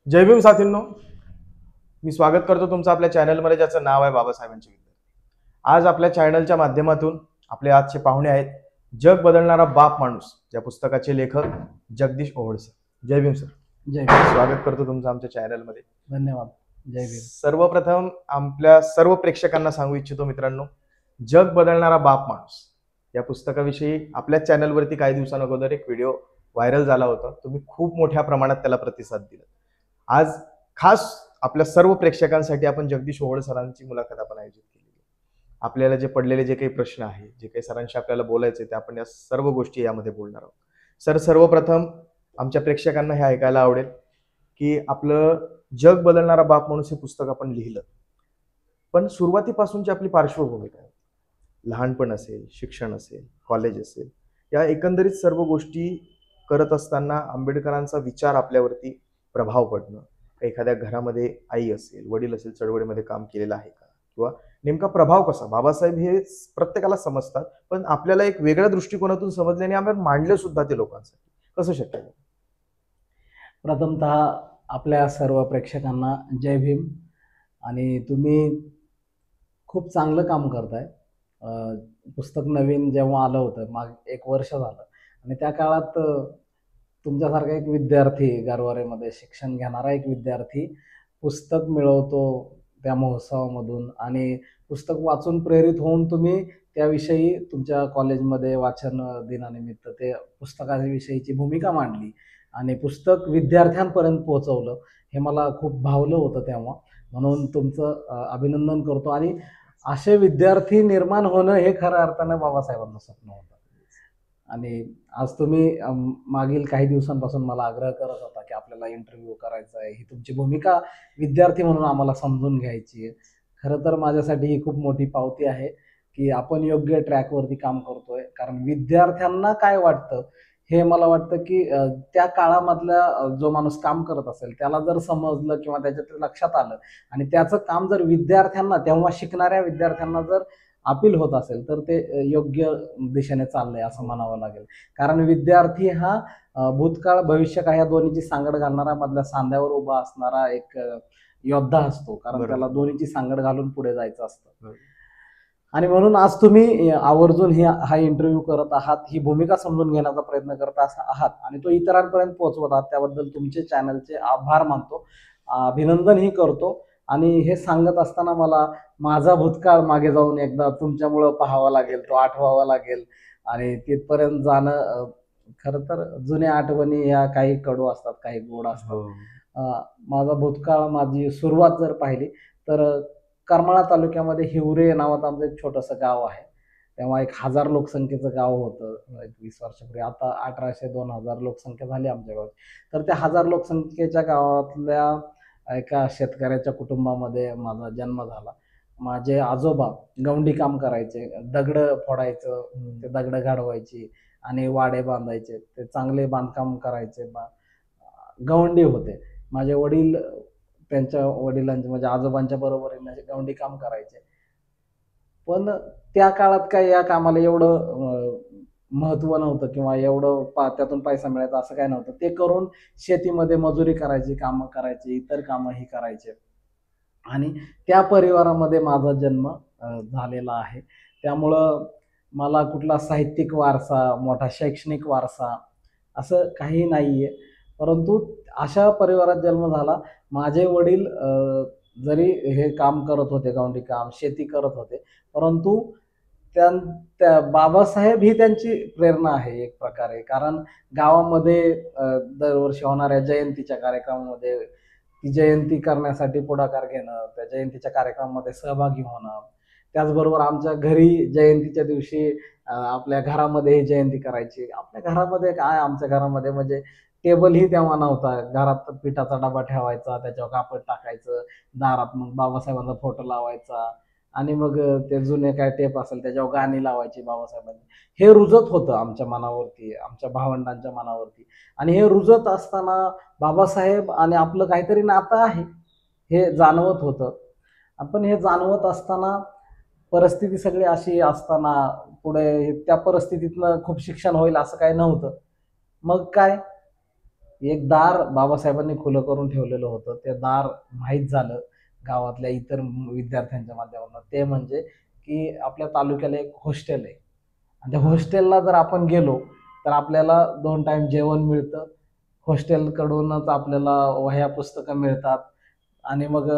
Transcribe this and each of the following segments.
जय भीम साथींनो, मी स्वागत करतो तुमचं आपल्या चॅनलमध्ये ज्याचं नाव आहे बाबासाहेबांचे विद्यार्थी. आज आपल्या चॅनलच्या माध्यमातून आपले आजचे पाहुणे आहेत जग बदलणारा बाप माणूस या पुस्तकाचे लेखक जगदीश ओहोळ सर. जय भीम सर. जय भीम. स्वागत करतो तुमचं आमच्या चॅनलमध्ये. धन्यवाद. जय भीम. सर्वप्रथम आपल्या सर्व प्रेक्षकांना सांगू इच्छितो मित्रांनो, जग बदलणारा बाप माणूस या पुस्तकाविषयी आपल्या चॅनलवरती काही दिवसांअगोदर एक व्हिडिओ व्हायरल झाला होता. तुम्ही खूप मोठ्या प्रमाणात त्याला प्रतिसाद दिला. आज खास आपल्या सर्व प्रेक्षकांसाठी आपण जगदीश ओहोळ सरांची मुलाखत आपण आयोजित केली. आपल्याला जे पडलेले जे काही प्रश्न आहेत, जे काही सरांशी आपल्याला बोलायचे ते आपण या सर्व गोष्टी यामध्ये बोलणार आहोत. सर, सर्वप्रथम आमच्या प्रेक्षकांना हे ऐकायला आवडेल की आपलं जग बदलणारा बाप माणूस हे पुस्तक आपण लिहिलं, पण सुरुवातीपासूनची आपली पार्श्वभूमी काय, लहानपण असेल, शिक्षण असेल, कॉलेज असेल, या एकंदरीत सर्व गोष्टी करत असताना आंबेडकरांचा विचार आपल्यावरती प्रभाव पडणं, एखाद्या घरामध्ये आई असेल, वडील असेल, चळवळीमध्ये काम केलेलं आहे का, किंवा नेमका प्रभाव कसा, बाबासाहेब हे प्रत्येकाला समजतात पण आपल्याला एक वेगळ्या दृष्टिकोनातून समजले आणि आपण मांडले सुद्धा ते लोकांसाठी, कसं शक्य आहे? प्रथमतः आपल्या सर्व प्रेक्षकांना जय भीम. आणि तुम्ही खूप चांगलं काम करताय. पुस्तक नवीन जेव्हा आलं होतं माग 1 वर्ष झालं, आणि त्या काळात तुमच्यासारखा एक विद्यार्थी, गरवारेमध्ये शिक्षण घेणारा एक विद्यार्थी पुस्तक मिळवतो त्या महोत्सवामधून, आणि पुस्तक वाचून प्रेरित होऊन तुम्ही त्याविषयी तुमच्या कॉलेजमध्ये वाचन दिनानिमित्त ते पुस्तकाविषयीची भूमिका मांडली आणि पुस्तक विद्यार्थ्यांपर्यंत पोहोचवलं. हे मला खूप भावलं होतं तेव्हा, म्हणून तुमचं अभिनंदन करतो. आणि असे विद्यार्थी निर्माण होणं हे खऱ्या अर्थानं बाबासाहेबांचं स्वप्न होतं. आणि आज तुम्ही मागील काही दिवसांपासून मला आग्रह करत होता की आपल्याला इंटरव्ह्यू करायचा आहे, ही तुमची भूमिका विद्यार्थी म्हणून आम्हाला समजून घ्यायची आहे. खरं तर माझ्यासाठी ही खूप मोठी पावती आहे की आपण योग्य ट्रॅकवरती काम करतोय. कारण विद्यार्थ्यांना काय वाटतं हे मला वाटतं की त्या काळामधला जो माणूस काम करत असेल त्याला जर समजलं किंवा त्याच्यात लक्षात आलं, आणि त्याचं काम जर विद्यार्थ्यांना, तेव्हा शिकणाऱ्या विद्यार्थ्यांना जर अपील होत असेल, तर ते योग्य दिशेने चाललंय असं म्हणावं लागेल. कारण विद्यार्थी हा भूतकाळ भविष्यकाळ ह्या दोन्हीची सांगड घालणारा, मधल्या सांध्यावर उभा असणारा एक योद्धा असतो. कारण त्याला दोन्हीची सांगड घालून पुढे जायचं असतं. आणि म्हणून आज तुम्ही आवर्जून हा इंटरव्ह्यू करत आहात, ही भूमिका समजून घेण्याचा प्रयत्न करत आहात आणि तो इतरांपर्यंत पोहोचवत आहात. त्याबद्दल तुमचे चॅनलचे आभार मानतो, अभिनंदनही करतो. आणि हे सांगत असताना मला माझा भूतकाळ मागे जाऊन एकदा तुमच्यामुळं पाहावा लागेल, तो आठवावा लागेल. आणि तिथपर्यंत जाणं, खरं तर जुन्या आठवणी ह्या काही कडू असतात, काही गोड असतात. माझा भूतकाळ, माझी सुरुवात जर पाहिली तर करमाळा तालुक्यामध्ये हिवरे नावाचं आमचं एक छोटंसं गाव आहे. तेव्हा 1000 लोकसंख्येचं गाव होतं 20 वर्षापूर्वी. आता 1800-2000 लोकसंख्या झाली आमच्या गावात. तर त्या 1000 लोकसंख्येच्या गावातल्या एका शेतकऱ्याच्या कुटुंबामध्ये माझा जन्म झाला. माझे आजोबा गवंडी काम करायचे, दगडं फोडायचं, ते दगडं घडवायची आणि वाडे बांधायचे, ते चांगले बांधकाम करायचे, गवंडी होते. माझे वडील त्यांच्या वडिलांच्या म्हणजे आजोबांच्या बरोबरीने गवंडी काम करायचे. पण त्या काळात काय या कामाला एवढं महत्त्व नव्हतं किंवा एवढं त्यातून पैसा मिळायचा असं काय नव्हतं. ते करून शेतीमध्ये मजुरी करायची, कामं करायची, इतर कामंही करायचे. आणि त्या परिवारामध्ये माझा जन्म झालेला आहे. त्यामुळं मला कुठला साहित्यिक वारसा, मोठा शैक्षणिक वारसा असं काही नाहीये. परंतु अशा परिवारात जन्म झाला. माझे वडील जरी हे काम करत होते, गवंडी काम, शेती करत होते, परंतु त्या बाबासाहेब ही त्यांची प्रेरणा आहे एक प्रकारे. कारण गावामध्ये दरवर्षी होणाऱ्या जयंतीच्या कार्यक्रमामध्ये ती जयंती करण्यासाठी पुढाकार घेणं, त्या जयंतीच्या कार्यक्रमामध्ये सहभागी होणं, त्याचबरोबर आमच्या घरी जयंतीच्या दिवशी आपल्या घरामध्ये जयंती करायची. आपल्या घरामध्ये काय, आमच्या घरामध्ये म्हणजे टेबलही तेव्हा नव्हता. घरात पिठाचा डबा ठेवायचा, त्याच्यावर कापड टाकायचं, दारात मग बाबासाहेबांचा फोटो लावायचा, आणि मग ते जुने काय टेप असेल त्याच्यावर गाणी लावायची बाबासाहेबांनी. हे रुजत होतं आमच्या मनावरती, आमच्या भावंडांच्या मनावरती. आणि हे रुजत असताना बाबासाहेब आणि आपलं काहीतरी नातं आहे हे जाणवत होतं. आपण हे जाणवत असताना परिस्थिती सगळी अशी असताना पुढे त्या परिस्थितीतनं खूप शिक्षण होईल असं काही नव्हतं. मग काय, एक दार बाबासाहेबांनी खुलं करून ठेवलेलं होतं. ते दार माहीत झालं गावातल्या इतर विद्यार्थ्यांच्या माध्यमातून. ते म्हणजे की आपल्या तालुक्याला एक हॉस्टेल आहे आणि त्या हॉस्टेलला जर आपण गेलो तर आपल्याला 2 टाईम जेवण मिळतं. हॉस्टेलकडूनच आपल्याला वह्या पुस्तकं मिळतात आणि मग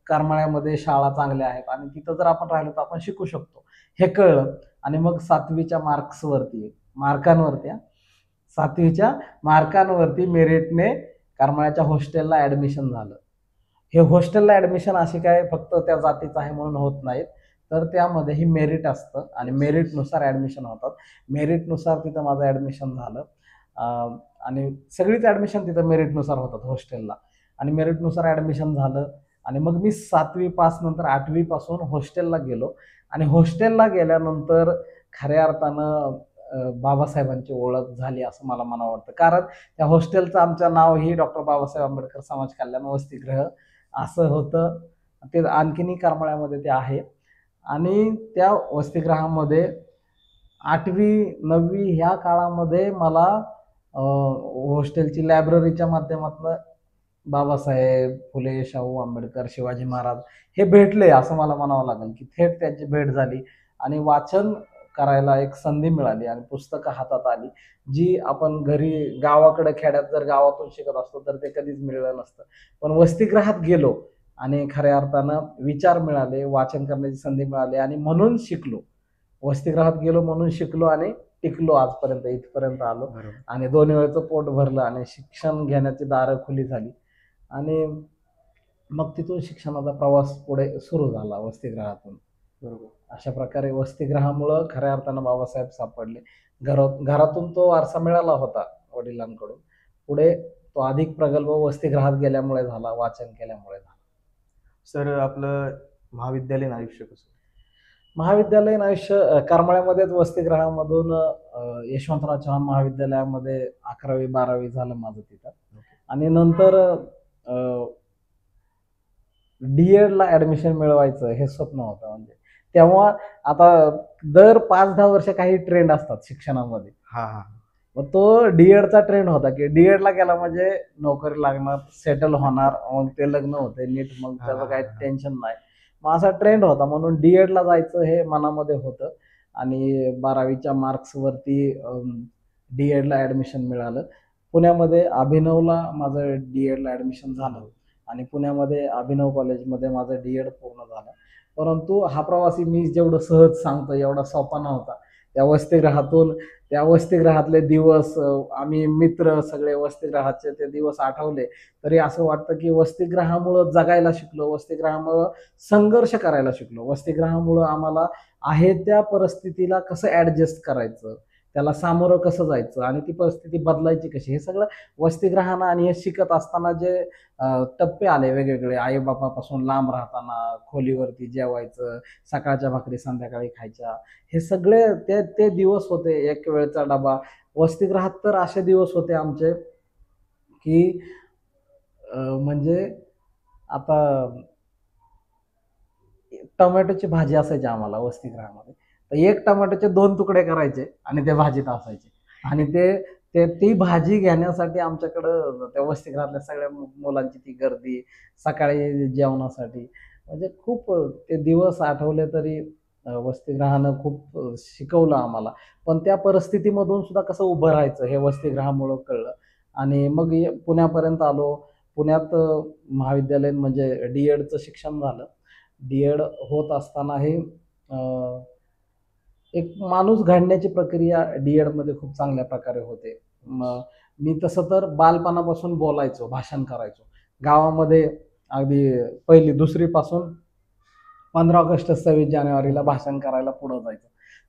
करमाळ्यामध्ये शाळा चांगल्या आहेत आणि तिथं जर आपण राहिलो तर आपण शिकू शकतो. हे कळलं आणि मग 7वीच्या मार्कांवरती 7वीच्या मार्कांवरती मेरिटने करमाळ्याच्या हॉस्टेलला ॲडमिशन झालं. हे हॉस्टेलला ॲडमिशन अशी काय फक्त त्या जातीचं आहे म्हणून होत नाहीत, तर त्यामध्येही मेरिट असतं आणि मेरिटनुसार ॲडमिशन होतात. मेरिटनुसार तिथं माझं ॲडमिशन झालं आणि सगळीच ॲडमिशन तिथं मेरिटनुसार होतात हॉस्टेलला आणि मेरिटनुसार ॲडमिशन झालं आणि मग मी 7वी पास नंतर 8वी पासून हॉस्टेलला गेलो आणि हॉस्टेलला गेल्यानंतर खऱ्या अर्थानं बाबासाहेबांची ओळख झाली असं मला म्हणावं वाटतं. कारण त्या हॉस्टेलचं आमचं नावही डॉक्टर बाबासाहेब आंबेडकर समाज कल्याण वसतिगृह असं होतं. ते आणखीनही करमाळ्यामध्ये ते आहे आणि त्या वसतिगृहामध्ये 8वी 9वी ह्या काळामध्ये मला हॉस्टेलची लायब्ररीच्या माध्यमातून बाबासाहेब, फुले, शाहू आंबेडकर, शिवाजी महाराज हे भेटले असं मला म्हणावं लागेल, की थेट त्यांची भेट झाली आणि वाचन करायला एक संधी मिळाली आणि पुस्तकं हातात आली, जी आपण घरी गावाकडे खेड्यात जर गावातून शिकत असतो तर ते कधीच मिळलं नसतं. पण वसतिगृहात गेलो आणि खऱ्या अर्थानं विचार मिळाले, वाचन करण्याची संधी मिळाली आणि म्हणून शिकलो. वसतिगृहात गेलो म्हणून शिकलो आणि टिकलो आजपर्यंत, इथपर्यंत आलो आणि 2 वेळचं पोट भरलं आणि शिक्षण घेण्याची दारं खुली झाली आणि मग तिथून शिक्षणाचा प्रवास पुढे सुरू झाला वसतिगृहातून. बरोबर. अशा प्रकारे वसतिगृहामुळं खऱ्या अर्थानं बाबासाहेब सापडले. घरातून तो वारसा मिळाला होता वडिलांकडून. पुढे तो अधिक प्रगल्भ वसतिगृहात गेल्यामुळे झाला, वाचन केल्यामुळे झाला. सर आपलं महाविद्यालयीन आयुष्य कसं? महाविद्यालयीन आयुष्य करमाळ्यामध्येच वसतिगृहामधून यशवंतराव चव्हाण महाविद्यालयामध्ये 11वी 12वी झालं माझं तिथं आणि नंतर डी.एडला ॲडमिशन मिळवायचं हे स्वप्न होतं. म्हणजे तेव्हा आता दर 5-10 वर्ष काही ट्रेंड असतात शिक्षणामध्ये. हा हा मग तो डी.एडचा ट्रेंड होता की डी.एडला गेला म्हणजे नोकरी लागणार, सेटल होणार, मग ते लग्न होते नीट, मग त्याचं काही टेन्शन नाही. मग असा ट्रेंड होता म्हणून डी.एडला जायचं हे मनामध्ये होतं आणि 12वीच्या मार्क्सवरती डी.एडला ॲडमिशन मिळालं. पुण्यामध्ये अभिनवला माझं डी.एडला ॲडमिशन झालं आणि पुण्यामध्ये अभिनव कॉलेजमध्ये माझं डी.एड पूर्ण झालं. परंतु हा प्रवासी मी जेवढं सहज सांगतो एवढा सोपा नव्हता. त्या वसतिगृहातले दिवस, आम्ही मित्र सगळे वसतिगृहाचे ते दिवस आठवले तरी असं वाटतं की वसतिगृहामुळं जगायला शिकलो, वसतिगृहामुळं संघर्ष करायला शिकलो, वसतिगृहामुळं आम्हाला आहे त्या परिस्थितीला कसं ॲडजस्ट करायचं, त्याला सामोरं कसं जायचं आणि ती परिस्थिती बदलायची कशी, हे सगळं वसतिगृहानं आणि हे शिकत असताना जे टप्पे आले वेगवेगळे, आईबापापासून लांब राहताना, खोलीवरती जेवायचं, सकाळच्या भाकरी संध्याकाळी खायच्या, हे सगळे ते दिवस होते. एक वेळचा डबा. वसतिगृहात तर असे दिवस होते आमचे की म्हणजे आता टोमॅटोची भाजी असायची आम्हाला वसतिगृहामध्ये, तर एक टोमॅटोचे 2 तुकडे करायचे आणि ते भाजीत असायचे आणि ती भाजी घेण्यासाठी आमच्याकडं त्या वसतिगृहातल्या सगळ्या मुलांची ती गर्दी सकाळी जेवणासाठी. म्हणजे खूप ते दिवस आठवले तरी वसतिगृहानं खूप शिकवलं आम्हाला. पण त्या परिस्थितीमधून सुद्धा कसं उभं राहायचं हे वसतिगृहामुळं कळलं आणि मग पुण्यापर्यंत आलो. पुण्यात महाविद्यालयीन म्हणजे डी.एडचं शिक्षण झालं. डी.एड होत असतानाही एक माणूस घडण्याची प्रक्रिया डी.एडमध्ये खूप चांगल्या प्रकारे होते. मी तसं तर बालपणापासून बोलायचो, भाषण करायचो. गावामध्ये अगदी 1ली 2री पासून 15 ऑगस्ट 26 जानेवारीला भाषण करायला पुढं जायचं.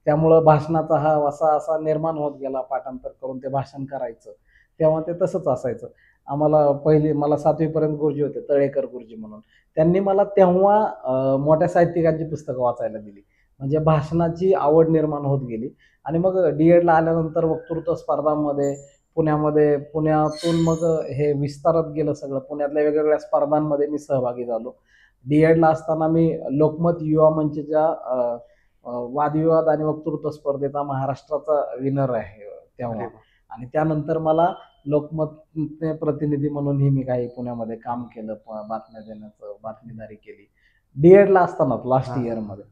त्यामुळं भाषणाचा हा वसा असा निर्माण होत गेला, पाठांतर करून ते भाषण करायचं. तेव्हा ते तसंच असायचं. मला 7वी पर्यंत गुरुजी होते, तळेकर गुरुजी म्हणून. त्यांनी मला तेव्हा मोठ्या साहित्यिकांची पुस्तकं वाचायला दिली. म्हणजे भाषणाची आवड निर्माण होत गेली आणि मग डी.एडला आल्यानंतर वक्तृत्व स्पर्धांमध्ये पुण्यातून मग हे विस्तारत गेलं सगळं. पुण्यातल्या वेगवेगळ्या स्पर्धांमध्ये मी सहभागी झालो. डी.एडला असताना मी लोकमत युवा मंचच्या वादविवाद आणि वक्तृत्व स्पर्धेचा महाराष्ट्राचा विनर आहे तेव्हा आणि त्यानंतर मला लोकमत प्रतिनिधी म्हणूनही मी काही पुण्यामध्ये काम केलं, बातम्या देण्याचं, बातमीदारी केली डीएडला असताना लास्ट हा. इयर मध्ये.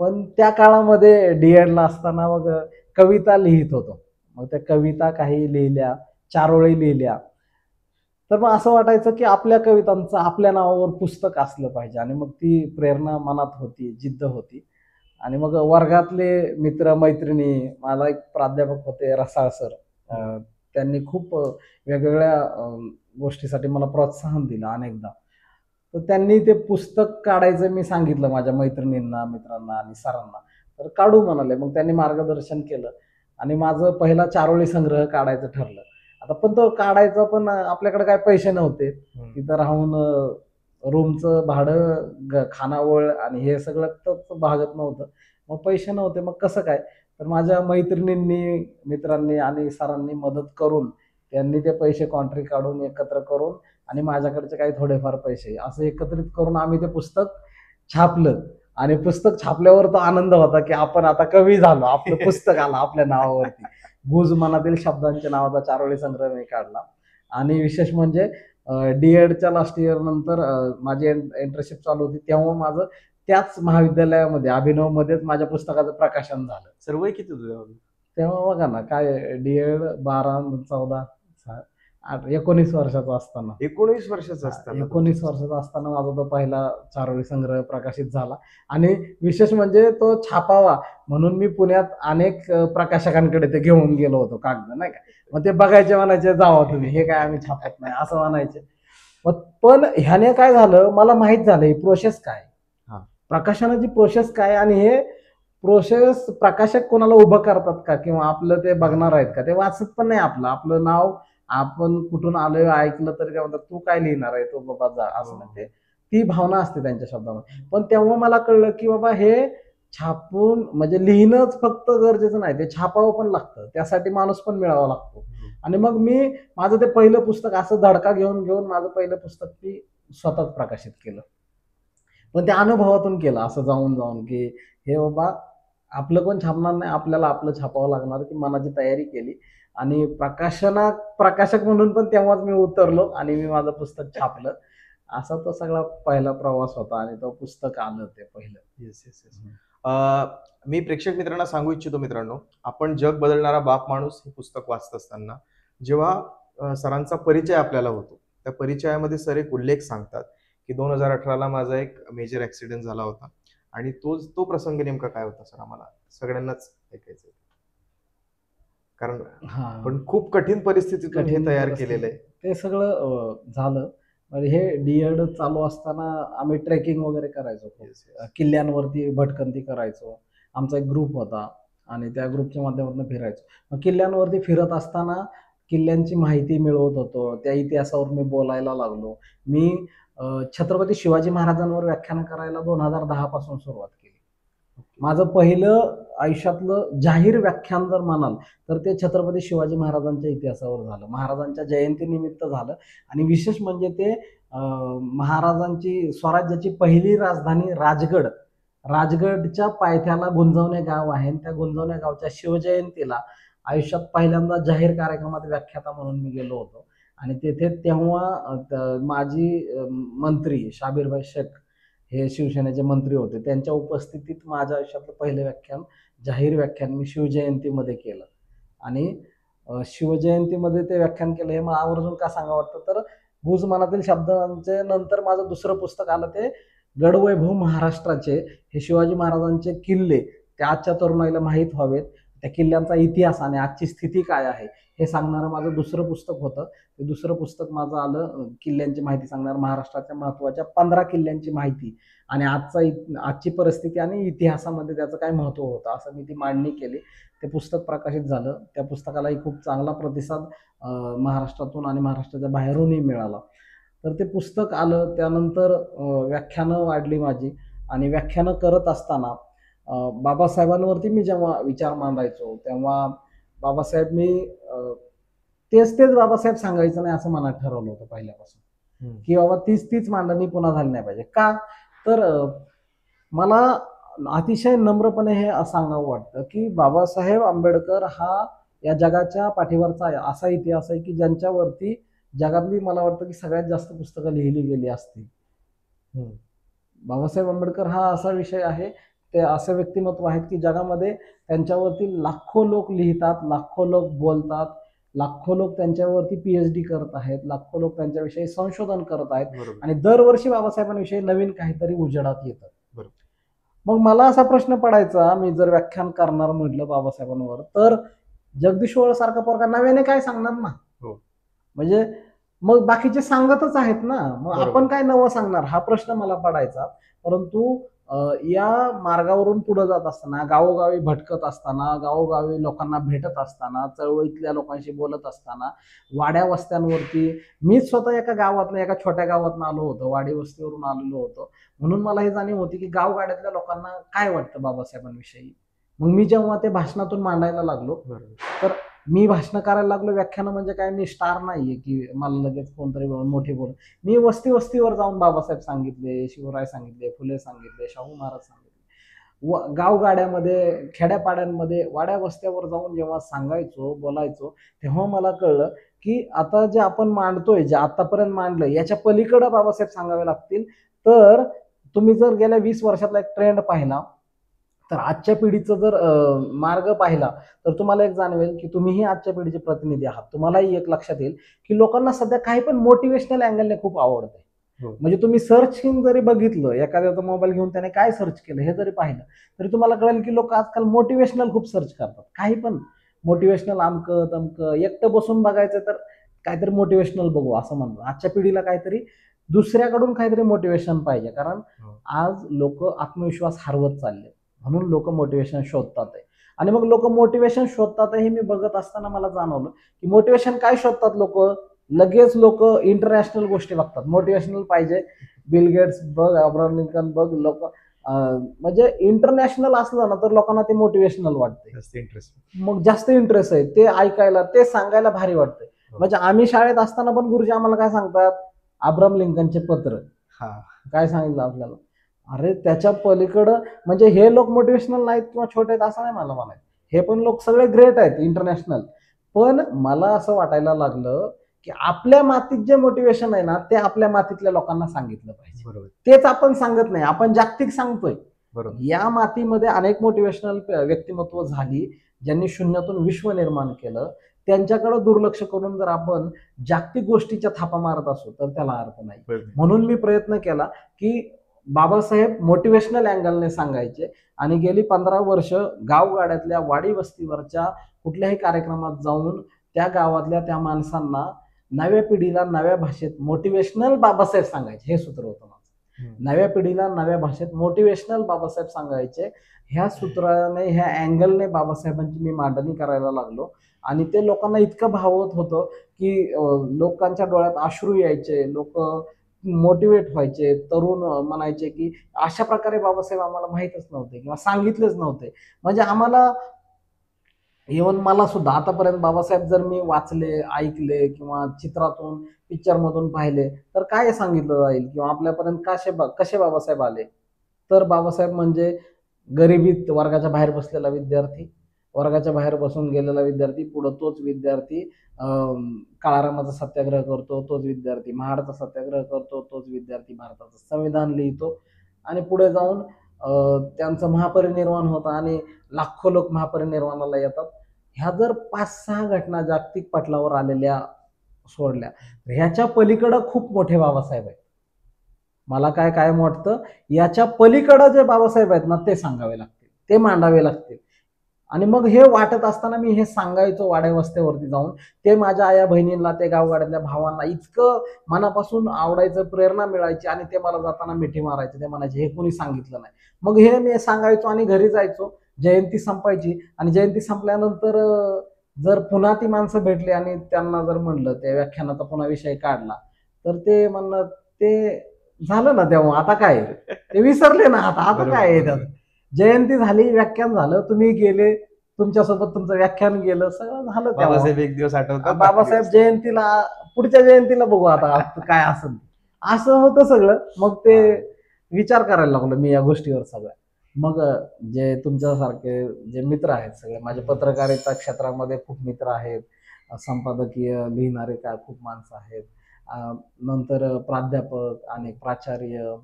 पण त्या काळामध्ये डीएडला असताना मग कविता लिहित होतो. मग त्या कविता काही लिहिल्या, 4 ओळी लिहिल्या. तर मग असं वाटायचं की आपल्या कवितांचं आपल्या नावावर पुस्तक असलं पाहिजे, आणि मग ती प्रेरणा मनात होती, जिद्द होती. आणि मग वर्गातले मित्र मैत्रिणी, मला एक प्राध्यापक होते रसाळ सर, त्यांनी खूप वेगवेगळ्या गोष्टीसाठी मला प्रोत्साहन दिलं अनेकदा. तर त्यांनी ते पुस्तक काढायचं मी सांगितलं माझ्या मैत्रिणींना, मित्रांना आणि सरांना. तर काढू म्हणाले. मग त्यांनी मार्गदर्शन केलं आणि माझं पहिला 4 ओळी संग्रह काढायचं ठरलं. आता पण तो काढायचा, पण आपल्याकडे काय पैसे नव्हते. तिथं राहून रूमचं भाडं, खानावळ आणि हे सगळं तर भागत नव्हतं. मग पैसे नव्हते, मग कसं काय? तर माझ्या मैत्रिणींनी, मित्रांनी आणि सरांनी मदत करून त्यांनी ते पैसे कॉन्ट्री काढून एकत्र करून आणि माझ्याकडचे काही थोडेफार पैसे असं एकत्रित करून आम्ही ते पुस्तक छापलं. आणि पुस्तक छापल्यावर तो आनंद होता की आपण आता कवी झालो, आपलं पुस्तक आलं आपल्या नावावरती. गुज मनातील शब्दांच्या नावाचा 4 ओळी संग्रह मी काढला. आणि विशेष म्हणजे डीएडच्या लास्ट इयर नंतर माझी इंटर्नशिप चालू होती, तेव्हा माझं त्याच महाविद्यालयामध्ये अभिनवमध्येच माझ्या पुस्तकाचं प्रकाशन झालं. सर्व किती तुझ्या? तेव्हा बघा ना, काय डीएड 12, 14, 8, 19 वर्षाचा असताना. 19 वर्षाचा असताना 19 वर्षाचा असताना माझा तो पहिला 4 ओळी संग्रह प्रकाशित झाला. आणि विशेष म्हणजे तो छापावा म्हणून मी पुण्यात अनेक प्रकाशकांकडे ते घेऊन गेलो होतो कागद, नाही का. मग ते बघायचे, म्हणायचे जावा तुम्ही, हे काय आम्ही छापत नाही असं म्हणायचे. मग पण ह्याने काय झालं, मला माहित झालं ही प्रोसेस काय, हा. प्रकाशनाची प्रोसेस काय, आणि हे प्रोसेस प्रकाशक कोणाला उभं करतात का, किंवा आपलं ते बघणार आहेत का, ते वाचत पण नाही. आपलं नाव आपण कुठून आलोय ऐकलं तरी ते म्हणतात तू काय लिहिणार आहे, तो बाबा जा, असं नाही. ते ती भावना असते त्यांच्या शब्दामध्ये. पण तेव्हा मला कळलं की बाबा हे छापून म्हणजे लिहिणंच फक्त गरजेचं नाही, ते छापावं पण लागतं, त्यासाठी माणूस पण मिळावा लागतो. आणि मग मी माझं ते पहिलं पुस्तक असं धडका घेऊन घेऊन माझं पहिलं पुस्तक मी स्वतःच प्रकाशित केलं. पण त्या अनुभवातून केलं, असं जाऊन जाऊन की हे बाबा आपलं कोण छापणार नाही, आपल्याला आपलं छापावं लागणार, ती मनाची तयारी केली. आणि प्रकाशक म्हणून पण तेव्हाच मी उतरलो आणि मी माझं पुस्तक छापलं. असा तो सगळा पहिला प्रवास होता आणि तो पुस्तक आलं ते पहिलं. Yes yes yes. मी प्रेक्षक मित्रांना सांगू इच्छितो, मित्रांनो, आपण जग बदलणारा बाप माणूस हे पुस्तक वाचत असताना जेव्हा सरांचा परिचय आपल्याला होतो, त्या परिचयामध्ये सर एक उल्लेख सांगतात की 2018ला माझा एक मेजर ऍक्सिडेंट झाला होता. आणि तो प्रसंग नेमका काय होता सर, आम्हाला सगळ्यांनाच ऐकायचं, कारण पण खूप कठीण परिस्थितीतून हे तयार केलेलं आहे. ते सगळं झालं. म्हणजे हे डीएड चालू असताना आम्ही ट्रेकिंग वगैरे करायचो, किल्ल्यांवरती भटकंती करायचो. आमचा एक ग्रुप होता आणि त्या ग्रुपच्या माध्यमातून फिरायचो. मग किल्ल्यांवरती फिरत असताना किल्ल्यांची माहिती मिळवत होतो, त्या इतिहासावर मी बोलायला लागलो. मी छत्रपती शिवाजी महाराजांवर व्याख्यान करायला 2010 पासून सुरुवात केली. माझं पहिलं आयुष्यातलं जाहीर व्याख्यान जर म्हणाल तर ते छत्रपती शिवाजी महाराजांच्या इतिहासावर झालं, महाराजांच्या जयंतीनिमित्त झालं. आणि विशेष म्हणजे ते महाराजांची स्वराज्याची पहिली राजधानी राजगडच्या पायथ्याला गुंजवणे गाव आहे, त्या गुंजवणे गावच्या शिवजयंतीला आयुष्यात पहिल्यांदा जाहीर कार्यक्रमात व्याख्याता म्हणून मी गेलो होतो. आणि तेथे तेव्हा माजी मंत्री शाबीरभाई शेख हे शिवसेनेचे मंत्री होते, त्यांच्या उपस्थितीत माझ्या आयुष्यातलं पहिलं व्याख्यान, जाहीर व्याख्यान मी शिवजयंतीमध्ये केलं. आणि शिवजयंतीमध्ये ते व्याख्यान केलं हे मला आवर्जून का सांगा वाटतं, तर गुज मनातील शब्दांचे नंतर माझं दुसरं पुस्तक आलं, ते गडवैभव महाराष्ट्राचे, हे शिवाजी महाराजांचे किल्ले ते आजच्या तरुणाईला माहीत व्हावेत, त्या किल्ल्यांचा इतिहास आणि आजची स्थिती काय आहे हे सांगणारं माझं दुसरं पुस्तक होतं. ते दुसरं पुस्तक माझं आलं, किल्ल्यांची माहिती सांगणार, महाराष्ट्राच्या महत्त्वाच्या 15 किल्ल्यांची माहिती आणि आजची परिस्थिती आणि इतिहासामध्ये त्याचं काय महत्त्व होतं, असं मी ती मांडणी केली. ते पुस्तक प्रकाशित झालं. त्या पुस्तकालाही खूप चांगला प्रतिसाद महाराष्ट्रातून आणि महाराष्ट्राच्या बाहेरूनही मिळाला. तर ते पुस्तक आलं. त्यानंतर व्याख्यानं वाढली माझी. आणि व्याख्यानं करत असताना बाबासाहेबांवरती मी जेव्हा विचार मांडायचो तेव्हा बाबासाहेब मी तेच बाबासाहेब सांगायचं नाही असं मनात ठरवलं होतं पहिल्यापासून, की बाबा तीच मांडणी पुन्हा झाली नाही पाहिजे. का तर मला अतिशय नम्रपणे हे सांगावं वाटतं की बाबासाहेब आंबेडकर हा या जगाच्या पाठीवरचा असा इतिहास आहे की ज्यांच्यावरती जगातली मला वाटतं की सगळ्यात जास्त पुस्तकं लिहिली गेली असतील. हम्म. बाबासाहेब आंबेडकर हा असा विषय आहे, ते असे व्यक्तिमत्व आहेत की जगामध्ये त्यांच्यावरती लाखो लोक लिहितात, लाखो लोक बोलतात, लाखो लोक त्यांच्यावरती PhD करत आहेत, लाखो लोक त्यांच्याविषयी संशोधन करत आहेत बरोबर. आणि दरवर्षी बाबासाहेबांविषयी नवीन काहीतरी उजेडात येतं. बरोबर. मग मला असा प्रश्न पडायचा, मी जर व्याख्यान करणार म्हटलं बाबासाहेबांवर, तर जगदीश वळ सारखा पोरगा नव्याने काय सांगणार ना. हो. म्हणजे मग बाकीचे सांगतच आहेत ना, मग बरोबर. आपण काय नवं सांगणार हा प्रश्न मला पडायचा. परंतु या मार्गावरून पुढे जात असताना, गावोगावी भटकत असताना, गावोगावी लोकांना भेटत असताना, चळवळीतल्या लोकांशी बोलत असताना, वाड्या वस्त्यांवरती, मीच स्वतः एका गावातनं, एका छोट्या गावातनं आलो होतो, वाडी वस्तीवरून आलेलो होतो, म्हणून मला हे जाणीव होती की गावगाड्यातल्या लोकांना काय वाटतं बाबासाहेबांविषयी. मग मी जेव्हा ते भाषणातून मांडायला लागलो, बरोबर. तर मी भाषण करायला लागलो. व्याख्यानं म्हणजे काय, मी स्टार नाहीये की मला लगेच कोणतरी मोठे बोल. मी वस्ती वस्तीवर जाऊन बाबासाहेब सांगितले, शिवराय सांगितले, फुले सांगितले, शाहू महाराज सांगितले, गावगाड्यामध्ये, खेड्यापाड्यांमध्ये, वाड्या वस्त्यावर जाऊन जेव्हा सांगायचो, बोलायचो, तेव्हा मला कळलं की आता जे आपण मांडतोय, जे आतापर्यंत मांडलं, याच्या पलीकडे बाबासाहेब सांगावे लागतील. तर तुम्ही जर गेल्या 20 वर्षातला एक ट्रेंड पाहिला, तर आजच्या पिढीचं जर मार्ग पाहिला, तर तुम्हाला एक जाणवेल की तुम्हीही आजच्या पिढीचे प्रतिनिधी आहात. तुम्हालाही एक लक्षात येईल की लोकांना सध्या काही पण मोटिवेशनल अँगलने खूप आवडतंय. हो. म्हणजे तुम्ही सर्चिंग जरी बघितलं, एखाद्याचा मोबाईल घेऊन त्याने काय सर्च केलं हे जरी पाहिलं, तरी तुम्हाला कळेल की लोक आजकाल मोटिवेशनल खूप सर्च करतात. काही पण मोटिवेशनल, अमकं तमकं, एकटं बसून बघायचं तर काहीतरी मोटिवेशनल बघू असं म्हणतो. आजच्या पिढीला काहीतरी दुसऱ्याकडून काहीतरी मोटिवेशन पाहिजे, कारण आज लोक आत्मविश्वास हरवत चालले, म्हणून लोक मोटिवेशन शोधतात आहे. आणि मग लोक मोटिवेशन शोधतात हे मी बघत असताना मला जाणवलं की मोटिवेशन काय शोधतात लोक, लगेच लोक इंटरनॅशनल गोष्टी बघतात. मोटिवेशनल पाहिजे, बिल गेट्स बघ, अब्राहम लिंकन बघ, लोक म्हणजे इंटरनॅशनल असलं ना तर लोकांना ते मोटिवेशनल वाटते, जास्त इंटरेस्ट. मग जास्त इंटरेस्ट आहे ते ऐकायला, ते सांगायला भारी वाटतंय. म्हणजे आम्ही शाळेत असताना पण गुरुजी आम्हाला काय सांगतात, अब्राहम लिंकनचे पत्र काय सांगितलं आपल्याला. अरे त्याच्या पलीकडं म्हणजे हे लोक मोटिवेशनल नाहीत किंवा छोटे आहेत असं नाही मला म्हणायचं, हे पण लोक सगळे ग्रेट आहेत इंटरनॅशनल. पण मला असं वाटायला लागलं की आपल्या मातीत जे मोटिवेशन आहे ना, ते आपल्या मातीतल्या लोकांना सांगितलं पाहिजे. बरोबर. तेच आपण सांगत नाही, आपण जागतिक सांगतोय. बरोबर. या मातीमध्ये अनेक मोटिवेशनल व्यक्तिमत्व झाली, ज्यांनी शून्यातून विश्व निर्माण केलं. त्यांच्याकडे दुर्लक्ष करून जर आपण जागतिक गोष्टीच्या थापा मारत असू तर त्याला अर्थ नाही. म्हणून मी प्रयत्न केला की बाबासाहेब मोटिवेशनल अँगलने सांगायचे, आणि गेली 15 वर्ष गावगाड्यातल्या, वाडी वस्तीवरच्या कुठल्याही कार्यक्रमात जाऊन त्या गावातल्या त्या माणसांना, नव्या पिढीला नव्या भाषेत मोटिवेशनल बाबासाहेब सांगायचे. हे सूत्र होतं माझं, नव्या पिढीला नव्या भाषेत मोटिवेशनल बाबासाहेब सांगायचे. ह्या सूत्राने, ह्या अँगलने बाबासाहेबांची मी मांडणी करायला लागलो, आणि ते लोकांना इतकं भावत होतं की लोकांच्या डोळ्यात अश्रू यायचे, लोक मोटिवेट व्हायचे, तरुण म्हणायचे की अशा प्रकारे बाबासाहेब आम्हाला माहीतच नव्हते किंवा सांगितलेच नव्हते. म्हणजे आम्हाला, इव्हन मला सुद्धा आतापर्यंत बाबासाहेब जर मी वाचले, ऐकले किंवा चित्रातून, पिक्चरमधून पाहिले, तर काय सांगितलं जाईल किंवा आपल्यापर्यंत कसे बाबासाहेब आले, तर बाबासाहेब म्हणजे गरिबीत वर्गाच्या बाहेर बसलेला विद्यार्थी, वर्गाच्या बाहेर बसून गेलेला विद्यार्थी, पुढं तोच विद्यार्थी काळारामाचा सत्याग्रह करतो, तोच विद्यार्थी महाडचा सत्याग्रह करतो, तोच विद्यार्थी भारताचं संविधान लिहितो, आणि पुढे जाऊन त्यांचं महापरिनिर्वाण होतं आणि लाखो लोक महापरिनिर्वाणाला येतात. ह्या जर 5-6 घटना जागतिक पटलावर आलेल्या सोडल्या, ह्याच्या पलीकडं खूप मोठे बाबासाहेब आहेत. मला काय कायम वाटतं, याच्या पलीकडं जे बाबासाहेब आहेत ना, ते सांगावे लागतील, ते मांडावे लागतील. आणि मग हे वाटत असताना मी हे सांगायचो वाड्या वस्त्यावरती जाऊन. ते माझ्या आया बहिणींना, ते गावगाड्यातल्या भावांना इतकं मनापासून आवडायचं, प्रेरणा मिळायची, आणि ते मला जाताना मिठी मारायचे. ते म्हणायचे हे कोणी सांगितलं नाही. मग हे मी सांगायचो आणि घरी जायचो, जयंती संपायची, आणि जयंती संपल्यानंतर जर पुन्हा ती माणसं भेटली आणि त्यांना जर म्हणलं, त्या व्याख्यानाचा पुन्हा विषय काढला, तर ते म्हणलं ते झालं ना तेव्हा, आता काय, ते विसरले ना, आता काय आहे त्यात. जयंती झाली, व्याख्यान झालं, तुम्ही गेले, तुमच्यासोबत तुमचं व्याख्यान गेलं, सगळं झालं. बाबासाहेब एक दिवस आठवतात, बाबासाहेब जयंतीला, पुढच्या जयंतीला बघू आता काय असेल, असं होतं सगळं. मग ते विचार करायला लागलो मी या गोष्टीवर सगळं. मग जे तुमच्यासारखे जे मित्र आहेत सगळे माझे पत्रकारिता क्षेत्रामध्ये खूप मित्र आहेत, संपादकीय लिहिणारे काय खूप माणसं आहेत, नंतर प्राध्यापक आणि प्राचार्य,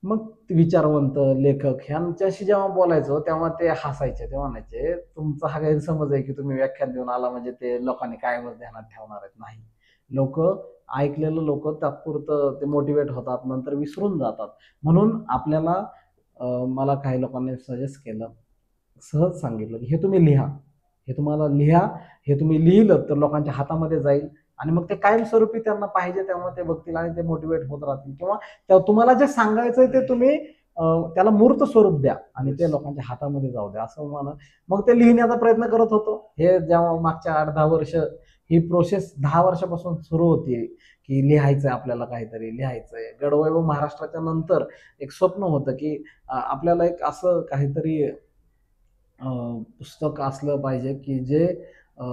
मग विचारवंत लेखक ह्यांच्याशी जेव्हा बोलायचो तेव्हा ते हसायचे. ते म्हणायचे, तुमचा हा गैरसमज आहे की तुम्ही व्याख्यान देऊन आला म्हणजे ते लोकांनी कायमच ध्यानात ठेवणार आहेत. नाही, लोक ऐकलेलं लोक तात्पुरतं ते मोटिवेट होतात, नंतर विसरून जातात. म्हणून आपल्याला मला काही लोकांनी सजेस्ट केलं, सहज सांगितलं की हे तुम्ही लिहा, हे तुम्हाला लिहा, हे तुम्ही लिहिलं तर लोकांच्या हातामध्ये जाईल आणि मग ते कायमस्वरूपी त्यांना पाहिजे तेव्हा ते बघतील आणि ते मोटिवेट होत राहतील. किंवा तुम्हाला जे सांगायचंय ते तुम्ही त्याला मूर्त स्वरूप द्या आणि ते लोकांच्या हातामध्ये जाऊ द्या, असं म्हणा. मग ते लिहिण्याचा प्रयत्न करत होतो. हे जेव्हा मागच्या 8-10 वर्ष ही प्रोसेस 10 वर्षापासून सुरू होती की लिहायचंय, आपल्याला काहीतरी लिहायचंय. गडवैभव महाराष्ट्राच्या नंतर एक स्वप्न होतं की आपल्याला एक असं काहीतरी पुस्तक असलं पाहिजे की जे अ,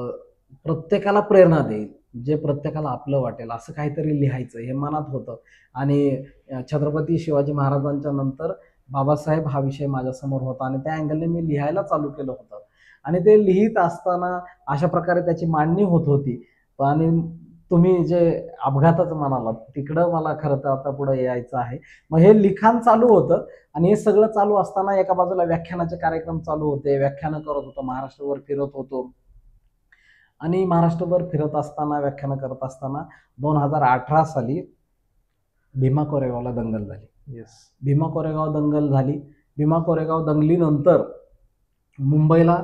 प्रत्येकाला प्रेरणा देईल, जे प्रत्येकाला आपलं वाटेल असं काहीतरी लिहायचं हे मनात होतं. आणि छत्रपती शिवाजी महाराजांच्या नंतर बाबासाहेब हा विषय माझ्यासमोर होता आणि त्या अँगलने मी लिहायला चालू केलं होतं. आणि ते लिहित असताना अशा प्रकारे त्याची मांडणी होत होती. आणि तुम्ही जे अपघाताचं म्हणालात तिकडं मला खरं तर आता पुढे यायचं आहे. मग हे लिखाण चालू होतं आणि हे सगळं चालू असताना एका बाजूला व्याख्यानाचे कार्यक्रम चालू होते, व्याख्यानं करत होतो, महाराष्ट्रभर फिरत होतो. आणि महाराष्ट्रभर फिरत असताना, व्याख्यानं करत असताना 2018 साली भीमा कोरेगावला दंगल झाली. येस. भीमा कोरेगाव दंगल झाली. भीमा कोरेगाव दंगलीनंतर मुंबईला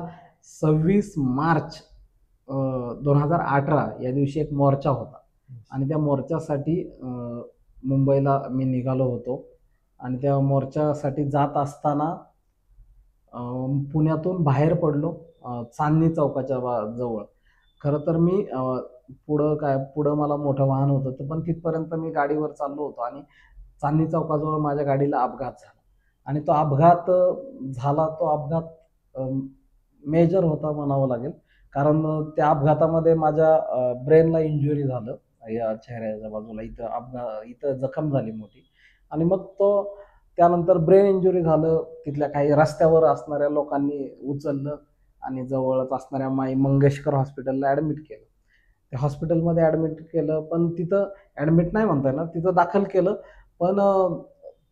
26 मार्च 2018 या दिवशी एक मोर्चा होता आणि त्या मोर्चासाठी मुंबईला मी निघालो होतो. आणि त्या मोर्चासाठी जात असताना पुण्यातून बाहेर पडलो, चांदणी चौकाच्या जवळ. खरं तर मी पुढं मला मोठं वाहन होतं, तर पण तिथपर्यंत मी गाडीवर चाललो होतो आणि चांदणी चौकाजवळ माझ्या गाडीला अपघात झाला. आणि तो अपघात झाला, तो अपघात मेजर होता म्हणावं लागेल. कारण त्या अपघातामध्ये माझ्या ब्रेनला इंजुरी झालं, या चेहऱ्याच्या बाजूला इथं जखम झाली मोठी. आणि मग त्यानंतर ब्रेन इंजुरी झालं. तिथल्या काही रस्त्यावर असणाऱ्या लोकांनी उचललं आणि जवळच असणाऱ्या माई मंगेशकर हॉस्पिटलला ॲडमिट केलं. त्या हॉस्पिटलमध्ये ॲडमिट केलं, पण तिथं ॲडमिट नाही म्हणता येणार, तिथं दाखल केलं. पण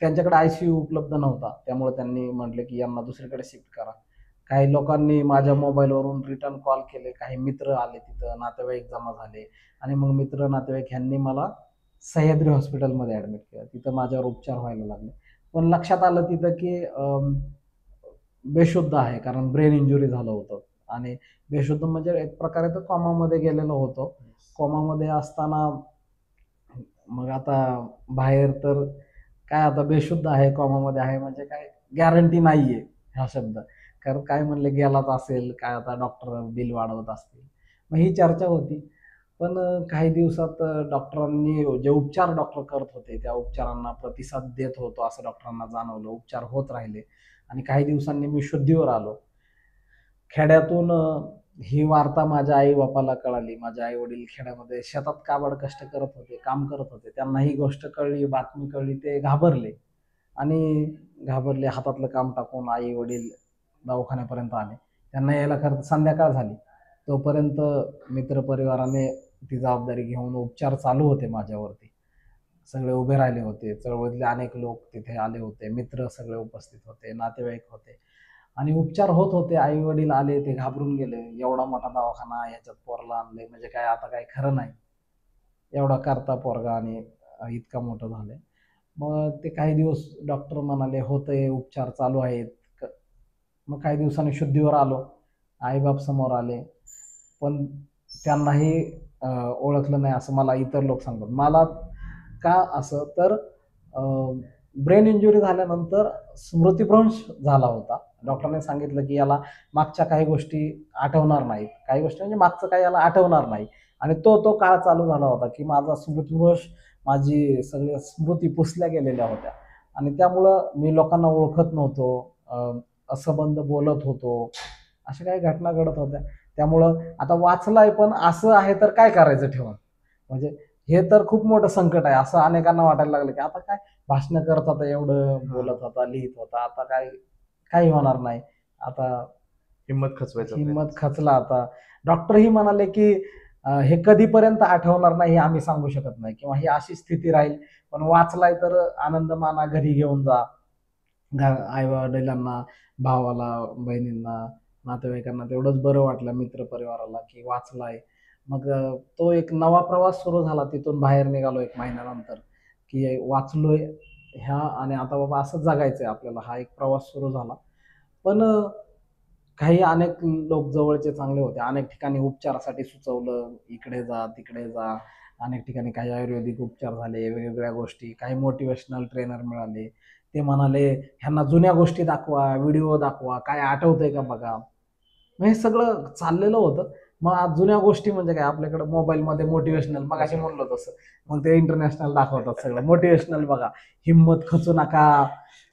त्यांच्याकडे ICU उपलब्ध नव्हता. त्यामुळे त्यांनी म्हटले की यांना दुसरीकडे शिफ्ट करा. काही लोकांनी माझ्या मोबाईलवरून रिटर्न कॉल केले, काही मित्र आले तिथं, नातेवाईक जमा झाले आणि मग मित्र नातेवाईक ह्यांनी मला सह्याद्री हॉस्पिटलमध्ये ॲडमिट केलं. तिथं माझ्यावर उपचार व्हायला लागले. पण लक्षात आलं तिथं की बेशुद्ध आहे, कारण ब्रेन इंजुरी झालं होतं. आणि बेशुद्ध म्हणजे एक प्रकारे तर कॉमामध्ये गेलेलो होतो. कॉमामध्ये असताना मग आता बाहेर तर काय, आता बेशुद्ध आहे, कॉमामध्ये आहे म्हणजे काय गॅरंटी नाहीये हा शब्द. कारण काय म्हणले गेलाच असेल काय, आता डॉक्टर बिल वाढवत असतील. मग ही चर्चा होती. पण काही दिवसात डॉक्टरांनी जे उपचार डॉक्टर करत होते त्या उपचारांना प्रतिसाद देत होतो असं डॉक्टरांना जाणवलं. उपचार होत राहिले आणि काही दिवसांनी मी शुद्धीवर आलो. खेड्यातून ही वार्ता माझ्या आई बापाला कळाली. माझे आई वडील खेड्यामध्ये शेतात काबाड कष्ट करत होते, काम करत होते. त्यांना ही गोष्ट कळली, बातमी कळली, ते घाबरले. आणि घाबरले, हातातलं काम टाकून आई वडील दवाखान्यापर्यंत आले. त्यांना यायला खरं तर संध्याकाळ झाली. तोपर्यंत मित्रपरिवाराने ती जबाबदारी घेऊन उपचार चालू होते माझ्यावरती. सगळे उभे राहिले होते. चळवळीतले अनेक लोक तिथे आले होते. मित्र सगळे उपस्थित होते, नातेवाईक होते. आणि उपचार होत होते. आई वडील आले, ते घाबरून गेले. एवढा मोठा दवाखाना, ह्याच्यात पोराला आणले म्हणजे काय, आता काय खरं नाही. एवढा करता पोरगा आणि इतका मोठं झालंय. मग ते काही दिवस डॉक्टर म्हणाले होतंय, उपचार चालू आहेत. मग काही दिवसांनी शुद्धीवर आलो. आईबाप समोर आले, पण त्यांनाही ओळखलं नाही असं मला इतर लोक सांगतात. मला का असं, तर ब्रेन इंजुरी झाल्यानंतर स्मृतिभ्रंश झाला होता. डॉक्टरने सांगितलं की याला मागच्या काही गोष्टी आठवणार नाहीत, काही गोष्टी म्हणजे मागचं काही याला आठवणार नाही. आणि तो काळ चालू झाला होता की माझा स्मृतिभ्रंश, माझी सगळ्या स्मृती पुसल्या गेलेल्या होत्या. आणि त्यामुळं मी लोकांना ओळखत नव्हतो, असंबंध बोलत होतो, अशा काही घटना घडत होत्या. त्यामुळं आता वाचलाय पण असं आहे तर काय करायचं ठेवून, म्हणजे हे तर खूप मोठं संकट आहे असं अनेकांना वाटायला लागलं की आता काय भाषण करत होता, एवढं बोलत होता, लिहित होता, आता काय काही होणार नाही, आता हिंमत खचवायचा हिंमत प्रयत्न. खचला आता. डॉक्टरही म्हणाले की हे कधीपर्यंत आठवणार नाही हे आम्ही सांगू शकत नाही किंवा ही अशी स्थिती राहील, पण वाचलाय तर आनंद माना, घरी घेऊन जा. आई वडिलांना, भावाला, बहिणींना, नातेवाईकांना तेवढंच बरं वाटलं, मित्र परिवाराला की वाचलाय. मग तो एक नवा प्रवास सुरू झाला. तिथून बाहेर निघालो 1 महिन्यानंतर, की वाचलोय ह्या आणि आता बाबा असंच जगायचंय आपल्याला. हा एक प्रवास सुरू झाला. पण काही अनेक लोक जवळचे चांगले होते. अनेक ठिकाणी उपचारासाठी सुचवलं, इकडे जा, तिकडे जा. अनेक ठिकाणी काही आयुर्वेदिक उपचार झाले, वेगवेगळ्या गोष्टी. काही मोटिव्हेशनल ट्रेनर मिळाले. ते म्हणाले, "ह्यांना जुन्या गोष्टी दाखवा, व्हिडिओ दाखवा, काय आठवतंय का बघा." मग हे सगळं चाललेलं होतं. मग आज जुन्या गोष्टी म्हणजे काय, आपल्याकडे मोबाईलमध्ये मोटिव्हेशनल मगाशी म्हणलो तसं. मग ते इंटरनॅशनल दाखवतात सगळं. मोटिव्हेशनल बघा, हिंमत खचू नका,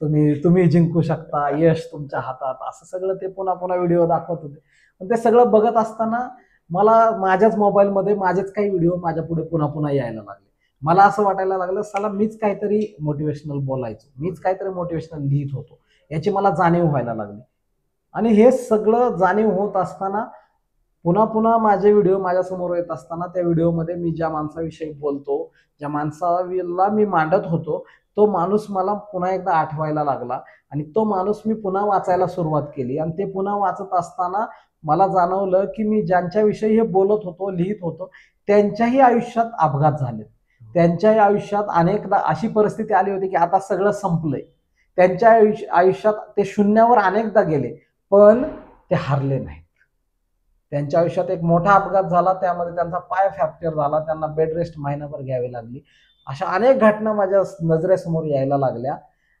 तुम्ही तुम्ही जिंकू शकता, यश तुमच्या हातात. असं सगळं ते पुन्हा-पुन्हा व्हिडिओ दाखवत होते. पण ते सगळं बघत असताना मला माझ्याच मोबाईलमध्ये माझेच काही व्हिडिओ माझ्यापुढे पुन्हा-पुन्हा यायला लागले. मला असं वाटायला लागलं, साला मीच काहीतरी मोटिव्हेशनल बोलायचो, मीच काहीतरी मोटिव्हेशनल लिहित होतो, याची मला जाणीव व्हायला लागली. आणि हे सगळं जाणीव होत असताना पुन्हा-पुन्हा माझे व्हिडिओ माझ्यासमोर येत असताना त्या व्हिडिओमध्ये मी ज्या माणसाविषयी बोलतो, ज्या माणसाला मी मांडत होतो, तो माणूस मला पुन्हा एकदा आठवायला लागला आणि तो माणूस मी पुन्हा वाचायला सुरुवात केली आणि ते पुन्हा वाचत असताना मला जाणवलं, की मी ज्यांच्याविषयी हे बोलत होतो, लिहित होतो, त्यांच्याही आयुष्यात अपघात झालेत. त्यांच्याही आयुष्यात अनेकदा अशी परिस्थिती आली होती, की आता सगळं संपलंय. त्यांच्या आयुष्यात ते शून्यावर अनेकदा गेले, पण ते हारले नाहीत. त्यांच्या आयुष्यात एक मोठा अपघात झाला, त्यामध्ये त्यांचा पाय फ्रॅक्चर झाला, त्यांना बेड रेस्ट महिनाभर घ्यावी लागली. अशा अनेक घटना माझ्या नजरेसमोर यायला लागल्या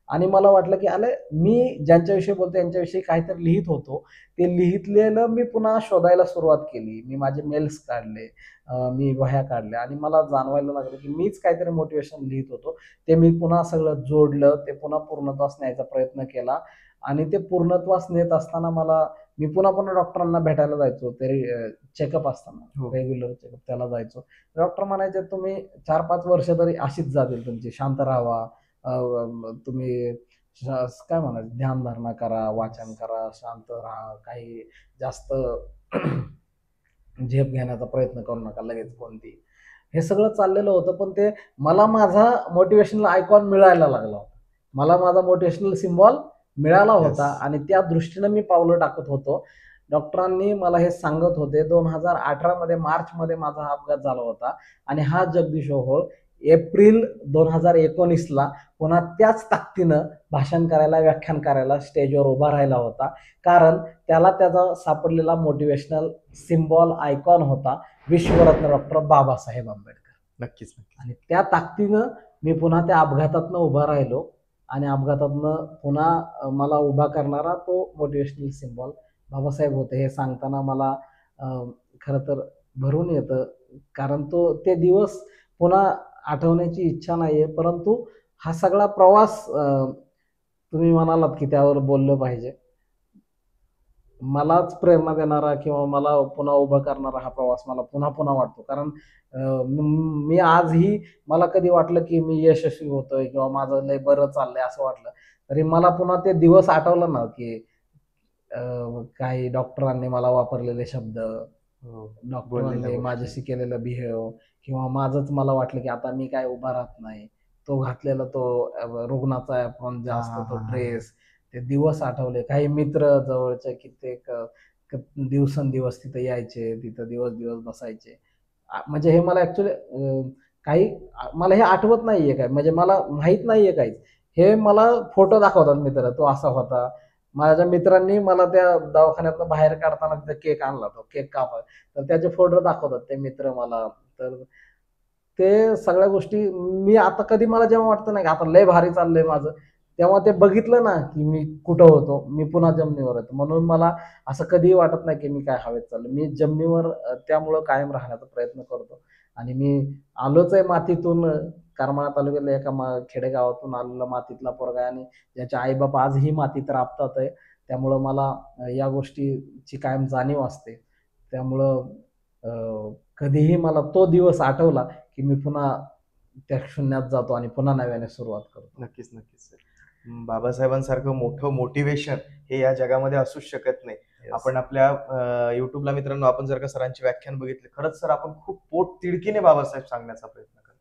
आणि मला वाटलं, की अरे, मी ज्यांच्याविषयी बोलतो यांच्याविषयी काहीतरी लिहित होतो. ते लिहिलेलं मी पुन्हा शोधायला सुरुवात केली. मी माझे मेल्स काढले, मी वह्या काढल्या आणि मला जाणवायला लागलं, की मीच काहीतरी मोटिव्हेशन लिहित होतो. ते मी पुन्हा सगळं जोडलं, ते पुन्हा पूर्णत्वास न्यायचा प्रयत्न केला आणि ते पूर्णत्वास नेत असताना मी पुन्हा-पुन्हा डॉक्टरांना भेटायला जायचो. तरी चेकअप असताना, हो. रेग्युलर चेकअप त्याला जायचो. डॉक्टर म्हणायचे, "तुम्ही 4-5 वर्ष तरी अशीच जातील तुमची. शांत राहावा. तुम्ही काय म्हणायचं, ध्यानधारणा करा, वाचन करा, शांत राहा. काही जास्त झेप घेण्याचा प्रयत्न करू नका लगेच कोणती." हे सगळं चाललेलं होतं, पण ते मला माझा मोटिव्हेशनल आयकॉन मिळायला लागला होता. मला माझा मोटिव्हेशनल सिम्बॉल मिळाला येस. होता आणि त्या दृष्टीनं मी पावलं टाकत होतो. डॉक्टरांनी मला हे सांगत होते. 2018 मध्ये मार्चमध्ये माझा हा अपघात झाला होता आणि हा जगदीश ओहोळ एप्रिल 2019ला पुन्हा त्याच ताकदीनं भाषण करायला, व्याख्यान करायला स्टेजवर उभा राहिला होता. कारण त्याला त्याचा सापडलेला मोटिव्हेशनल सिम्बॉल आयकॉन होता, विश्वरत्न डॉक्टर बाबासाहेब आंबेडकर. नक्कीच, नक्कीच. आणि त्या ताकदीनं मी पुन्हा त्या अपघातातनं उभा राहिलो आणि अपघातातनं पुन्हा मला उभा करणारा तो मोटिव्हेशनल सिम्बॉल बाबासाहेब होते. हे सांगताना मला अ, खरं तर भरून येतं. कारण ते दिवस पुन्हा आठवण्याची इच्छा नाहीये. परंतु हा सगळा प्रवास, तुम्ही म्हणालात की त्यावर बोललं पाहिजे. मलाच प्रेरणा देणारा किंवा मला पुन्हा उभा करणारा हा प्रवास मला पुन्हा-पुन्हा वाटतो. कारण मी आजही, मला कधी वाटलं की मी यशस्वी होतोय किंवा माझं लय बरं चाललंय असं वाटलं, तरी मला पुन्हा ते दिवस आठवलं ना, की अ, काही डॉक्टरांनी मला वापरलेले शब्द, हो. बोललेल्या डॉक्टरांनी गोष्टी. माझ्याशी केलेलं बिहेव किंवा माझंच मला वाटलं की आता मी काय उभा राहत नाही. तो घातलेला तो रुग्णाचा आपण जे हां, असतो हां, तो हां, हां, हां. ड्रेस, ते दिवस आठवले. काही मित्र जवळचे कित्येक दिवसेंदिवस तिथे यायचे, तिथं दिवस-दिवस बसायचे. म्हणजे हे मला ॲक्चुअली काही मला हे आठवत नाहीये काय, म्हणजे मला माहीत नाहीये काहीच. हे मला फोटो दाखवतात मित्र, तो असा होता. माझ्या मित्रांनी मला त्या दवाखान्यातनं बाहेर काढताना तिथं केक आणला, तो केक कापायला. तर त्याचे फोटो दाखवतात ते मित्र मला. तर ते सगळ्या गोष्टी मी आता कधी, मला जेव्हा वाटतं ना, की आता लय भारी चाललंय माझं, तेव्हा ते बघितलं ना, की मी कुठं होतो, मी पुन्हा जमिनीवर येतो. म्हणून मला असं कधीही वाटत नाही, की मी काय हवेत चाललोय. मी जमिनीवर त्यामुळं कायम राहण्याचा प्रयत्न करतो आणि मी आलोच आहे मातीतून. करमाळा तालुक्यातल्या एका खेडेगावातून आलेला मातीतला पोरगा आहे आणि ज्याचे आई-बाप आजही मातीत राबतात आहे. त्यामुळं मला या गोष्टीची कायम जाणीव असते. त्यामुळं कधीही मला तो दिवस आठवला, की मी पुन्हा त्या शून्यात जातो आणि पुन्हा नव्याने सुरुवात करतो. नक्कीच नक्कीच सर. बाबासाहेबांसारखं मोठं मोटिवेशन हे या जगामध्ये असूच शकत नाही. Yes. आपण आपल्या युट्यूबला मित्रांनो आपण जर का सरांची व्याख्यान बघितले खरंच सर आपण खूप पोट तिडकीने बाबासाहेब सांगण्याचा प्रयत्न करतो.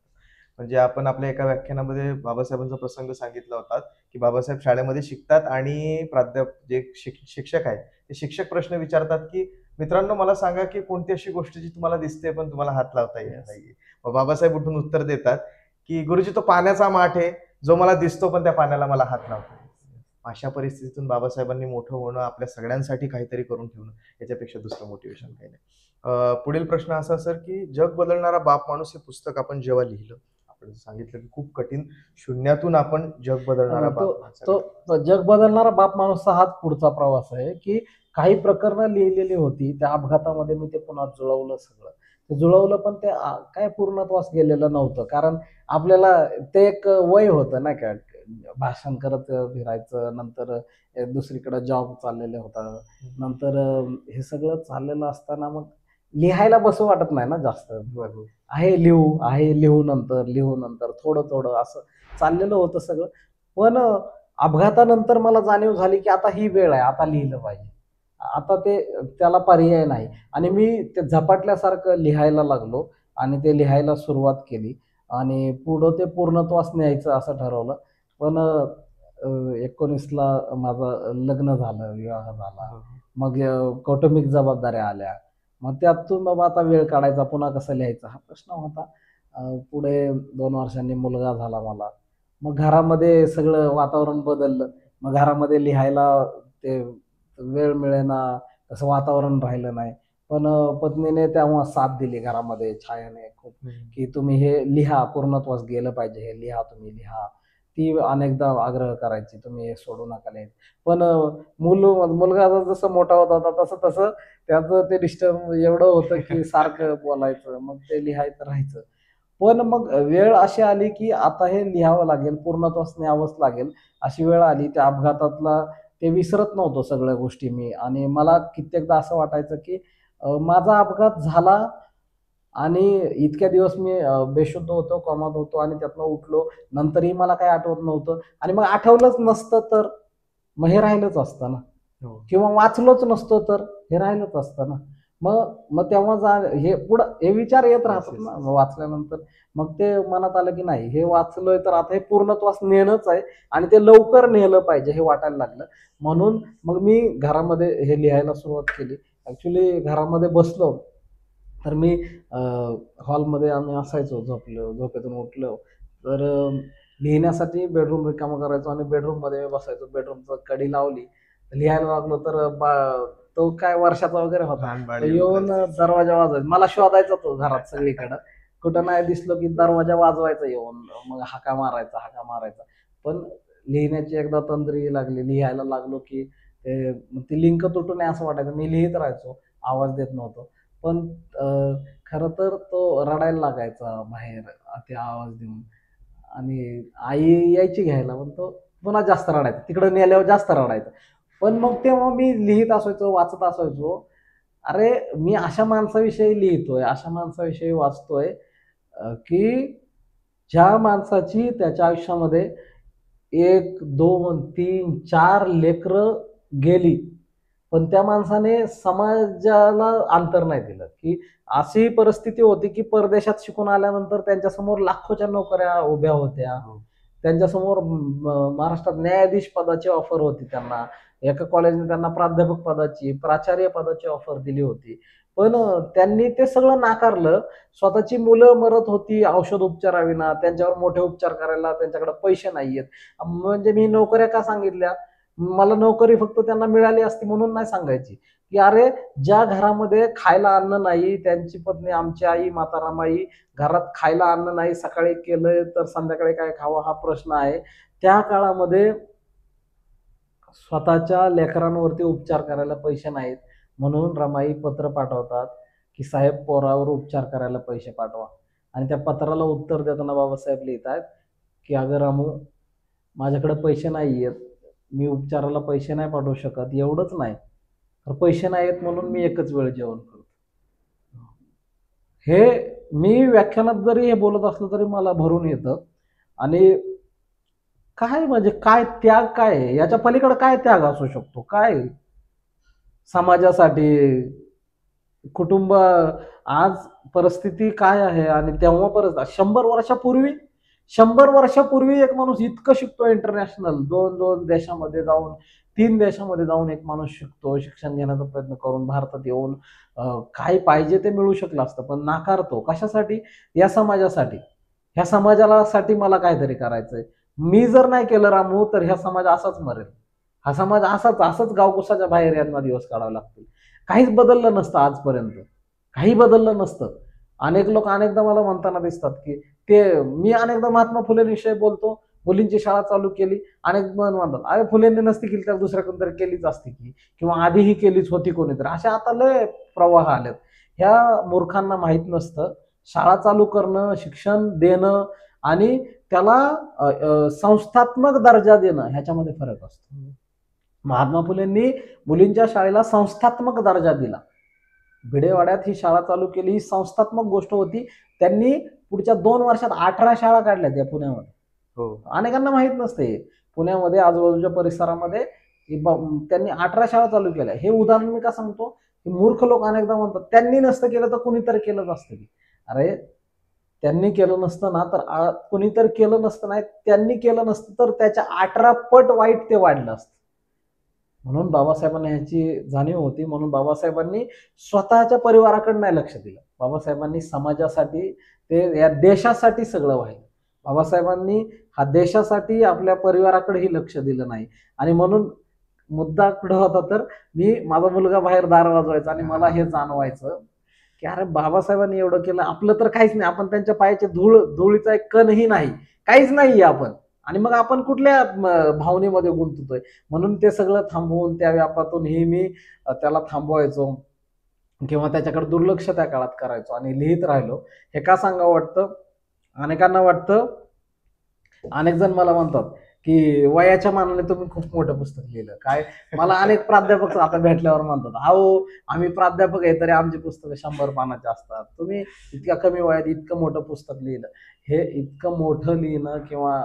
म्हणजे आपण आपल्या एका व्याख्यानामध्ये बाबासाहेबांचा प्रसंग सांगितला होता की बाबासाहेब शाळेमध्ये शिकतात आणि जे शिक्षक आहेत ते शिक्षक प्रश्न विचारतात की मित्रांनो मला सांगा की कोणती अशी गोष्ट जी तुम्हाला दिसते पण तुम्हाला हात लावता येत Yes. नाहीये. मग बाबासाहेब उठून उत्तर देतात की गुरुजी तो पाण्याचा माठ आहे जो मला दिसतो पण त्या पाण्याला मला हात लावतो. अशा परिस्थितीतून बाबासाहेबांनी मोठं होणं आपल्या सगळ्यांसाठी काहीतरी करून ठेवणं याच्यापेक्षा दुसरं मोटिवेशन काही नाही. पुढील प्रश्न असा सर की जग बदलणारा बाप माणूस हे पुस्तक आपण जेव्हा लिहिलं आपण सांगितलं की खूप कठीण शून्यातून आपण जग बदलणारा बाप तो तो जग बदलणारा बाप माणूसचा हाच पुढचा प्रवास आहे की काही प्रकरणं लिहिलेली होती त्या अपघातामध्ये मी ते पुन्हा जुळवलं सगळं. ते जुळवलं पण ते काय पूर्णत्वास गेलेलं नव्हतं. कारण आपल्याला ते एक वय होतं ना का भाषण करत फिरायचं, नंतर दुसरीकडे जॉब चाललेले होता, नंतर हे सगळं चाललेलं असताना मग लिहायला बसू वाटत नाही ना जास्त. बरोबर. आहे लिहू नंतर थोडं थोडं असं चाललेलं होतं सगळं. पण अपघातानंतर मला जाणीव झाली की आता ही वेळ आहे, आता लिहिलं पाहिजे. आता त्याला पर्याय नाही आणि मी ते झपाटल्यासारखं लिहायला लागलो आणि ते लिहायला सुरुवात केली आणि पुढं ते पूर्णत्वास न्यायचं असं ठरवलं. पण 19ला माझं लग्न झालं, विवाह झाला. मग कौटुंबिक जबाबदाऱ्या आल्या. मग त्यातून बाबा आता वेळ काढायचा, पुन्हा कसं लिहायचं हा प्रश्न होता. पुढे 2 वर्षांनी मुलगा झाला मला. मग घरामध्ये सगळं वातावरण बदललं. मग घरामध्ये लिहायला ते वेळ मिळेना, तसं वातावरण राहिलं नाही. पण पत्नीने तेव्हा साथ दिली घरामध्ये छायाने खूप, की तुम्ही हे लिहा, पूर्णत्वास गेलं पाहिजे, हे लिहा, तुम्ही लिहा. ती अनेकदा आग्रह करायची, तुम्ही हे सोडू नका लिहायचं. पण मुलगा जसं मोठा होत होता तसं त्याचं ते डिस्टर्ब एवढं होतं की सारखं बोलायचं, मग ते लिहायचं राहायचं. पण मग वेळ अशी आली की आता हे लिहावं लागेल, पूर्णत्वास न्यावंच लागेल. अशी वेळ आली त्या अपघातातला ते विसरत नव्हतो सगळ्या गोष्टी मी आणि मला कित्येकदा असं वाटायचं की माझा अपघात झाला आणि इतक्या दिवस मी बेशुद्ध होतो, कोमात होतो आणि त्यातनं उठलो. नंतरही मला काही आठवत नव्हतं आणि मग आठवलंच नसतं तर मग हे राहिलंच असतं ना. हो. किंवा वाचलोच नसतो तर हे राहिलंच असतं ना. मग तेव्हा हे पुढं हे विचार येत राहतात ना वाचल्यानंतर. मग ते मनात आलं की नाही हे वाचलोय तर आता हे पूर्णत्वास नेणंच आहे आणि ते लवकर नेलं पाहिजे हे वाटायला लागलं. म्हणून मग मी घरामध्ये हे लिहायला सुरुवात केली. ॲक्च्युली घरामध्ये बसलो तर मी हॉलमध्ये आम्ही असायचो, झोपेतून उठलो तर लिहिण्यासाठी बेडरूम रिकामं करायचो आणि बेडरूममध्ये बसायचो. बेडरूमचं कडी लावली, लिहायला लागलो तर तो काय वर्षाचा वगैरे होता. लहान बाळ तो येऊन येऊन दरवाजा वाजवायचा. मला शोधायचा तो घरात सगळीकडं. कुठं नाही दिसलो की दरवाजा वाजवायचा येऊन. मग हाका मारायचा. पण लिहिण्याची एकदा तंद्री लागली. लिहायला लागलो की ती लिंक तुटू नये असं वाटायचं. मी लिहित राहायचो, आवाज देत नव्हतो. पण खरं तर तो रडायला लागायचा बाहेर ते आवाज देऊन आणि आई यायची घ्यायला, पण तो पुन्हा जास्त रडायचा. तिकडं नेल्यावर जास्त रडायचा. पण मग तेव्हा मी लिहित असायचो, वाचत असायचो. अरे, मी अशा माणसाविषयी लिहितोय, अशा माणसाविषयी वाचतोय की ज्या माणसाची त्याच्या आयुष्यामध्ये 1, 2, 3, 4 लेकरं गेली. पण त्या माणसाने समाजाला अंतर नाही दिलं, की अशी परिस्थिती होती, की परदेशात शिकून आल्यानंतर त्यांच्यासमोर लाखोच्या नोकऱ्या उभ्या होत्या. हो. त्यांच्यासमोर महाराष्ट्रात न्यायाधीश पदाची ऑफर होती त्यांना. एका कॉलेजने त्यांना प्राध्यापक पदाची, प्राचार्य पदाची ऑफर दिली होती. पण त्यांनी ते सगळं नाकारलं. स्वतःची मुलं मरत होती औषध उपचाराविना. त्यांच्यावर मोठे उपचार करायला त्यांच्याकडे पैसे नाहीयेत. म्हणजे मी नोकऱ्या का सांगितल्या? मला नोकरी फक्त त्यांना मिळाली असती म्हणून नाही सांगायची, की अरे ज्या घरामध्ये खायला अन्न नाही, त्यांची पत्नी आमची आई म्हातारामाई घरात खायला अन्न नाही, सकाळी केलंय तर संध्याकाळी काय खावं हा प्रश्न आहे. त्या काळामध्ये स्वतःच्या लेकरांवरती उपचार करायला पैसे नाहीत. म्हणून रमाई पत्र पाठवतात, की साहेब पोरावर उपचार करायला पैसे पाठवा. आणि त्या पत्राला उत्तर देताना बाबासाहेब लिहितात, की "अगं रामू, माझ्याकडे पैसे नाहीयेत. मी उपचाराला पैसे नाही पाठवू शकत. एवढंच नाही, तर पैसे नाहीयेत म्हणून मी एकच वेळ जेवण करतो." हे मी व्याख्यानात जरी हे बोलत असलो तरी मला भरून येतं. आणि काय म्हणजे काय त्याग काय आहे? याच्या पलीकडे काय त्याग असू शकतो? काय समाजासाठी, कुटुंब, आज परिस्थिती काय आहे आणि तेव्हा परत 100 वर्षापूर्वी, 100 वर्षापूर्वी एक माणूस इतकं शिकतो इंटरनॅशनल, दोन दोन देशामध्ये जाऊन, 3 देशामध्ये जाऊन एक माणूस शिकतो, शिक्षण घेण्याचा प्रयत्न करून भारतात येऊन काय पाहिजे ते मिळू शकलं असतं, पण नाकारतो. कशासाठी? या समाजासाठी. ह्या समाजासाठी मला काहीतरी करायचंय. मी जर नाही केलं रामू तर ह्या समाज असाच मरेल. हा समाज असाच असाच गावकुसाच्या बाहेर यांना दिवस काढावे लागतील. काहीच बदललं नसतं आजपर्यंत. काही बदललं नसतं. अनेक लोक अनेकदा मला म्हणताना दिसतात, की ते मी अनेकदा महात्मा फुलेंविषयी बोलतो, मुलींची शाळा चालू केली. अनेक जण म्हणतात, अरे फुलेंनी नसती केली तर दुसऱ्या कोणतरी केलीच असती की, किंवा आधीही केलीच होती कोणीतरी. अशा आता लय प्रवाह आलेत. ह्या मूर्खांना माहीत नसतं, शाळा चालू करणं, शिक्षण देणं आणि त्याला संस्थात्मक दर्जा देणं ह्याच्यामध्ये फरक असतो. महात्मा फुलेंनी मुलींच्या शाळेला संस्थात्मक दर्जा दिला. भिडेवाड्यात ही शाळा चालू केली, ही संस्थात्मक गोष्ट होती. त्यांनी पुढच्या 2 वर्षात 18 शाळा काढल्यात या पुण्यामध्ये. हो. अनेकांना माहित नसते. पुण्यामध्ये आजूबाजूच्या परिसरामध्ये त्यांनी 18 शाळा चालू केल्या. हे उदाहरण मी का सांगतो, की मूर्ख लोक अनेकदा म्हणतात त्यांनी नसतं केलं तर कुणीतरी केलंच असतं की. अरे त्यांनी केलं नसतं ना तर कुणीतरी केलं नसतं, नाही त्यांनी केलं नसतं तर त्याच्या 18 पट वाईट ते वाढलं असतं. म्हणून बाबासाहेबांना ह्याची जाणीव होती. म्हणून बाबासाहेबांनी स्वतःच्या परिवाराकडे नाही लक्ष दिलं. बाबासाहेबांनी समाजासाठी, ते या देशासाठी सगळं व्हायला. बाबासाहेबांनी हा देशासाठी आपल्या परिवाराकडेही लक्ष दिलं नाही. आणि म्हणून मुद्दा कुठं होता तर, माझा मुलगा बाहेर दार वाजवायचा आणि मला हे जाणवायचं, की अरे बाबासाहेबांनी एवढं केलं, आपलं तर काहीच नाही. आपण त्यांच्या पायाचे धुळीचा एक कणही नाही, काहीच नाहीये आपण. आणि मग आपण कुठल्या भावनेमध्ये गुंततोय? म्हणून ते सगळं थांबवून त्या व्यापातूनही मी त्याला थांबवायचो किंवा त्याच्याकडे दुर्लक्ष त्या काळात करायचो आणि लिहित राहिलो. हे का सांगावं वाटतं? अनेकांना वाटतं, अनेक जण मला म्हणतात, की वयाच्या मानाने तुम्ही खूप मोठं पुस्तक लिहिलं. काय, मला अनेक प्राध्यापक आता भेटल्यावर म्हणतात, अहो आम्ही प्राध्यापक आहे तरी आमची पुस्तकं 100 पानाची असतात. तुम्ही इतक्या कमी वयात इतकं मोठं पुस्तक लिहिलं. हे इतकं मोठं लिहिणं किंवा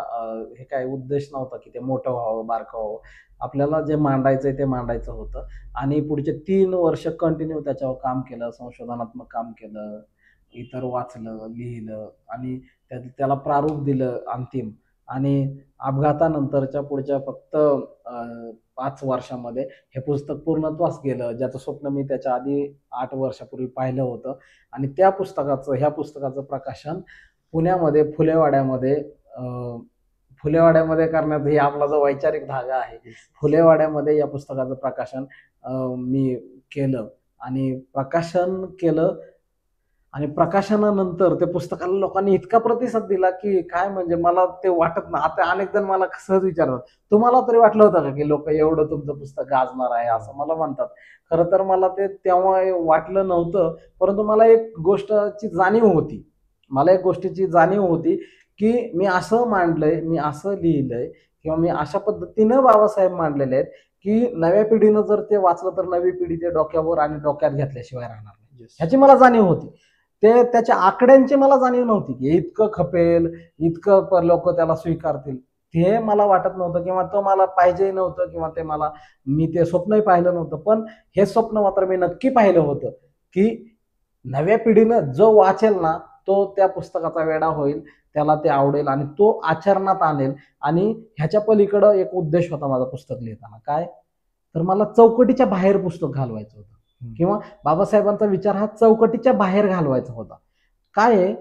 हे काय उद्देश नव्हता की ते मोठं व्हावं, बारकं व्हावं. आपल्याला जे मांडायचंय ते मांडायचं होतं. आणि पुढचे 3 वर्ष कंटिन्यू त्याच्यावर काम केलं, संशोधनात्मक काम केलं, इतर वाचलं, लिहिलं आणि त्याला प्रारूप दिलं अंतिम. आणि अपघातानंतरच्या पुढच्या फक्त 5 वर्षामध्ये हे पुस्तक पूर्णत्वास गेलं, ज्याचं स्वप्न मी त्याच्या आधी 8 वर्षापूर्वी पाहिलं होतं. आणि ह्या पुस्तकाचं प्रकाशन पुण्यामध्ये फुलेवाड्यामध्ये करण्यात, हे आपला जो वैचारिक धागा आहे, फुलेवाड्यामध्ये या पुस्तकाचं प्रकाशन मी केलं. आणि प्रकाशन केलं आणि प्रकाशनानंतर ते पुस्तकाला लोकांनी इतका प्रतिसाद दिला, की काय म्हणजे मला ते वाटत नाही. आता अनेक जण मला सहज विचारतात, तुम्हाला तरी वाटलं होतं का की लोक एवढं तुमचं पुस्तक गाजणार आहे, असं मला म्हणतात. खरं तर मला ते तेव्हा वाटलं नव्हतं, परंतु मला एक गोष्टीची जाणीव होती, की मी असं मांडलंय, मी असं लिहिलंय किंवा मी अशा पद्धतीनं बाबासाहेब मांडलेले आहेत, की नव्या पिढीनं जर ते वाचलं तर नवी पिढी ते डोक्यावर आणि डोक्यात घेतल्याशिवाय राहणार नाही, ह्याची मला जाणीव होती. त्याच्या आकड्यांची मला जाणीव नव्हती, की इतकं खपेल, इतकं लोक त्याला स्वीकारतील. ते मला वाटत नव्हतं किंवा तो मला पाहिजेही नव्हतं किंवा मी ते स्वप्नही पाहिलं नव्हतं. पण हे स्वप्न मात्र मी नक्की पाहिलं होतं, की नव्या पिढीनं जो वाचेल ना तो त्या पुस्तकाचा वेडा होईल, त्याला ते आवडेल आणि तो आचरणात आणेल. आणि ह्याच्या पलीकडं एक उद्देश होता माझा पुस्तक लिहिताना. काय? तर मला चौकटीच्या बाहेर पुस्तक घालवायचं होतं किंवा बाबासाहेबांचा विचार हा चौकटीच्या बाहेर घालवायचा होता. काय आहे,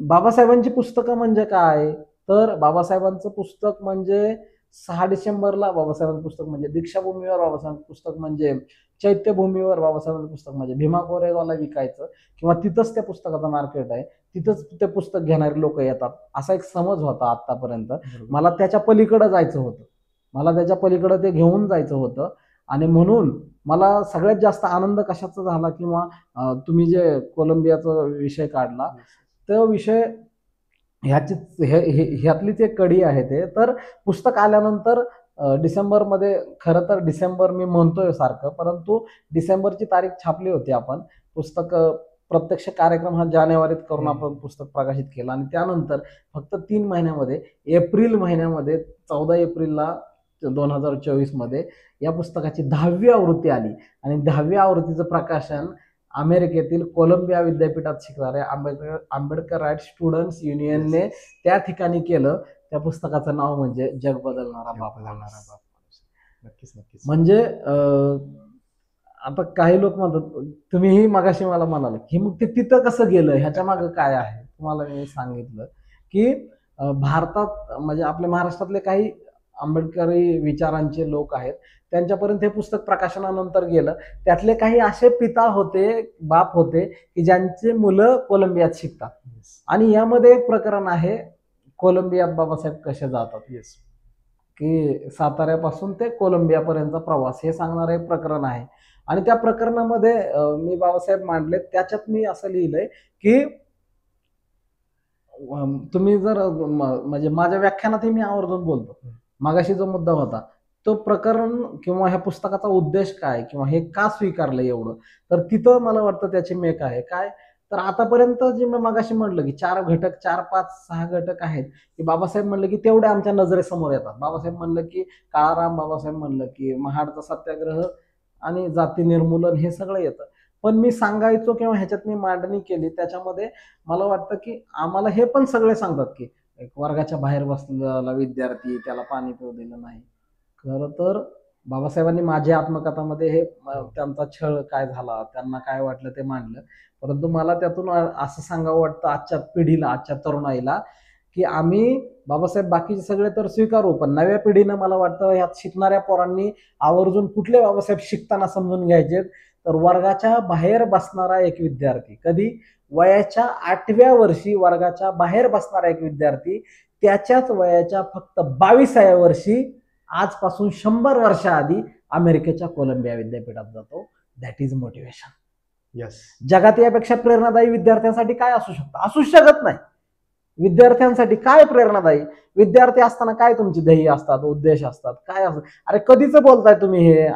बाबासाहेबांची पुस्तकं म्हणजे काय? तर बाबासाहेबांचं पुस्तक म्हणजे 6 डिसेंबरला बाबासाहेबांचं पुस्तक म्हणजे दीक्षाभूमीवर बाबासाहेबांचं पुस्तक म्हणजे चैत्यभूमीवर बाबासाहेबांचं पुस्तक म्हणजे भीमा कोरेगावला विकायचं किंवा तिथंच त्या पुस्तकाचं मार्केट आहे, तिथंच ते पुस्तक घेणारे लोक येतात, असा एक समज होता आतापर्यंत. मला त्याच्या पलीकडे जायचं होतं, मला त्याच्या पलीकडे ते घेऊन जायचं होतं. आणि म्हणून मला सगळ्यात जास्त आनंद कशाचा झाला किंवा तुम्ही जे कोलंबियाचा विषय काढला, तो विषय ह्यातलीच एक कडी आहे. ते तर पुस्तक आल्यानंतर डिसेंबरमध्ये, खरं तर डिसेंबर मी म्हणतोय सारखं, परंतु डिसेंबरची तारीख छापली होती आपण. पुस्तक प्रत्यक्ष कार्यक्रम हा जानेवारीत करून आपण पुस्तक प्रकाशित केलं आणि त्यानंतर फक्त 3 महिन्यामध्ये एप्रिल महिन्यामध्ये 14 एप्रिलला 2024 मध्ये या पुस्तकाची 10वी आवृत्ती आली आणि 10वी आवृत्तीचं प्रकाशन अमेरिकेतील कोलंबिया विद्यापीठात शिकणाऱ्या आंबेडकर राईट स्टुडंट्स युनियनने त्या ठिकाणी केलं. त्या पुस्तकाचं नाव म्हणजे जग बदलणारा बाप माणूस. नक्कीच नक्कीच. म्हणजे आता काही लोक म्हणतात, तुम्हीही मगाशी मला म्हणाल की मग ते तिथं कसं गेलं, ह्याच्या मागे काय आहे. तुम्हाला मी सांगितलं की भारतात म्हणजे आपल्या महाराष्ट्रातले काही आंबेडकरी विचारांचे लोक आहेत, त्यांच्यापर्यंत हे पुस्तक प्रकाशनानंतर गेलं. त्यातले काही असे पिता होते, बाप होते की ज्यांचे मुलं कोलंबियात शिकतात. आणि यामध्ये एक प्रकरण आहे, कोलंबियात बाबासाहेब कसे जातात, की साताऱ्यापासून ते कोलंबियापर्यंतचा प्रवास हे सांगणारं एक प्रकरण आहे. आणि त्या प्रकरणामध्ये मी बाबासाहेब मांडले, त्याच्यात मी असं लिहिलंय की तुम्ही जर म्हणजे माझ्या व्याख्यानातही मी आवर्जून बोलतो, मागाशी जो मुद्दा होता तो प्रकरण किंवा ह्या पुस्तकाचा उद्देश काय किंवा हे का स्वीकारलं एवढं, तर तिथं मला वाटतं त्याची मेक आहे. काय तर आतापर्यंत जे मी मागाशी म्हटलं की 4 घटक 4, 5, 6 घटक आहेत की बाबासाहेब म्हणलं की तेवढे आमच्या नजरेसमोर येतात. बाबासाहेब म्हणलं की काळाराम, बाबासाहेब म्हणलं की महाडचा सत्याग्रह आणि जाती निर्मूलन हे सगळं येतं. पण मी सांगायचो किंवा ह्याच्यात मी मांडणी केली त्याच्यामध्ये मला वाटतं की आम्हाला हे पण सगळे सांगतात की एक वर्गाच्या बाहेर बसलेला विद्यार्थी, त्याला पाणी पिऊ दिलं नाही. खरं तर बाबासाहेबांनी माझ्या आत्मकथामध्ये हे त्यांचा छळ काय झाला, त्यांना काय वाटलं ते मांडलं. परंतु मला त्यातून असं सांगावं वाटतं आजच्या पिढीला, आजच्या तरुणाईला, की आम्ही बाबासाहेब बाकीचे सगळे तर स्वीकारू, पण नव्या पिढीनं मला वाटतं ह्यात शिकणाऱ्या पोरांनी आवर्जून कुठले बाबासाहेब शिकताना समजून घ्यायचे, तर वर्गाच्या बाहेर बसणारा एक विद्यार्थी, कधी वयाच्या 8व्या वर्षी वर्गाच्या बाहेर बसणारा एक विद्यार्थी त्याच्याच वयाच्या फक्त 22व्या वर्षी आजपासून 100 वर्षाआधी अमेरिकेच्या कोलंबिया विद्यापीठात जातो. That is motivation. यस. जगात यापेक्षा प्रेरणादायी विद्यार्थ्यांसाठी काय असू शकतं? असू शकत नाही. विद्यार्थ्यांसाठी काय प्रेरणादायी? विद्यार्थी असताना काय तुमची ध्येय असतात, उद्देश असतात, काय असतात? अरे कधीच बोलताय तुम्ही हे,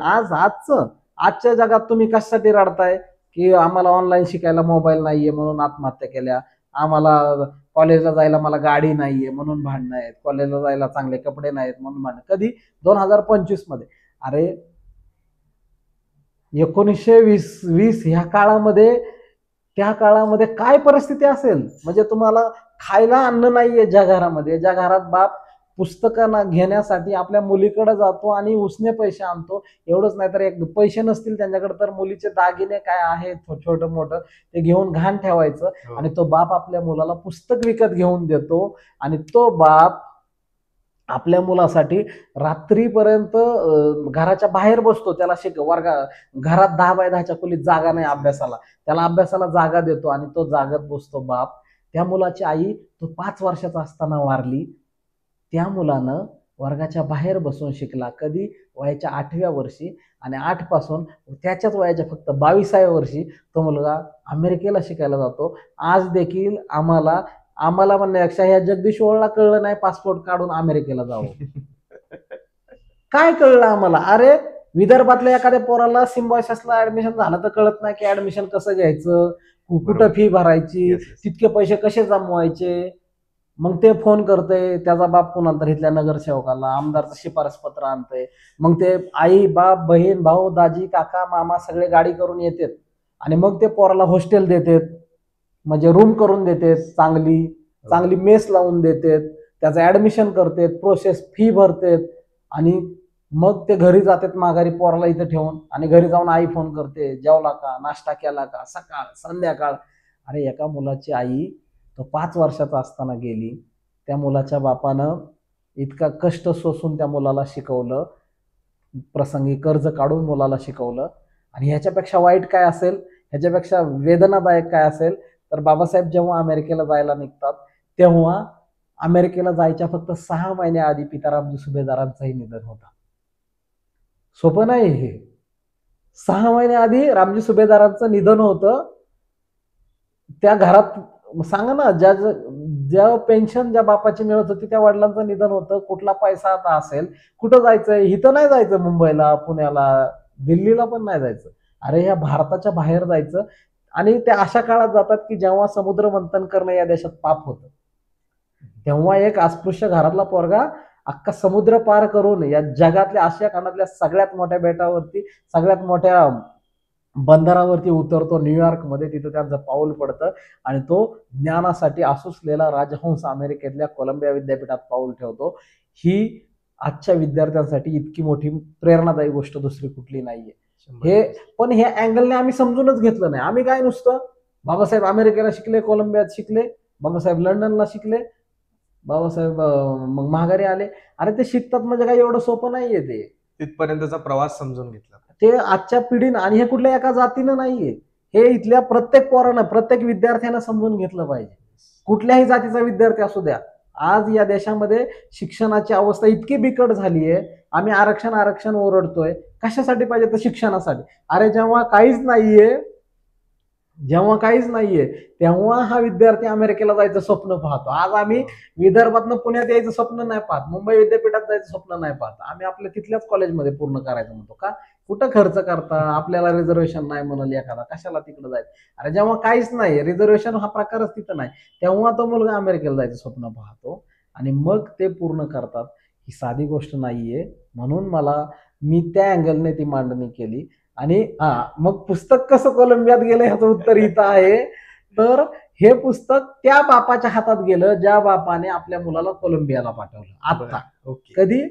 आजच्या जगात तुम्ही कशासाठी रडताय की आम्हाला ऑनलाईन शिकायला मोबाईल नाहीये म्हणून आत्महत्या केल्या, आम्हाला कॉलेजला जायला मला गाडी नाहीये म्हणून भांडणं आहेत, कॉलेजला जायला चांगले कपडे नाहीत म्हणून भांडणं. कधी? 2025 मध्ये. अरे 1920 ह्या काळामध्ये, त्या काळामध्ये काय परिस्थिती असेल? म्हणजे तुम्हाला खायला अन्न नाहीये ज्या घरामध्ये, ज्या घरात बाप पुस्तकांना घेण्यासाठी आपल्या मुलीकडे जातो आणि उसने पैसे आणतो. एवढंच नाही तर एक पैसे नसतील त्यांच्याकडे तर मुलीचे दागिने काय आहे छोटं मोठं ते घेऊन घाण ठेवायचं. आणि तो बाप आपल्या मुलाला पुस्तक विकत घेऊन देतो आणि तो बाप आपल्या मुलासाठी रात्रीपर्यंत घराच्या बाहेर बसतो, त्याला घरात 10 बाय 10च्या खोलीत जागा नाही अभ्यासाला, त्याला अभ्यासाला जागा देतो आणि तो जागत बसतो बाप. त्या मुलाची आई तो 5 वर्षाचा असताना वारली. त्या मुलानं वर्गाच्या बाहेर बसून शिकला. कधी? वयाच्या 8व्या वर्षी. आणि 8 पासून त्याच्याच वयाच्या फक्त 22व्या वर्षी तो मुलगा अमेरिकेला शिकायला जातो. आज देखील आम्हाला म्हणण्यापेक्षा ह्या जगदीश ओळला कळलं नाही पासपोर्ट काढून अमेरिकेला जावं. काय कळलं आम्हाला? अरे विदर्भातल्या एखाद्या पोराला सिम्बॉयसिसला ऍडमिशन झालं तर कळत नाही की ऍडमिशन कसं घ्यायचं, कुठं फी भरायची, तितके पैसे कसे जमवायचे. मग ते फोन करतंय, त्याचा बाप कोणाला तर इथल्या नगरसेवकाला, आमदारचं शिफारस पत्र आणतंय. मग ते आई, बाप, बहीण, भाऊ, दाजी, काका, मामा सगळे गाडी करून येतात आणि मग ते पोराला हॉस्टेल देतात, म्हणजे रूम करून देतात, चांगली मेस लावून देतात, त्याचं ऍडमिशन करतात, प्रोसेस फी भरतात आणि मग ते घरी जातात माघारी पोराला इथं ठेवून. आणि घरी जाऊन आई फोन करते, जेवला का, नाश्ता केला का, सकाळ संध्याकाळ. अरे एका मुलाची आई तो 5 वर्षाचा असताना गेली. त्या मुलाच्या बापानं इतका कष्ट सोसून त्या मुलाला शिकवलं, प्रसंगी कर्ज काढून मुलाला शिकवलं. आणि ह्याच्यापेक्षा वाईट काय असेल, ह्याच्यापेक्षा वेदनादायक काय असेल, तर बाबासाहेब जेव्हा अमेरिकेला जायला निघतात तेव्हा अमेरिकेला जायच्या फक्त 6 महिन्याआधी पिता रामजी सुभेदारांचंही निधन होतं. सोपं नाही हे. 6 महिन्याआधी रामजी सुभेदारांचं निधन होतं. त्या घरात सांगा ना, ज्या पेन्शन ज्या बापाची मिळत होती त्या वडिलांचं निधन होतं. कुठला पैसा आता असेल, कुठं जायचंय? इथं नाही जायचं, मुंबईला, पुण्याला, दिल्लीला पण नाही जायचं. अरे ह्या भारताच्या बाहेर जायचं. आणि ते अशा काळात जातात की जेव्हा समुद्र मंथन करणं या देशात पाप होतं. तेव्हा एक अस्पृश्य घरातला पोरगा अख्खा समुद्र पार करून या जगातल्या आशिया खंडातल्या सगळ्यात मोठ्या बेटावरती, सगळ्यात मोठ्या बंदरावरती उतरतो न्यूयॉर्कमध्ये. तिथं त्यांचं पाऊल पडतं आणि तो ज्ञानासाठी असूसलेला राजहंस अमेरिकेतल्या कोलंबिया विद्यापीठात पाऊल ठेवतो. ही आजच्या विद्यार्थ्यांसाठी इतकी मोठी प्रेरणादायी गोष्ट दुसरी कुठली नाहीये. हे पण हे अँगलने आम्ही समजूनच घेतलं नाही. आम्ही काय नुसतं बाबासाहेब अमेरिकेला शिकले, कोलंबियात शिकले, बाबासाहेब लंडनला शिकले, बाबासाहेब मग माघारी आले. अरे ते शिकतात म्हणजे काय एवढं सोपं नाहीये ते. तिथपर्यंतचा प्रवास समजून घेतला. ते आजच्या पिढीनं, आणि हे कुठल्या एका जातीनं नाहीये, हे इथल्या प्रत्येक पोरानं, प्रत्येक विद्यार्थ्यानं समजून घेतलं पाहिजे. कुठल्याही जातीचा विद्यार्थी असू द्या. आज या देशामध्ये शिक्षणाची अवस्था इतकी बिकट झाली आहे. आम्ही आरक्षण आरक्षण ओरडतोय, कशासाठी पाहिजे तर शिक्षणासाठी. अरे जेव्हा काहीच नाहीये तेव्हा हा विद्यार्थी अमेरिकेला जायचं स्वप्न पाहतो. आज आम्ही विदर्भातनं पुण्यात यायचं स्वप्न नाही पाहत, मुंबई विद्यापीठात जायचं स्वप्न नाही पाहत. आम्ही आपल्या तिथल्याच कॉलेजमध्ये पूर्ण करायचं म्हणतो. का? कुठं खर्च करता? आपल्याला रिझर्वेशन नाही म्हणाल एखादा, कशाला तिकडे जायचं? अरे जेव्हा काहीच नाही, रिझर्वेशन हा प्रकारच तिथं नाही, तेव्हा तो मुलगा अमेरिकेला जायचं स्वप्न पाहतो आणि मग ते पूर्ण करतात. ही साधी गोष्ट नाहीये. म्हणून मी त्या अँगलने ती मांडणी केली. आणि मग पुस्तक कसं कोलंबियात गेलं ह्याचं उत्तर इथं आहे. तर हे पुस्तक त्या बापाच्या हातात गेलं ज्या बापाने आपल्या मुलाला कोलंबियाला पाठवलं. आता कधी?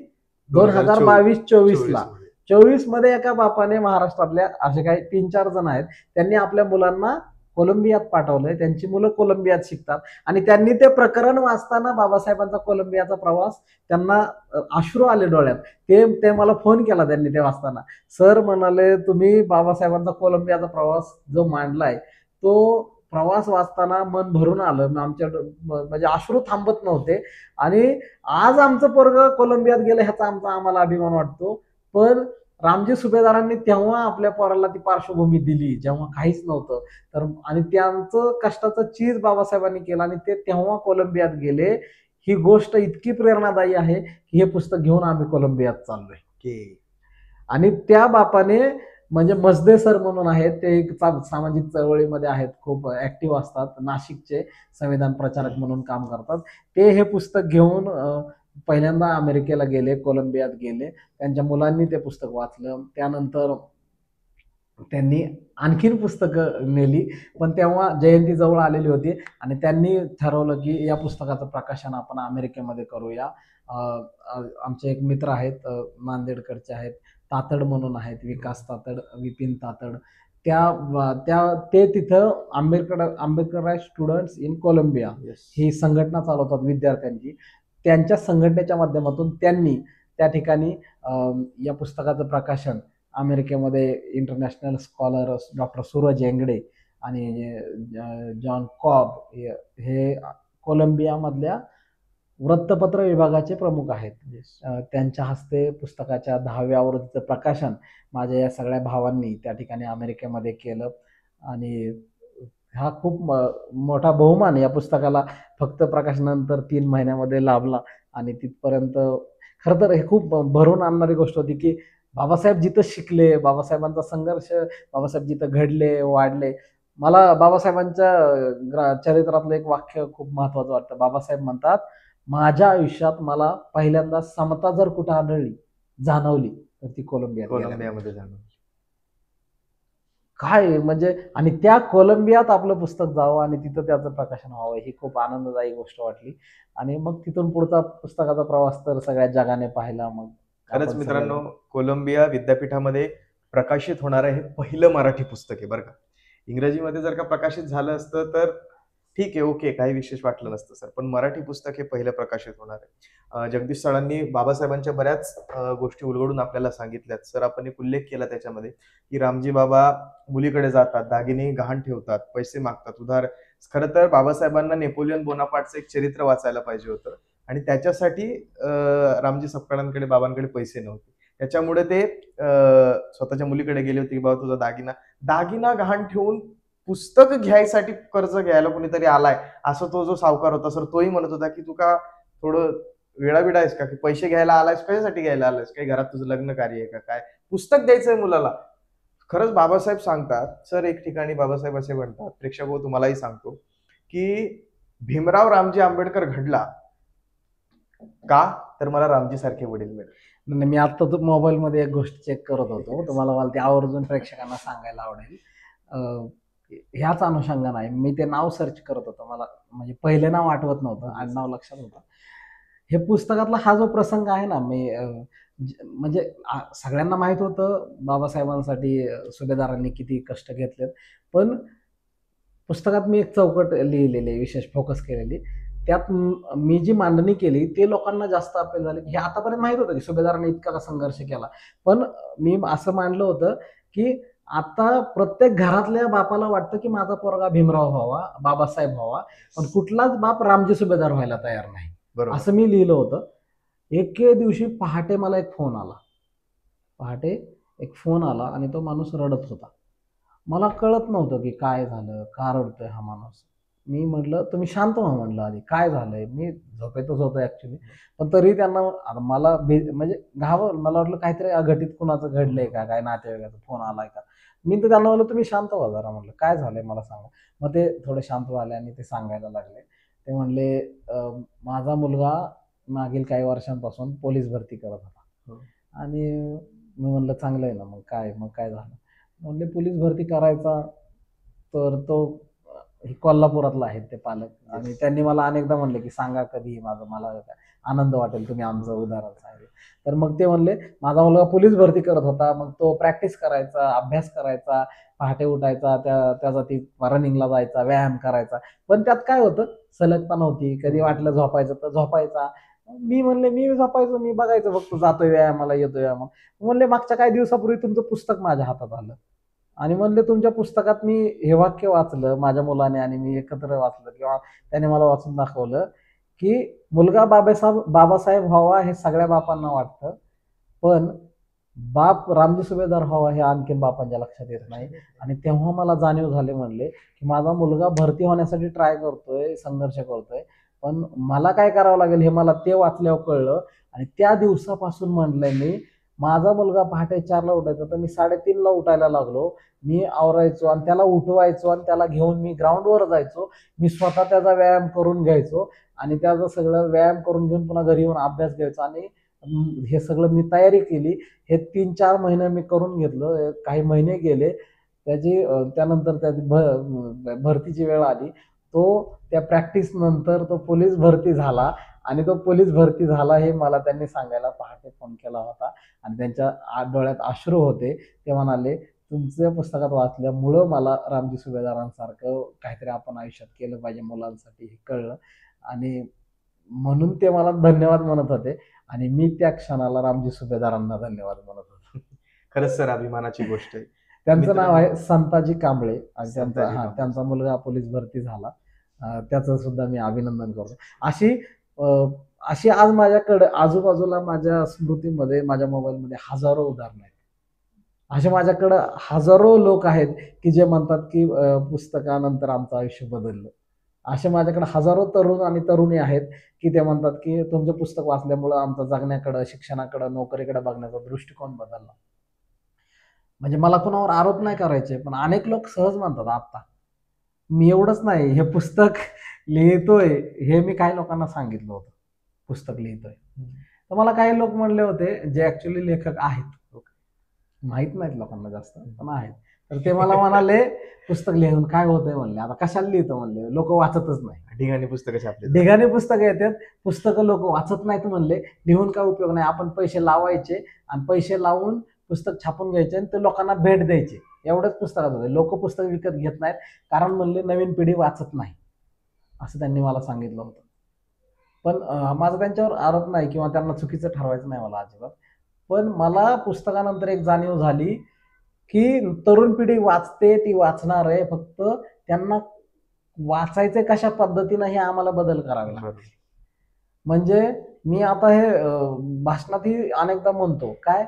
2022-24 ला. 24 मध्ये एका बापाने महाराष्ट्रातल्या असे काही 3-4 जण आहेत, त्यांनी आपल्या मुलांना कोलंबियात पाठवलंय. त्यांची मुलं कोलंबियात शिकतात आणि त्यांनी ते प्रकरण वाचताना बाबासाहेबांचा कोलंबियाचा प्रवास, त्यांना अश्रू आले डोळ्यात. ते मला फोन केला त्यांनी ते वाचताना. सर म्हणाले, तुम्ही बाबासाहेबांचा कोलंबियाचा प्रवास जो मांडलाय तो प्रवास वाचताना मन भरून आलं. आमच्या म्हणजे अश्रू थांबत नव्हते. आणि आज आमचं पोरगं कोलंबियात गेलं ह्याचा आम्हाला अभिमान वाटतो. पण रामजी सुभेदारांनी तेव्हा आपल्या पोराला ती पार्श्वभूमी दिली जेव्हा काहीच नव्हतं. तर आणि त्यांचं कष्टाचं चीज बाबासाहेबांनी केलं आणि ते तेव्हा कोलंबियात गेले. ही गोष्ट इतकी प्रेरणादायी आहे की हे पुस्तक घेऊन आम्ही कोलंबियात चाललोय. आणि त्या बापाने, म्हणजे मजदे सर म्हणून आहेत, ते एक सामाजिक चळवळीमध्ये आहेत, खूप ऍक्टिव्ह असतात, नाशिकचे संविधान प्रचारक म्हणून काम करतात. ते हे पुस्तक घेऊन पहिल्यांदा अमेरिकेला गेले, कोलंबियात गेले. त्यांच्या मुलांनी ते पुस्तक वाचलं. त्यानंतर त्यांनी आणखीन पुस्तकं नेली. पण तेव्हा जयंती जवळ आलेली होती आणि त्यांनी ठरवलं की या पुस्तकाचं प्रकाशन आपण अमेरिकेमध्ये करूया. आमचे एक मित्र आहेत, नांदेडकडचे आहेत, तातड म्हणून आहेत, विकास तातड, विपिन तातड. ते तिथं आंबेडकर स्टुडंट्स इन कोलंबिया ही संघटना चालवतात विद्यार्थ्यांची. त्यांच्या संघटनेच्या माध्यमातून त्यांनी त्या ठिकाणी या पुस्तकाचं प्रकाशन अमेरिकेमध्ये international scholar doctor Suraj Yengde आणि जॉन कॉब हे कोलंबियामधल्या वृत्तपत्र विभागाचे प्रमुख आहेत. त्यांच्या हस्ते पुस्तकाच्या 10व्या आवृत्तीचं प्रकाशन माझ्या या सगळ्या भावांनी त्या ठिकाणी अमेरिकेमध्ये केलं. आणि हा खूप मोठा बहुमान या पुस्तकाला फक्त प्रकाशनानंतर 3 महिन्यामध्ये लाभला. आणि तिथपर्यंत खरं तर हे खूप भरून आणणारी गोष्ट होती की बाबासाहेब जिथं शिकले, बाबासाहेबांचा संघर्ष, बाबासाहेब जिथं घडले वाढले. मला बाबासाहेबांच्या चरित्रातलं एक वाक्य खूप महत्वाचं वाटतं. बाबासाहेब म्हणतात, माझ्या आयुष्यात मला पहिल्यांदा समता जर कुठं जाणवली तर ती कोलंबियामध्ये जाणवली. काय म्हणजे, आणि त्या कोलंबियात आपलं पुस्तक जावं आणि तिथं त्याचं प्रकाशन व्हावं, ही खूप आनंददायी गोष्ट वाटली. आणि मग तिथून पुढचा पुस्तकाचा प्रवास तर सगळ्या जगाने पाहिला. मग खरंच मित्रांनो, कोलंबिया विद्यापीठामध्ये प्रकाशित होणारं हे पहिलं मराठी पुस्तक आहे बरं का. इंग्रजीमध्ये जर का प्रकाशित झालं असतं तर ठीक आहे, ओके, काही विशेष वाटलं नसतं सर, पण मराठी पुस्तक हे पहिलं प्रकाशित होणार आहे. जगदीश सरांनी बाबासाहेबांच्या बऱ्याच गोष्टी उलगडून आपल्याला सांगितल्यात. सर, आपण एक उल्लेख केला त्याच्यामध्ये की रामजी बाबा मुलीकडे जातात, दागिने गहाण ठेवतात, पैसे मागतात उधार. खरं तर बाबासाहेबांना नेपोलियन बोनापार्टचं एक चरित्र वाचायला पाहिजे होतं आणि त्याच्यासाठी रामजी सपकाळांकडे, बाबांकडे पैसे नव्हते. त्याच्यामुळे ते स्वतःच्या मुलीकडे गेले होते की बाबा तुझा दागिना गहाण ठेवून पुस्तक घ्यायसाठी कर्ज घ्यायला कोणीतरी आलाय, असं तो जो सावकार होता सर तोही म्हणत होता की तू का थोडं वेळाबिडा आहेस का, की पैसे घ्यायला आलायस, कशासाठी घ्यायला आलायस, काही घरात तुझं लग्न कार्य आहे का, काय पुस्तक द्यायचंय मुलाला. खरंच बाबासाहेब सांगतात सर, एक ठिकाणी बाबासाहेब असे म्हणतात, प्रेक्षक हो तुम्हालाही सांगतो, की भीमराव रामजी आंबेडकर घडला का, तर मला रामजी सारखे वडील मिळाले. नाही, मी आता तो मोबाईलमध्ये एक गोष्ट चेक करत होतो, तुम्हाला मला ते आवर्जून प्रेक्षकांना सांगायला आवडेल. अं, ह्याच अनुषंगानं आहे, मी ते नाव सर्च करत होतो, मला म्हणजे पहिले नाव आठवत नव्हतं, आडनाव लक्षात होतं. हे पुस्तकातला हा जो प्रसंग आहे ना, मी म्हणजे सगळ्यांना माहित होतं बाबासाहेबांसाठी सुभेदारांनी किती कष्ट घेतलेत, पण पुस्तकात मी एक चौकट लिहिलेली आहे, विशेष फोकस केलेली. त्यात मी जी मांडणी केली ते लोकांना जास्त अपील झाली. हे आतापर्यंत माहित होतं की सुभेदारांनी इतका संघर्ष केला. पण मी असं मांडलं होतं की आता प्रत्येक घरातल्या बापाला वाटतं की माझा पोरगा भीमराव व्हावा, बाबासाहेब व्हावा, पण कुठलाच बाप रामजी सुभेदार व्हायला तयार नाही. बरोबर. असं मी लिहिलं होतं. एके दिवशी पहाटे मला एक फोन आला. पहाटे एक फोन आला आणि तो माणूस रडत होता. मला कळत नव्हतं की काय झालं, का रडतोय हा माणूस. मी म्हटलं, तुम्ही शांत व्हा म्हटलं आधी, काय झालंय? मी झोपेतच होतो ऍक्च्युली. पण तरी त्यांना आता मला म्हणजे मला वाटलं काहीतरी अघटित कुणाचं घडलंय का, काय नातेवाईकाचा फोन आलाय का. मी तर त्यांना म्हणलं, तुम्ही शांत व्हा जरा, म्हटलं काय झालंय मला सांगा. मग ते थोडे शांत झाले आणि ते सांगायला लागले. ते म्हणले, माझा मुलगा मागील काही वर्षांपासून पोलीस भरती करत होता. हो. आणि मी म्हणलं, चांगलं आहे ना, मग काय झालं? म्हणले, पोलीस भरती करायचा, तर तो कोल्हापुरातला आहेत ते पालक, आणि त्यांनी मला अनेकदा म्हणले की सांगा कधी, मला आनंद वाटेल तुम्ही आमचं उदाहरण सांगितलं. तर मग ते म्हणले, माझा मुलगा पोलीस भरती करत होता, मग तो प्रॅक्टिस करायचा, अभ्यास करायचा, पहाटे उठायचा, त्याचा ती रनिंगला जायचा, व्यायाम करायचा, पण त्यात काय होतं, सलगता नव्हती, कधी वाटलं झोपायचं तर झोपायचा. मी म्हणले, मी झोपायचो, मी बघायचं फक्त, जातोय व्यायामाला, येतोय व्यायाम. म्हणले, मागच्या काही दिवसापूर्वी तुमचं पुस्तक माझ्या हातात आलं आणि म्हणले, तुमच्या पुस्तकात मी हे वाक्य वाचलं, माझ्या मुलाने आणि मी एकत्र वाचलं, किंवा त्याने मला वाचून दाखवलं की मुलगा बाबासाहेब व्हावा हे सगळ्या बापांना वाटतं, पण बाप रामजी सुभेदार व्हावा हे आणखीन बापांच्या लक्षात येत नाही. आणि तेव्हा मला जाणीव झाली, म्हणले, की माझा मुलगा भरती होण्यासाठी ट्राय करतोय, संघर्ष करतोय, पण मला काय करावं लागेल हे मला ते वाचल्यावर कळलं. आणि त्या दिवसापासून म्हणलंय मी, माझा मुलगा पहाटे 4ला उठायचा तर मी 3:30ला उठायला लागलो. मी आवरायचो आणि त्याला उठवायचो आणि त्याला घेऊन मी ग्राउंडवर जायचो. मी स्वतः त्याचा व्यायाम करून घ्यायचो आणि त्याचं सगळं व्यायाम करून घेऊन पुन्हा घरी येऊन अभ्यास घ्यायचो. आणि हे सगळं मी तयारी केली. हे 3-4 महिने मी करून घेतलं. काही महिने गेले, त्यानंतर त्याची भरतीची वेळ आली. त्या प्रॅक्टिस नंतर तो पोलीस भरती झाला. आणि तो पोलीस भरती झाला हे मला त्यांनी सांगायला पहाटे फोन केला होता. आणि त्यांच्या डोळ्यात अश्रू होते. ते म्हणाले, तुमच्या पुस्तकात वाचल्यामुळं मला रामजी सुभेदारांसारखं काहीतरी आपण आयुष्यात केलं पाहिजे मुलांसाठी हे कळलं. आणि म्हणून ते मला धन्यवाद म्हणत होते आणि मी त्या क्षणाला रामजी सुभेदारांना धन्यवाद म्हणत होतो. खरंच सर, अभिमानाची गोष्ट आहे. त्यांचं नाव आहे संताजी कांबळे आणि संताजी कांबळे. त्यांचा मुलगा पोलीस भरती झाला. त्याचं सुद्धा मी अभिनंदन करतो. अशी आज माझ्याकडे आजूबाजूला माझ्या स्मृतीमध्ये, माझ्या मोबाईलमध्ये हजारो उदाहरणं आहेत. असे माझ्याकडं हजारो लोक आहेत की जे म्हणतात की पुस्तकानंतर आमचं आयुष्य बदललं. असे माझ्याकडे हजारो तरुण आणि तरुणी आहेत की ते म्हणतात की तुमचं पुस्तक वाचल्यामुळं आमचा जगण्याकडं, शिक्षणाकडं, नोकरीकडे बघण्याचा दृष्टिकोन बदलला. म्हणजे मला कुणावर आरोप नाही करायचे, पण अनेक लोक सहज म्हणतात आता, मी एवढंच नाही, हे पुस्तक लिहितोय हे मी काही लोकांना सांगितलं होतं, पुस्तक लिहितोय. तर मला काही लोक म्हणले होते जे ऍक्च्युली लेखक आहेत, माहित नाहीत लोकांना जास्त पण आहेत, तर ते मला म्हणाले, पुस्तक लिहून काय होतंय म्हणले, आता कशाला लिहितो म्हणले, लोक वाचतच नाही. ढिगाणी पुस्तकं छापली. ढिगाने पुस्तकं येतात, पुस्तकं लोक वाचत नाहीत म्हणले, लिहून काय उपयोग नाही, आपण पैसे लावायचे आणि पैसे लावून पुस्तक छापून घ्यायचे आणि ते लोकांना भेट द्यायचे, एवढंच पुस्तकात होते. लोक पुस्तक विकत घेत नाहीत कारण म्हणले नवीन पिढी वाचत नाही, असं त्यांनी मला सांगितलं होतं. पण माझा त्यांच्यावर आरोप नाही किंवा त्यांना चुकीचं ठरवायचं नाही मला अजिबात. पण मला पुस्तकानंतर एक जाणीव झाली की तरुण पिढी वाचते, ती वाचणार आहे, फक्त त्यांना वाचायचे कशा पद्धतीनं हे आम्हाला बदल करावे लागतील. म्हणजे मी आता हे भाषणातही अनेकदा म्हणतो, काय,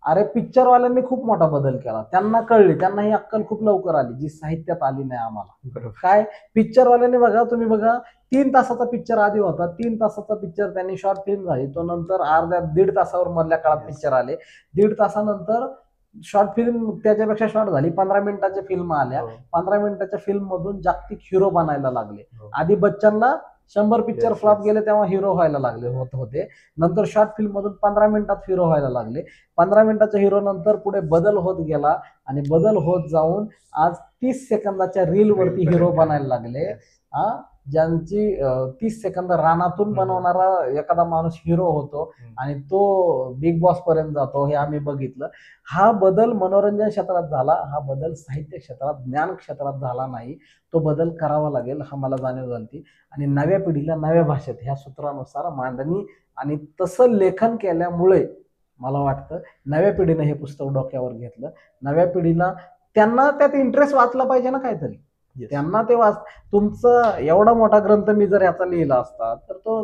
अरे पिक्चरवाल्यांनी खूप मोठा बदल केला, त्यांना कळली, त्यांना ही अक्कल खूप लवकर आली जी साहित्यात आली नाही आम्हाला. काय, पिक्चरवाल्यांनी बघा, तुम्ही बघा, 3 तासाचा पिक्चर आधी होता, 3 तासाचा पिक्चर त्यांनी शॉर्ट फिल्म झाली, तो नंतर 1.5 तासावर मधल्या काळात पिक्चर आले, 1.5 तासानंतर शॉर्ट फिल्म त्याच्यापेक्षा शॉर्ट झाली, 15 मिनिटाच्या फिल्म आल्या. हो, 15 मिनिटाच्या फिल्म मधून जागतिक हिरो बनायला लागले. हो. आधी बच्चनला 100 पिक्चर Yes, फ्लॉप yes. गेले तेव्हा हिरो व्हायला लागले होते. नंतर शॉर्ट फिल्म मधून 15 मिनिटात हिरो व्हायला लागले. 15 मिनिटाच्या हिरो नंतर पुढे बदल होत गेला आणि बदल होत जाऊन आज 30 सेकंदाच्या रील वरती Reel हिरो पर्यंत. बनायला लागले. Yes. हा, ज्यांची 30 सेकंद रानातून हम्म. बनवणारा एखादा माणूस हिरो होतो हम्म. आणि तो बिग बॉस पर्यंत जातो, हे आम्ही बघितलं. हा बदल मनोरंजन क्षेत्रात झाला, हा बदल साहित्य क्षेत्रात, ज्ञान क्षेत्रात झाला नाही. तो बदल करावा लागेल, हा मला जाणीव झाली. आणि नव्या पिढीला नव्या भाषेत ह्या सूत्रानुसार मांडणी आणि तसं लेखन केल्यामुळे मला वाटतं नव्या पिढीनं हे पुस्तक डोक्यावर घेतलं. नव्या पिढीला त्यांना त्यात इंटरेस्ट वाचला पाहिजे ना काहीतरी. Yes. त्यांना ते तुमचा एवढा मोठा ग्रंथ मी जर याचा लिहिला असता तर तो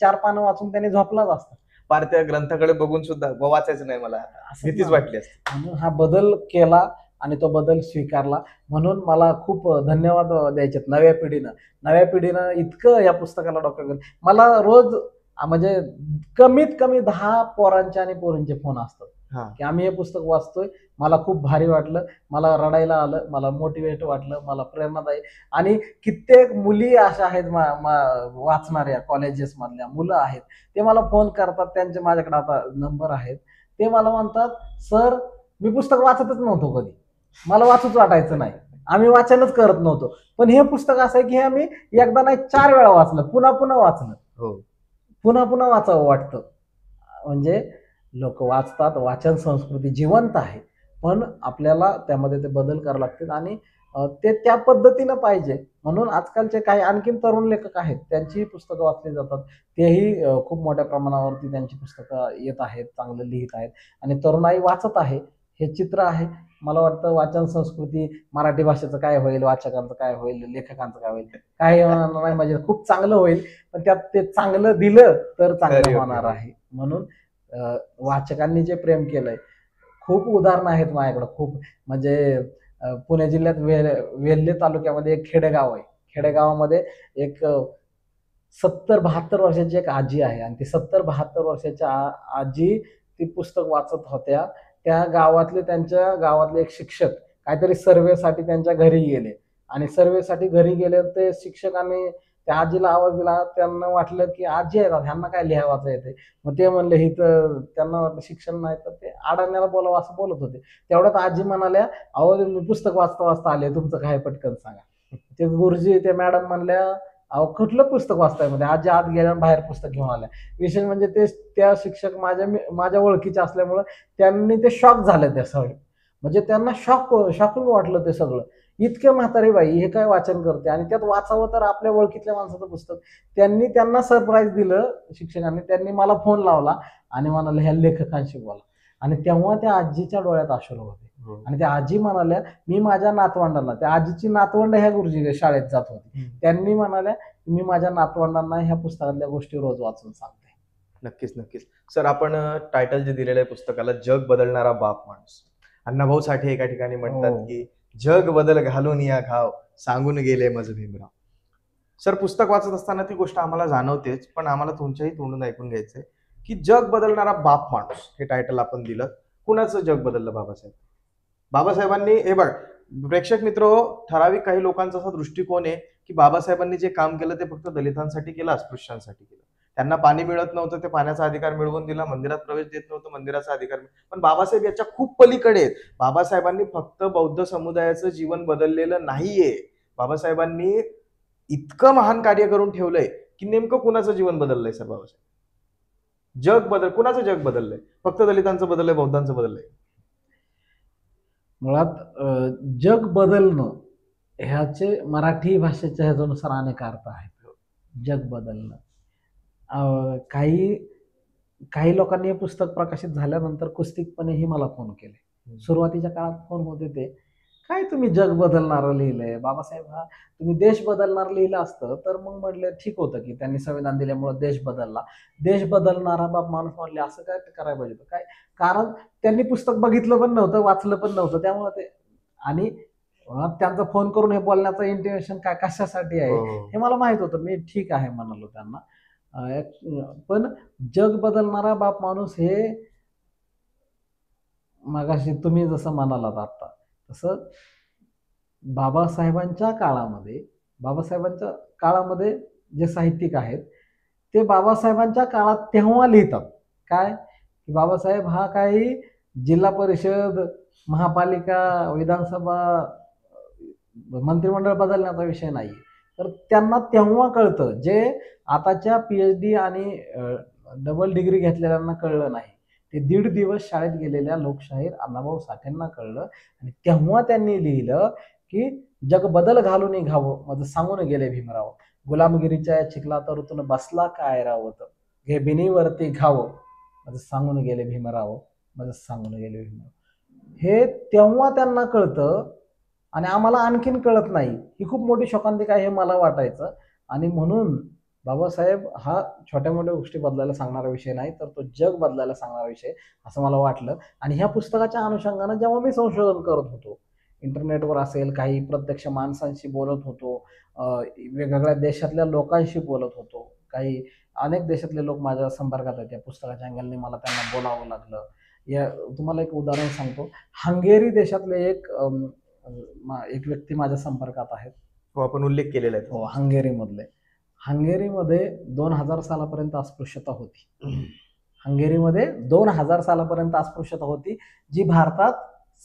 4 पानं वाचून त्याने झोपलाच असता. फार त्या ग्रंथाकडे बघून सुद्धा वाचायचं नाही मला, असंच भीतीच ना. वाटली असते. म्हणून हा बदल केला आणि तो बदल स्वीकारला. म्हणून मला खूप धन्यवाद द्यायचे नव्या पिढीनं. नव्या पिढीनं इतकं या पुस्तकाला डोक्यावर घेतलं. मला रोज म्हणजे कमीत कमी 10 पोरांचे आणि पोरींचे फोन असतात हा. की आम्ही हे पुस्तक वाचतोय, मला खूप भारी वाटलं, मला रडायला आलं, मला मोटिवेट वाटलं, मला प्रेरणादायी. आणि कित्येक मुली अशा आहेत वाचणाऱ्या कॉलेजेस मधल्या मुलं आहेत, ते मला फोन करतात, त्यांचे माझ्याकडे आता नंबर आहेत. ते मला म्हणतात, सर मी पुस्तक वाचतच नव्हतो कधी, मला वाचूच वाटायचं नाही, आम्ही वाचनच करत नव्हतो, पण हे पुस्तक असं आहे की हे आम्ही एकदा नाही 4 वेळा वाचलं, पुन्हा पुन्हा वाचलं, हो. पुन्हा पुन्हा वाचावं वाटतं. म्हणजे लोक वाचतात, वाचन संस्कृती जिवंत आहे, पण आपल्याला त्यामध्ये ते बदल करावे लागतील आणि ते त्या पद्धतीनं पाहिजे. म्हणून आजकालचे काही आणखीन तरुण लेखक आहेत, त्यांचीही पुस्तकं वाचली जातात. तेही खूप मोठ्या प्रमाणावरती त्यांची पुस्तकं येत आहेत, चांगलं लिहित आहेत आणि तरुणाई वाचत आहे. हे चित्र आहे. मला वाटतं वाचन संस्कृती, मराठी भाषेचं काय होईल, वाचकांचं काय होईल, लेखकांचं काय होईल, काय नाही, म्हणजे खूप चांगलं होईल. पण त्यात ते चांगलं दिलं तर चांगलं तरी होणार होईल. आहे. म्हणून वाचकांनी जे प्रेम केलंय, खूप उदाहरणं आहेत माझ्याकडे, खूप. म्हणजे पुणे जिल्ह्यात वेल्हे तालुक्यामध्ये एक खेडेगाव आहे. खेडेगावामध्ये एक 70-72 वर्षाची एक आजी आहे आणि ती 70-72 वर्षाच्या आजी ती पुस्तक वाचत होत्या. त्या गावातले, त्यांच्या गावातले एक शिक्षक काहीतरी सर्वेसाठी त्यांच्या घरी गेले आणि सर्वेसाठी घरी गेले. ते शिक्षकांनी त्या आजीला आवाज दिला. त्यांना वाटलं की आजी आहे, ह्यांना काय लिहा वाचा येते. मग ते म्हणले, ही तर त्यांना वाटलं शिक्षण नाही, तर ते अडाण्याला बोलावं असं बोलत होते. तेवढ्यात आजी म्हणाल्या, अहो मी पुस्तक वाचता वाचता आले, तुमचं काय पटकन सांगा. ते गुरुजी, ते मॅडम म्हणल्या, अहो कुठलं पुस्तक वाचताय मध्ये. आजी आत गेल्या आणि बाहेर पुस्तक घेऊन आल्या. विशेष म्हणजे ते त्या शिक्षक माझ्या ओळखीचे असल्यामुळं त्यांनी ते शॉक झाले त्या सगळे. म्हणजे त्यांना शॉकिंग वाटलं ते सगळं. इतके म्हातारी बाई हे काय वाचन करते आणि त्यात वाचावं तर आपल्या ओळखीतल्या माणसाचं पुस्तक. त्यांना सरप्राईज दिलं शिक्षकांनी. त्यांनी मला फोन लावला आणि म्हणाले, ह्या लेखकांशी बोला. आणि तेव्हा त्या आजीच्या डोळ्यात अश्रू होते. हो. आणि त्या आजी म्हणाल्या, मी माझ्या नातवंडांना, त्या आजीची नातवंड ह्या गुरुजी शाळेत जात होती, त्यांनी म्हणाल्या, मी माझ्या नातवंडांना ह्या पुस्तकातल्या गोष्टी रोज वाचून सांगते. नक्कीच नक्कीच. सर, आपण टायटल जे दिलेलं आहे पुस्तकाला, जग बदलणारा बाप माणूस, अण्णाभाऊ साठे एका ठिकाणी म्हणतात हो. की जग बदल घालून या घाव, सांगून गेले मज भीमराव. सर, पुस्तक वाचत असताना ती गोष्ट आम्हाला जाणवतेच, पण आम्हाला तुमच्याही तोंडून ऐकून घ्यायचंय की जग बदलणारा बाप माणूस हे टायटल आपण दिलं. कुणाचं जग बदललं? बाबासाहेबांनी. हे बघ प्रेक्षक मित्र, ठराविक काही लोकांचा असा दृष्टिकोन आहे की बाबासाहेबांनी जे काम केलं ते फक्त दलितांसाठी केलं, अस्पृश्यांसाठी केलं. त्यांना पाणी मिळत नव्हतं, ते पाण्याचा अधिकार मिळवून दिला. मंदिरात प्रवेश देत नव्हतं, मंदिराचा अधिकार. पण बाबासाहेब याच्या खूप पलीकडे आहेत. बाबासाहेबांनी फक्त बौद्ध समुदायाचं जीवन बदललेलं नाहीये. बाबासाहेबांनी इतकं महान कार्य करून ठेवलंय की नेमकं कुणाचं जीवन बदललंय सर बाबासाहेब? कुणाचं जग बदललंय? फक्त दलितांचं बदललंय, बौद्धांचं बदललंय? मुळात जग बदलणं ह्याचे मराठी भाषेच्या ह्याच्यानुसार अनेक अर्थ आहेत. जग बदलणं, काही काही लोकांनी हे पुस्तक प्रकाशित झाल्यानंतर कुस्तिकपणेही मला फोन केले. सुरुवातीच्या काळात फोन होते ते, काय तुम्ही जग बदलणारं लिहिलंय बाबासाहेब, हा तुम्ही देश बदलणार लिहिलं असतं तर मग म्हटलं ठीक होतं की त्यांनी संविधान दिल्यामुळे देश बदलला. देश बदलणारा बाप माणूस म्हणले, असं काय करायला पाहिजे होतं काय? कारण त्यांनी पुस्तक बघितलं पण नव्हतं, वाचलं पण नव्हतं. त्यामुळे ते, आणि त्यांचा फोन करून हे बोलण्याचं इंटेन्शन काय, कशासाठी आहे हे मला माहित होतं. मी ठीक आहे म्हणालो त्यांना. पण जग बदलणारा बाप माणूस हे मगाशी तुम्ही जसं म्हणालात आता तसं बाबासाहेबांच्या काळामध्ये जे साहित्यिक आहेत ते बाबासाहेबांच्या काळात तेव्हा लिहितात काय की बाबासाहेब हा काही जिल्हा परिषद, महापालिका, विधानसभा, मंत्रिमंडळ बदलण्याचा विषय नाही. तर त्यांना तेव्हा कळतं जे आताच्या PhD आणि डबल डिग्री घेतलेल्यांना कळलं नाही. ते 1.5 दिवस शाळेत गेलेल्या लोकशाहीर अण्णाभाऊ साठेंना कळलं आणि तेव्हा त्यांनी लिहिलं की जग बदल घालून घावं माझं सांगून गेले भीमराव, गुलामगिरीच्या या चिखलात ऋतून बसला काय रावत, घे बिनीवरती घावं माझं सांगून गेले भीमराव, माझं सांगून गेले भीमराव. हे तेव्हा त्यांना कळतं आणि आम्हाला आणखीन कळत नाही. ही खूप मोठी शोकांतिका आहे हे मला वाटायचं. आणि म्हणून बाबासाहेब हा छोट्या मोठ्या गोष्टी बदलायला सांगणारा विषय नाही, तर तो जग बदलायला सांगणारा विषय असं मला वाटलं. आणि ह्या पुस्तकाच्या अनुषंगानं जेव्हा मी संशोधन करत होतो, इंटरनेटवर असेल, काही प्रत्यक्ष माणसांशी बोलत होतो, वेगवेगळ्या देशातल्या लोकांशी बोलत होतो, काही अनेक देशातले लोक माझ्या संपर्कात आहेत. या पुस्तकाच्या अँगलने मला त्यांना बोलावं लागलं. तुम्हाला एक उदाहरण सांगतो. हंगेरी देशातले एक व्यक्ती माझ्या संपर्कात आहेत. हो, आपण उल्लेख केलेला आहे. हो, हंगेरीमध्ये 2000 सालापर्यंत अस्पृश्यता होती. हंगेरीमध्ये 2000 सालापर्यंत अस्पृश्यता होती, जी भारतात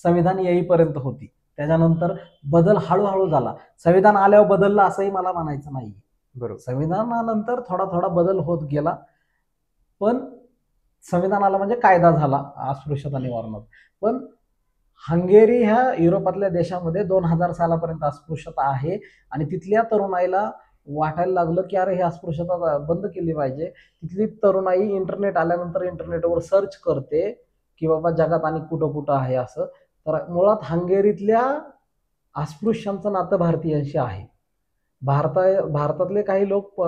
संविधान येईपर्यंत होती. त्याच्यानंतर बदल हळूहळू झाला. संविधान आल्यावर बदलला असंही मला म्हणायचं नाही. बरोबर. संविधानानंतर थोडा थोडा बदल होत गेला, पण संविधान आलं म्हणजे कायदा झाला अस्पृश्यता निवारणात. पण हंगेरी ह्या युरोपातल्या देशामध्ये 2000 सालापर्यंत अस्पृश्यता आहे आणि तिथल्या तरुणाईला वाटायला लागलं की अरे ही अस्पृश्यता बंद केली पाहिजे. तिथली तरुणाई इंटरनेट आल्यानंतर इंटरनेटवर सर्च करते की बाबा जगात आणि कुठं कुठं आहे असं. तर मुळात हंगेरीतल्या अस्पृश्यांचं नातं भारतीयांशी आहे. भारतातले काही लोक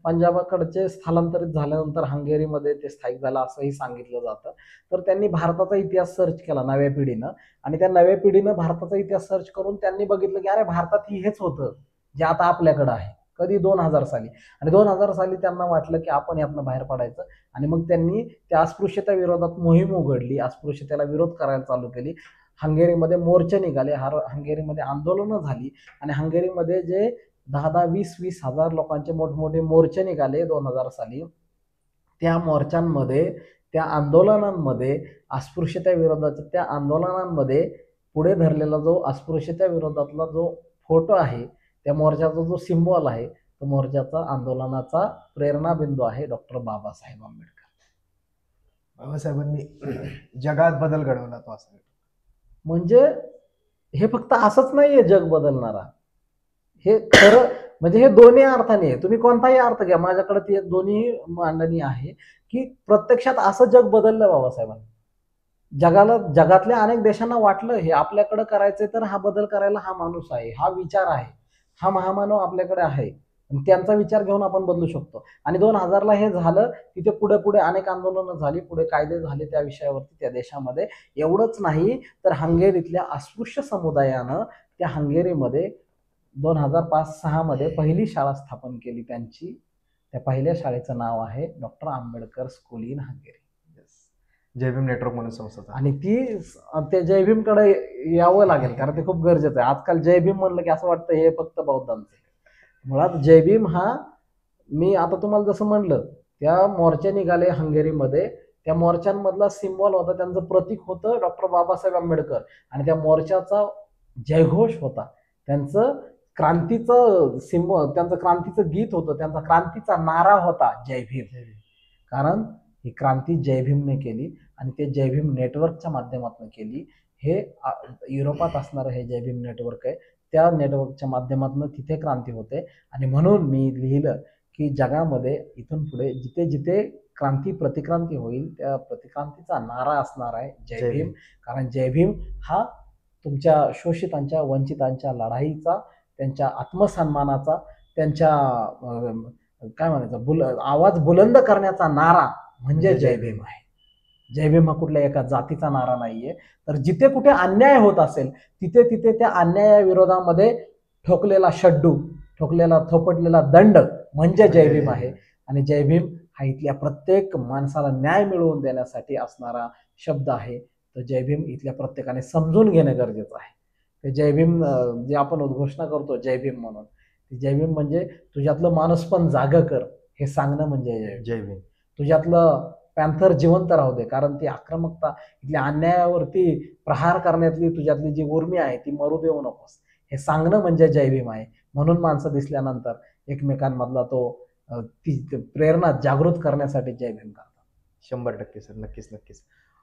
पंजाबाकडचे स्थलांतरित झाल्यानंतर हंगेरीमध्ये ते स्थायिक झालं असंही सांगितलं जातं. तर त्यांनी भारताचा इतिहास सर्च केला नव्या पिढीनं, आणि त्या नव्या पिढीनं भारताचा इतिहास सर्च करून त्यांनी बघितलं की अरे भारतात हेच होतं जे आता आपल्याकडं आहे. कधी 2000 साली. आणि 2000 साली त्यांना वाटलं की आपण यातनं बाहेर पडायचं, आणि मग त्यांनी त्या अस्पृश्यता विरोधात मोहीम उघडली, अस्पृश्यतेला विरोध करायला चालू केली. हंगेरीमध्ये मोर्चे निघाले, हंगेरीमध्ये आंदोलनं झाली, आणि हंगेरीमध्ये जे 10,000, 20,000 हजार लोकांचे मोठमोठे मोर्चे निघाले 2000 साली. त्या मोर्चांमध्ये, त्या आंदोलनांमध्ये, अस्पृश्यता विरोधाच्या त्या आंदोलनांमध्ये पुढे धरलेला जो अस्पृश्यता विरोधातला जो फोटो आहे, त्या मोर्चाचा जो सिम्बॉल आहे, तो मोर्चाचा आंदोलनाचा प्रेरणाबिंदू आहे डॉक्टर बाबासाहेब आंबेडकर. बाबासाहेबांनी जगात बदल घडवला तो असं. म्हणजे हे फक्त असंच नाहीये जग बदलणारा, हे खरं म्हणजे हे दोन्ही अर्थाने आहे. तुम्ही कोणताही अर्थ घ्या, माझ्याकडे ती दोन्ही मांडणी आहे की प्रत्यक्षात असं जग बदललं बाबासाहेबांनी. जगातल्या अनेक देशांना वाटलं हे आपल्याकडे करायचंय, तर हा बदल करायला हा माणूस आहे, हा विचार आहे, हा महामानव आपल्याकडे आहे, त्यांचा विचार घेऊन आपण बदलू शकतो. आणि 2000ला हे झालं. तिथे पुढे पुढे अनेक आंदोलनं झाली, पुढे कायदे झाले त्या विषयावरती त्या देशामध्ये. एवढंच नाही तर हंगेरीतल्या अस्पृश्य समुदायानं त्या हंगेरीमध्ये 2005-06 मध्ये पहिली शाळा स्थापन केली त्यांची. त्या पहिल्या शाळेचं नाव आहे doctor Ambedkar school in Hungary. Jai Bhim network म्हणून संस्था. आणि त्या जयभीमकडे यावं लागेल, कारण ते खूप गरजेचं आहे. आजकाल जयभीम म्हणलं की असं वाटतं हे फक्त बौद्धांचं. मुळात जयभीम हा, मी आता तुम्हाला जसं म्हणलं, त्या मोर्चे निघाले हंगेरीमध्ये, त्या मोर्चांमधला सिम्बॉल होता, त्यांचं प्रतीक होतं डॉक्टर बाबासाहेब आंबेडकर, आणि त्या मोर्चाचा जयघोष होता, त्यांचं क्रांतीचं सिम्बॉल, त्यांचं क्रांतीचं गीत होतं, त्यांचा क्रांतीचा नारा होता जय भीम. कारण ही क्रांती जय भीमने केली आणि ते जय भीम नेटवर्कच्या माध्यमातून केली. हे युरोपात असणारं हे जय भीम नेटवर्क आहे, त्या नेटवर्कच्या माध्यमातून तिथे क्रांती होते. आणि म्हणून मी लिहिलं की जगामध्ये इथून पुढे जिथे जिथे क्रांती प्रतिक्रांती होईल, त्या प्रतिक्रांतीचा नारा असणार आहे जय भीम. कारण जय भीम हा तुमच्या शोषितांच्या, वंचितांच्या लढाईचा, त्यांच्या आत्मसन्मानाचा, त्यांच्या काय म्हणायचं आवाज बुलंद करण्याचा नारा म्हणजे जय भीम आहे. जय भीम हा कुठल्या एका जातीचा नारा नाहीये. तर जिथे कुठे अन्याय होत असेल तिथे तिथे त्या अन्यायाविरोधामध्ये ठोकलेला शड्डू, ठोकलेला थोपटलेला दंड म्हणजे जय भीम आहे. आणि जय भीम हा इथल्या प्रत्येक माणसाला न्याय मिळवून देण्यासाठी असणारा शब्द आहे. तर जय भीम इथल्या प्रत्येकाने समजून घेणं गरजेचं आहे. ते जय भीम जे आपण उद्घोषणा करतो जय भीम म्हणून, जय भीम म्हणजे तुझ्यातलं माणूसपण जागं कर हे सांगणं म्हणजे जय भीम. जय भीम. तुझ्यातलं पॅन्थर जिवंत राहू दे, कारण ती आक्रमकता, इथल्या अन्यायावरती प्रहार करण्यातली तुझ्यातली जी उर्मी आहे ती मरू देऊ नकोस हे सांगणं म्हणजे जय भीम आहे. म्हणून माणसं दिसल्यानंतर एकमेकांमधला तो ती प्रेरणा जागृत करण्यासाठी जय भीम करतात. 100% सर, नक्कीच नक्कीच.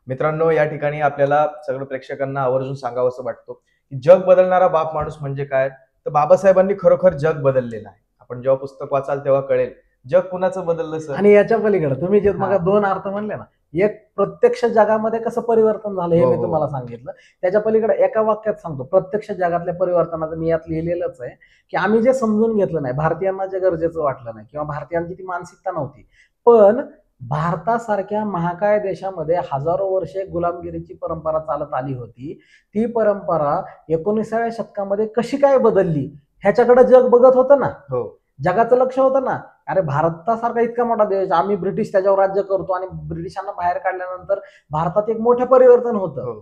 मित्रांनो, या ठिकाणी आपल्याला सगळं प्रेक्षकांना आवर्जून सांगावंसं वाटतो की जग बदलणारा बाप माणूस म्हणजे काय, तर बाबासाहेबांनी खरोखर जग बदललेलं आहे. आपण जेव्हा पुस्तक वाचाल तेव्हा कळेल जग कुणाचं बदललं सर. आणि याच्या पलीकडे तुम्ही जे हा. मग 2 अर्थ म्हणले ना, एक प्रत्यक्ष जगामध्ये कसं परिवर्तन झालं हे हो, मी हो. तुम्हाला सांगितलं. त्याच्या पलीकडे एका वाक्यात सांगतो, प्रत्यक्ष जगातल्या परिवर्तनाचं मी यात लिहिलेलंच आहे की आम्ही जे समजून घेतलं नाही, भारतीयांना जे गरजेचं वाटलं नाही किंवा भारतीयांची ती मानसिकता नव्हती, पण भारतासारख्या महाकाय देशामध्ये हजारो वर्षे गुलामगिरीची परंपरा चालत आली होती. ती परंपरा 19व्या शतकामध्ये कशी काय बदलली ह्याच्याकडे जग बघत होतं ना. हो. जगाचं लक्ष होतं ना. अरे भारतासारखा इतका मोठा देश, आम्ही ब्रिटिश त्याच्यावर राज्य करतो आणि ब्रिटिशांना बाहेर काढल्यानंतर भारतात एक मोठं परिवर्तन होतं. हो.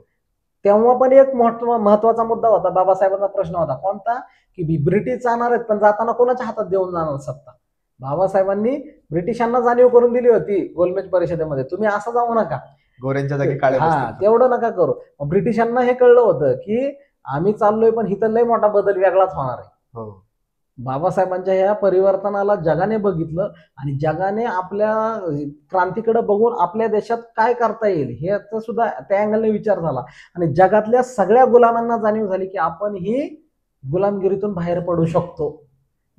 तेव्हा पण एक महत्वाचा मुद्दा होता, बाबासाहेबांचा प्रश्न होता कोणता, की ब्रिटिश जाणार आहेत पण जाताना कोणाच्या हातात देऊन जाणार सत्ता. बाबासाहेबांनी ब्रिटिशांना जाणीव करून दिली होती गोलमेज परिषदेमध्ये, तुम्ही असं जाऊ नका, गोऱ्यांच्या जागी काळे हा बसतील. तेवढं नका करू. ब्रिटिशांना हे कळलं होतं की आम्ही चाललोय पण इथं लय मोठा बदल वेगळाच होणार आहे. हो. बाबासाहेबांच्या ह्या परिवर्तनाला जगाने बघितलं आणि जगाने आपल्या क्रांतीकडे बघून आपल्या देशात काय करता येईल हे सुद्धा त्या अँगलने विचार झाला आणि जगातल्या सगळ्या गुलामांना जाणीव झाली की आपण ही गुलामगिरीतून बाहेर पडू शकतो.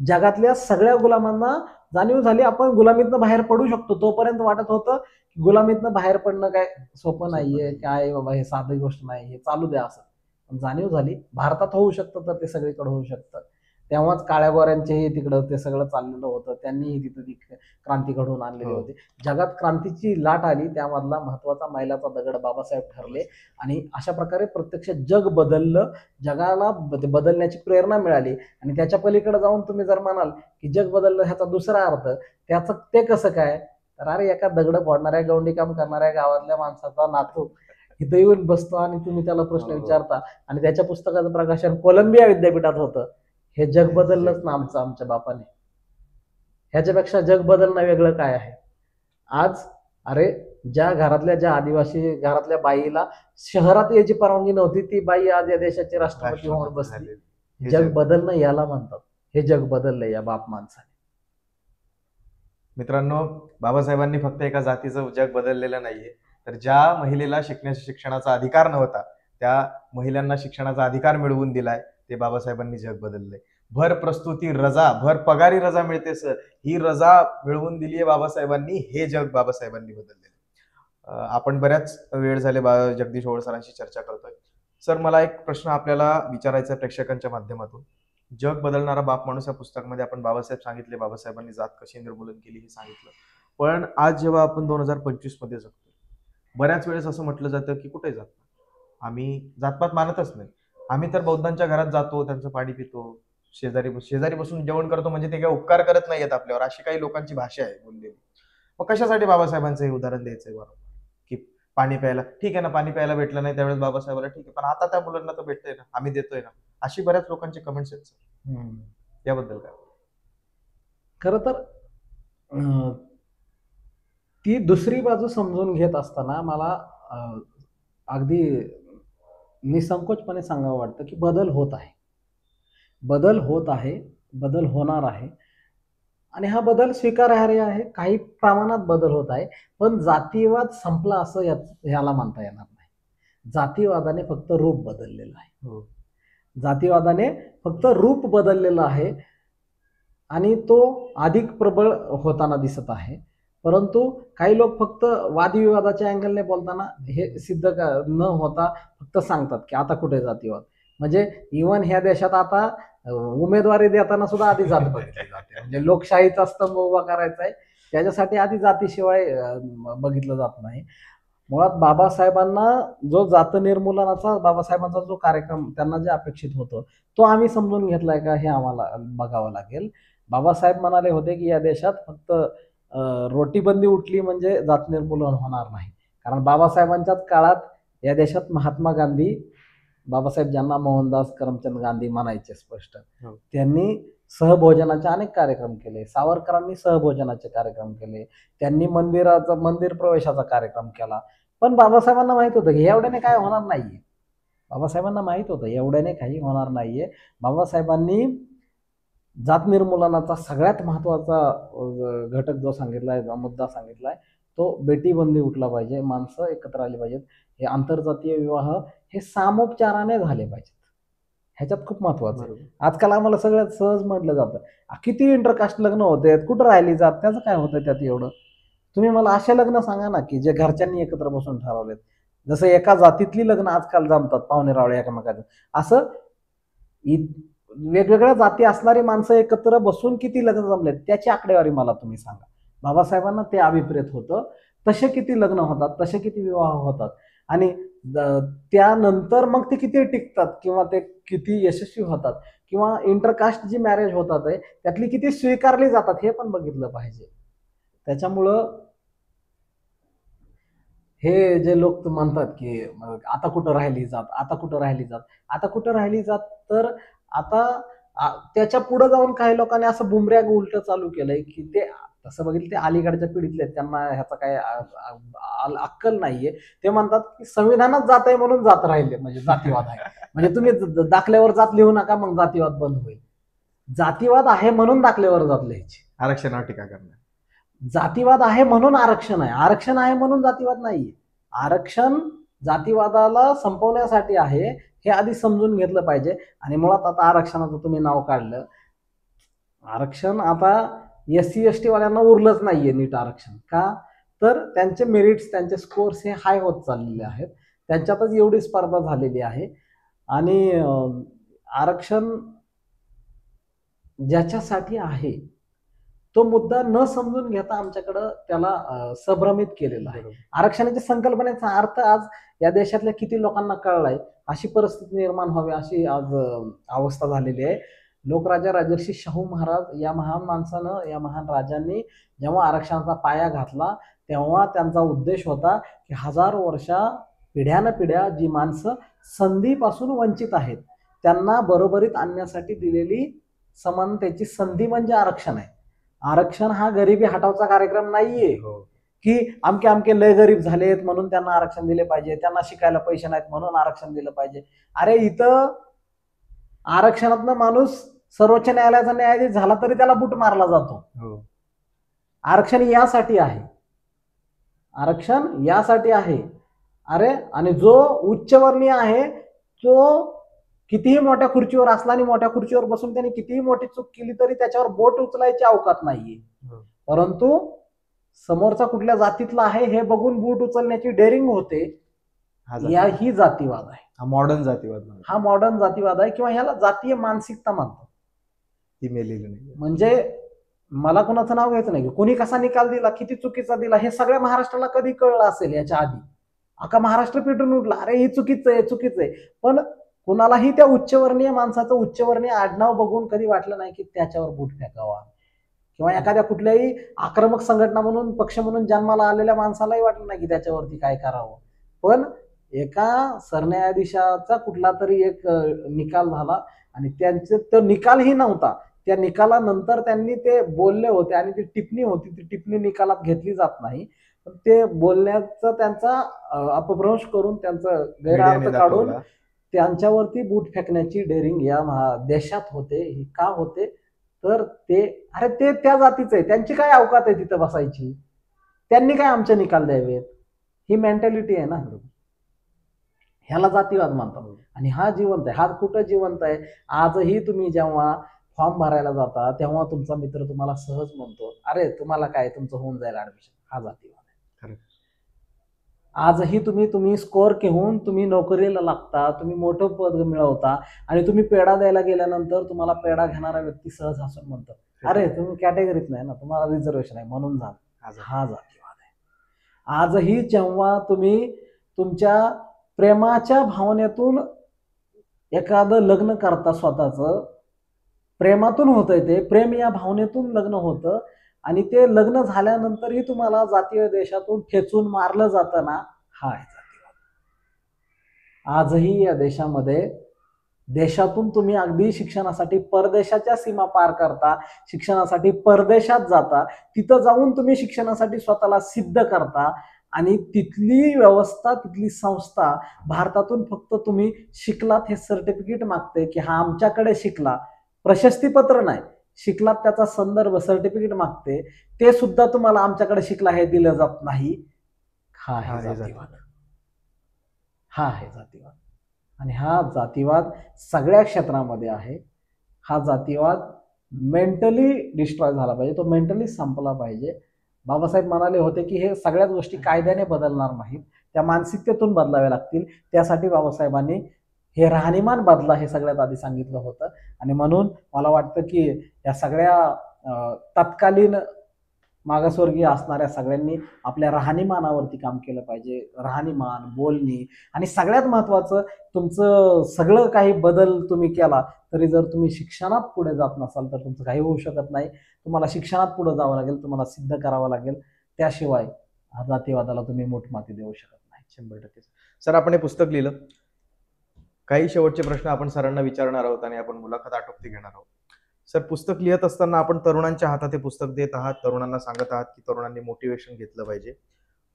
जगातल्या सगळ्या गुलामांना जाणीव झाली आपण गुलामीतनं बाहेर पडू शकतो. तोपर्यंत वाटत होतं की गुलामीतनं बाहेर पडणं काय सोपं नाहीये, काय बाबा हे साधी गोष्ट नाही, हे चालू द्या असं. पण जाणीव झाली भारतात होऊ शकतं तर ते सगळीकडे होऊ शकतं. तेव्हाच काळ्या गोऱ्यांचेही तिकडं ते सगळं चाललेलं होतं, त्यांनीही तिथं ती क्रांती घडवून आणलेली हो. होती. जगात क्रांतीची लाट आली, त्यामधला महत्वाचा मैलाचा दगड बाबासाहेब ठरले आणि अशा प्रकारे प्रत्यक्ष जग बदललं, जगाला बदलण्याची प्रेरणा मिळाली. आणि त्याच्या पलीकडे जाऊन तुम्ही जर म्हणाल की जग बदललं ह्याचा दुसरा अर्थ, त्याचं ते कसं काय, तर अरे एका दगड फोडणाऱ्या गवंडी काम करणाऱ्या गावातल्या माणसाचा नातू इथं येऊन बसतो आणि तुम्ही त्याला प्रश्न हो. विचारता आणि त्याच्या पुस्तकाचं प्रकाशन कोलंबिया विद्यापीठात होतं. हे जग बदललंच ना आमच्या बापाने. ह्याच्यापेक्षा जग बदलणं वेगळं काय आहे. आज अरे ज्या घरातल्या ज्या आदिवासी घरातल्या बाईला शहरात यायची परवानगी नव्हती, ती बाई आज या देशाची राष्ट्रपती होऊन बसली. हे जग बदलणं याला म्हणतात. हे जग बदललंय या बाप माणसाने. मित्रांनो, बाबासाहेबांनी फक्त एका जातीचं जग बदललेलं नाहीये, तर ज्या महिलेला शिक्षणाचा अधिकार नव्हता त्या महिलांना शिक्षणाचा अधिकार मिळवून दिलाय, ते बाबासाहेबांनी जग बदललंय. भर प्रस्तुती रजा, भर पगारी रजा मिळते सर, ही रजा मिळवून दिली आहे बाबासाहेबांनी, हे जग बाबासाहेबांनी बदललेलं. आपण बऱ्याच वेळ झाले जगदीश ओवळ सरांशी चर्चा करतोय. सर, मला एक प्रश्न आपल्याला विचारायचा आहे प्रेक्षकांच्या माध्यमातून. जग बदलणारा बाप माणूस या पुस्तकामध्ये आपण बाबासाहेब सांगितले, बाबासाहेबांनी जात कशी निर्मूलन केली हे सांगितलं. पण आज जेव्हा आपण 2025 मध्ये जगतो, बऱ्याच वेळेस असं म्हटलं जातं की कुठे जात, आम्ही जातपात मानतच नाही. आम्ही तर बौद्धांच्या घरात जातो, त्यांचं पाणी पितो, शेजारी बसून जेवण करतो, म्हणजे ते काही उपकार करत नाहीयेत आपल्यावर, अशी काही लोकांची भाषा आहे बोललेली. मग कशासाठी बाबासाहेबांचं हे उदाहरण द्यायचंय बरं, की पाणी प्यायला ठीक आहे ना, पाणी प्यायला भेटलं नाही त्यावेळेस बाबासाहेबाला ठीक आहे, पण आता त्या मुलांना तर भेटतंय ना, आम्ही देतोय ना, अशी बऱ्याच लोकांचे कमेंट्स आहेत सर. याबद्दल काय? खर तर ती दुसरी बाजू समजून घेत असताना मला अगदी निसंकोचपणे सांगावं वाटतं की बदल होत आहे, बदल होत आहे, बदल होणार आहे आणि हा बदल स्वीकारार्ह आहे. काही प्रमाणात बदल होत आहे, पण जातीवाद संपला असं ह्याला म्हणता येणार नाही. जातीवादाने फक्त रूप बदललेलं आहे. जातीवादाने फक्त रूप बदललेलं आहे आणि तो अधिक प्रबळ होताना दिसत आहे. परंतु काही लोक फक्त वादविवादाच्या अँगलने बोलताना हे सिद्ध न होता फक्त सांगतात की आता कुठे जातीवाद, म्हणजे इव्हन ह्या देशात आता उमेदवारी देताना सुद्धा आधी जात बघितली जाते. म्हणजे लोकशाहीचा स्तंभ उभा करायचा आहे त्याच्यासाठी आधी जातीशिवाय बघितलं जात नाही. मुळात बाबासाहेबांना जो जात निर्मूलनाचा बाबासाहेबांचा जो कार्यक्रम त्यांना जे अपेक्षित होतं तो आम्ही समजून घेतलाय का हे आम्हाला बघावं लागेल. बाबासाहेब म्हणाले होते की या देशात फक्त रोटीबंदी उठली म्हणजे जात निर्मूलन होणार नाही, कारण बाबासाहेबांच्याच काळात या देशात महात्मा गांधी, बाबासाहेब ज्यांना मोहनदास करमचंद गांधी म्हणायचे स्पष्ट, हो. त्यांनी सहभोजनाचे अनेक कार्यक्रम केले. सावरकरांनी सहभोजनाचे कार्यक्रम केले. त्यांनी मंदिर प्रवेशाचा कार्यक्रम केला. पण बाबासाहेबांना माहित होतं की एवढ्याने काय होणार नाहीये. बाबासाहेबांना माहित होतं एवढ्याने काही होणार नाहीये. बाबासाहेबांनी जात निर्मूलनाचा सगळ्यात महत्वाचा घटक जो सांगितलाय, जो मुद्दा सांगितलाय, तो बेटी बंदी उठला पाहिजे. माणसं एकत्र आली पाहिजेत. हे आंतरजातीय विवाह हे सामोपचाराने झाले पाहिजेत. ह्याच्यात खूप महत्वाचं आहे. आजकाल आम्हाला सगळ्यात सहज म्हटलं जातं किती इंटरकास्ट लग्न होते, कुठं राहिली जात, त्याचं काय होतं त्यात एवढं. तुम्ही मला असे लग्न सांगा ना की जे घरच्यांनी एकत्र बसून ठरवलेत. जसं एका जातीतली लग्न आजकाल जमतात, पाहुणे रावळे एकमेकांचं. असं वेगवेगळ्या जाती असणारी माणसं एकत्र बसून किती लग्न जमलेत त्याची आकडेवारी मला तुम्ही सांगा. बाबासाहेबांना ते अभिप्रेत होतं. तसे किती लग्न होतात, तसे किती विवाह होतात आणि त्यानंतर मग ते किती टिकतात किंवा ते किती यशस्वी होतात किंवा इंटरकास्ट जी मॅरेज होतात आहे त्यातली किती स्वीकारली जातात हे पण बघितलं पाहिजे. त्याच्यामुळं हे जे लोक म्हणतात की आता कुठं राहिली जात, आता कुठं राहिली जात, आता कुठं राहिली जात, तर आता त्याच्या पुढे जाऊन काही लोकांनी असं बुमरॅग उलट चालू केलंय की ते तसं बघितलं ते अलीकडच्या पिढीतले आहेत, त्यांना ह्याचा काय अक्कल नाहीये. ते म्हणतात की संविधानात जात आहे म्हणून जात राहिले म्हणजे जातीवाद आहे. म्हणजे तुम्ही दाखल्यावर जात लिहू नका मग जातीवाद बंद होईल. जातीवाद आहे म्हणून दाखल्यावर जात लिहायची. आरक्षणावर टीका करणार. जातीवाद आहे म्हणून आरक्षण आहे, आरक्षण आहे म्हणून जातीवाद नाहीये. आरक्षण जातीवादाला संपवण्यासाठी आहे हे आधी समजून घेतलं पाहिजे. आणि मुळात आता आरक्षणाचं तुम्ही नाव काढलं, आरक्षण आता SC ST वाल्यांना उरलंच नाहीये नीट आरक्षण. का तर त्यांचे मेरिट्स, त्यांचे स्कोर्स हे हाय होत चाललेले आहेत. त्यांच्यातच एवढी स्पर्धा झालेली आहे. आणि आरक्षण ज्याच्यासाठी आहे तो मुद्दा न समजून घेता आमच्याकडं त्याला संभ्रमित केलेला आहे. आरक्षणाच्या संकल्पनेचा अर्थ आज या देशातल्या किती लोकांना कळलाय, अशी परिस्थिती निर्माण व्हावी अशी आज अवस्था झालेली आहे. लोकराजा राजर्षी शाहू महाराज या महान माणसानं, या महान राजांनी जेव्हा आरक्षणाचा पाया घातला तेव्हा त्यांचा उद्देश होता की पिढ्यानपिढ्या जी माणसं संधीपासून वंचित आहेत त्यांना बरोबरीत आणण्यासाठी दिलेली समानतेची संधी म्हणजे आरक्षण आहे. आरक्षण हा गरिबी हटावचा कार्यक्रम नाहीये की आमके लय गरीब झालेत म्हणून त्यांना आरक्षण दिले पाहिजे, त्यांना शिकायला पैसे नाहीत म्हणून आरक्षण दिलं पाहिजे. अरे इथं आरक्षणातनं माणूस सर्वोच्च न्यायालयाचा न्यायाधीश झाला तरी त्याला बूट मारला जातो. आरक्षण यासाठी आहे, आरक्षण यासाठी आहे. अरे आणि जो उच्चवर्णीय आहे तो कितीही मोठ्या खुर्चीवर असला आणि मोठ्या खुर्चीवर बसून त्याने कितीही मोठी चूक केली तरी त्याच्यावर बोट उचलायची अवकात नाहीये. परंतु समोरचा कुठल्या जातीतला आहे हे बघून बोट उचलण्याची डेअरिंग होते. ही जातीवाद आहे. हा मॉडर्न जातीवाद. हा मॉडर्न जातीवाद आहे किंवा ह्याला जातीय मानसिकता म्हणतात. ती मेलेली नाही. म्हणजे मला कोणाचं नाव घ्यायचं नाही, कोणी कसा निकाल दिला, किती चुकीचा दिला हे सगळ्या महाराष्ट्राला कधी कळलं असेल याच्या आधी. अख्खा महाराष्ट्र पेटून उठला, अरे हे चुकीचं आहे, चुकीचं आहे. पण कुणालाही त्या उच्चवर्णीय माणसाचं उच्चवर्णीय आडनाव बघून कधी वाटलं नाही की त्याच्यावर बूट फेकावा. किंवा एखाद्या कुठल्याही आक्रमक संघटना म्हणून, पक्ष म्हणून जन्माला आलेल्या माणसालाही वाटलं नाही की त्याच्यावरती काय करावं. पण एका सरन्यायाधीशाचा कुठला तरी एक निकाल झाला आणि त्यांचे तो निकालही नव्हता. त्या निकालानंतर त्यांनी ते बोलले होते आणि ती टिप्पणी होती, ती टिप्पणी निकालात घेतली जात नाही. पण ते बोलण्याचा त्यांचा अपभ्रंश करून, त्यांचा गैरअर्थ काढून त्यांच्यावरती बूट फेकण्याची डेअरिंग या देशात होते. ही का होते तर ते त्या जातीचं आहे, त्यांची काय अवकात आहे तिथं बसायची, त्यांनी काय आमचे निकाल द्यावेत, ही मेंटॅलिटी आहे ना. ह्याला जातीवाद म्हणतात. आणि हा जिवंत आहे. हा कुठं जिवंत आहे? आजही तुम्ही जेव्हा फॉर्म भरायला जाता तेव्हा तुमचा मित्र तुम्हाला सहज म्हणतो, अरे तुम्हाला काय, तुमचं होऊन जाईल ऍडमिशन. हा जातीवाद आहे. आजही तुम्ही स्कोअर घेऊन तुम्ही नोकरीला लागता, तुम्ही मोठं पद मिळवता आणि तुम्ही पेढा द्यायला गेल्यानंतर तुम्हाला पेढा घेणारा व्यक्ती सहज हसून म्हणतो, अरे तुम्ही कॅटेगरीत नाही ना, तुम्हाला रिझर्वेशन आहे म्हणून झालं. हा जातीवाद आहे. आजही जेव्हा तुम्ही तुमच्या प्रेमाच्या भावनेतून एखादं लग्न करता, स्वतःच प्रेमातून होतंय, ते प्रेम या भावनेतून लग्न होतं आणि ते लग्न झाल्यानंतरही तुम्हाला जातीय देशातून ठेचून मारलं जातं ना, हा आहे जातीवाद. आजही या देशामध्ये देशातून तुम्ही अगदी शिक्षणासाठी परदेशाच्या सीमा पार करता, शिक्षणासाठी परदेशात जाता, तिथं जाऊन तुम्ही शिक्षणासाठी स्वतःला सिद्ध करता आणि तिथली व्यवस्था, तिथली संस्था भारतातून फक्त तुम्ही शिकलात हे सर्टिफिकेट मागते की हा आमच्याकडे शिकला, प्रशस्तीपत्र नाही, शिकलात त्याचा संदर्भ सर्टिफिकेट मागते, ते सुद्धा तुम्हाला आमच्याकडे शिकला हे दिलं जात नाही. हा आहे जातीवाद. हा आहे जातीवाद. आणि हा जातीवाद सगळ्या क्षेत्रामध्ये आहे. हा जातीवाद मेंटली डिस्ट्रॉय झाला पाहिजे, तो मेंटली संपला पाहिजे. बाबासाहेब म्हणाले होते की हे सगळ्याच गोष्टी कायद्याने बदलणार नाहीत, त्या मानसिकतेतून बदलाव्या लागतील. त्यासाठी बाबासाहेबांनी हे राहणीमान बदला हे सगळ्यात आधी सांगितलं होतं. आणि म्हणून मला वाटतं की या सगळ्या तत्कालीन मागासवर्गीय असणाऱ्या सगळ्यांनी आपल्या राहणीमानावरती काम केलं पाहिजे. राहणीमान, बोलणी आणि सगळ्यात महत्त्वाचं तुमचं सगळं काही बदल तुम्ही केला तरी जर तुम्ही शिक्षणात पुढे जात नसाल तर तुमचं काही होऊ शकत नाही. तुम्हाला शिक्षणात पुढे जावं लागेल, तुम्हाला सिद्ध करावं लागेल. त्याशिवाय जातीवादाला तुम्ही मोठमाती देऊ शकत नाही. 100%. सर, आपण हे पुस्तक लिहिलं. काही शेवटचे प्रश्न आपण सरांना विचारणार आहोत आणि आपण मुलाखत आटोपती घेणार आहोत. सर, पुस्तक लिहित असताना आपण तरुणांच्या हातात हे पुस्तक देत आहात, तरुणांना सांगत आहात की तरुणांनी मोटिवेशन घेतलं पाहिजे.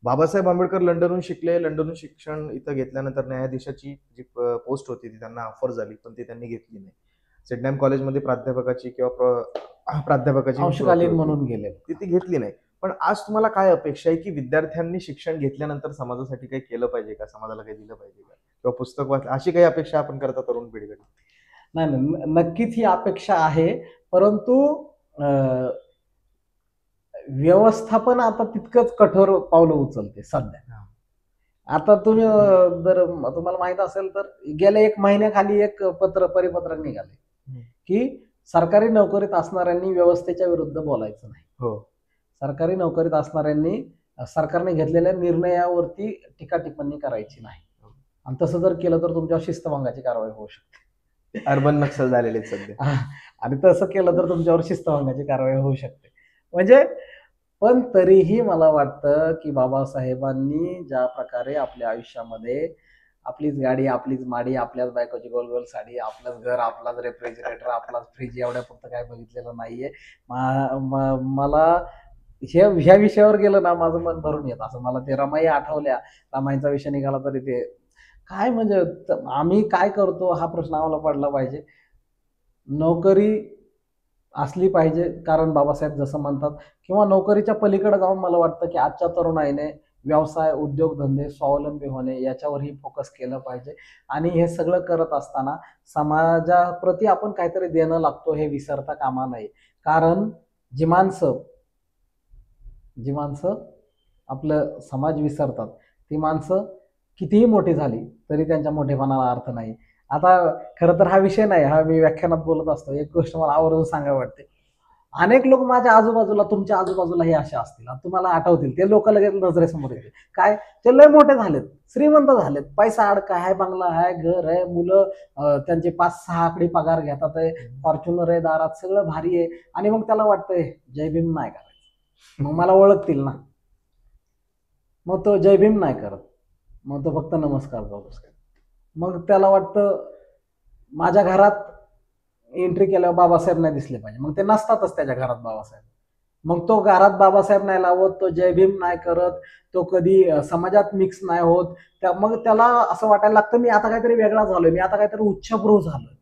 बाबासाहेब आंबेडकर लंडनहून शिकले, लंडनहून शिक्षण इथं घेतल्यानंतर न्यायाधीशाची जी पोस्ट होती ती त्यांना ऑफर झाली, पण ती त्यांनी घेतली नाही. सिडनॅम कॉलेजमध्ये प्राध्यापकाची किंवा प्राध्यापकाची अंशकालीन म्हणून गेले, ती घेतली नाही. पण आज तुम्हाला काय अपेक्षा आहे की विद्यार्थ्यांनी शिक्षण घेतल्यानंतर समाजासाठी काही केलं पाहिजे का, समाजाला काही दिलं पाहिजे का, किंवा पुस्तक वाच, अशी काही अपेक्षा आपण करता तरुण पिढीकडे? नाही नक्कीच ही अपेक्षा आहे. परंतु व्यवस्थापन आता तितकंच कठोर पावलं उचलते सध्या. आता तुम्ही जर तुम्हाला माहित असेल तर गेल्या 1 महिन्याखाली एक परिपत्रक निघाले की सरकारी नोकरीत असणाऱ्यांनी व्यवस्थेच्या विरुद्ध बोलायचं नाही. हो. सरकारी नोकरीत असणाऱ्यांनी सरकारने घेतलेल्या निर्णयावरती टीका टिप्पणी करायची नाही. आणि तसं जर केलं तर तुमच्यावर शिस्तभंगाची कारवाई होऊ शकते. अर्बन नक्षल झालेले सध्या. आणि तसं केलं तर तुमच्यावर शिस्तभंगाची कारवाई होऊ शकते. म्हणजे पण तरीही मला वाटतं की बाबासाहेबांनी ज्या प्रकारे आपल्या आयुष्यामध्ये आपलीच गाडी, आपलीच माडी, आपल्याच बायकोची गोल गोल साडी, आपलंच घर, आपलाच रेफ्रिजरेटर, आपलाच फ्रीज एवढ्या पुरतं काय बघितलेलं नाहीये. मला ह्या विषयावर गेलं ना माझं मन भरून येत. असं मला ते रमाई आठवल्या, रमाईचा विषय निघाला तरी ते काय म्हणजे आम्ही काय करतो हा प्रश्न आम्हाला पडला पाहिजे. नोकरी असली पाहिजे, कारण बाबासाहेब जसं म्हणतात, किंवा नोकरीच्या पलीकडे जाऊन मला वाटतं की आजच्या तरुणाईने व्यवसाय, उद्योगधंदे, स्वावलंबी होणे याच्यावरही फोकस केलं पाहिजे. आणि हे सगळं करत असताना समाजाप्रती आपण काहीतरी देणं लागतो हे विसरता कामा नये. कारण जी माणसं आपलं समाज विसरतात ती माणसं कितीही मोठी झाली तरी त्यांच्या मोठेपणाला अर्थ नाही. आता खरं तर हा विषय नाही, हा मी व्याख्यानात बोलत असतो. एक गोष्ट मला आवर्जून सांगावी वाटते. अनेक लोक माझ्या आजूबाजूला, तुमच्या आजूबाजूला हे असे असतील, तुम्हाला आठवतील, ते लोक लगेच नजरेसमोर येतील. काय ते लय मोठे झालेत, श्रीमंत झालेत, पैसा अडका आहे, बंगला आहे, घर आहे, मुलं त्यांचे 5-6 आकडी पगार घेतात आहे, फॉर्च्युनर आहे दारात, सगळं भारी आहे. आणि मग त्याला वाटतंय जय भीम नाही करायचं, मग मला ओळखतील ना. मग तो जय भीम नाही करत, मग तो फक्त नमस्कार करतो. मग त्याला वाटतं माझ्या घरात एंट्री केल्यावर बाबासाहेब नाही दिसले पाहिजे, मग ते नसतातच त्याच्या घरात बाबासाहेब. मग तो घरात बाबासाहेब नाही लावत, तो जय भीम नाही करत, तो कधी समाजात मिक्स नाही होत. मग त्याला असं वाटायला लागतं मी आता काहीतरी वेगळा झालोय, मी आता काहीतरी उच्चभ्रू झालोय.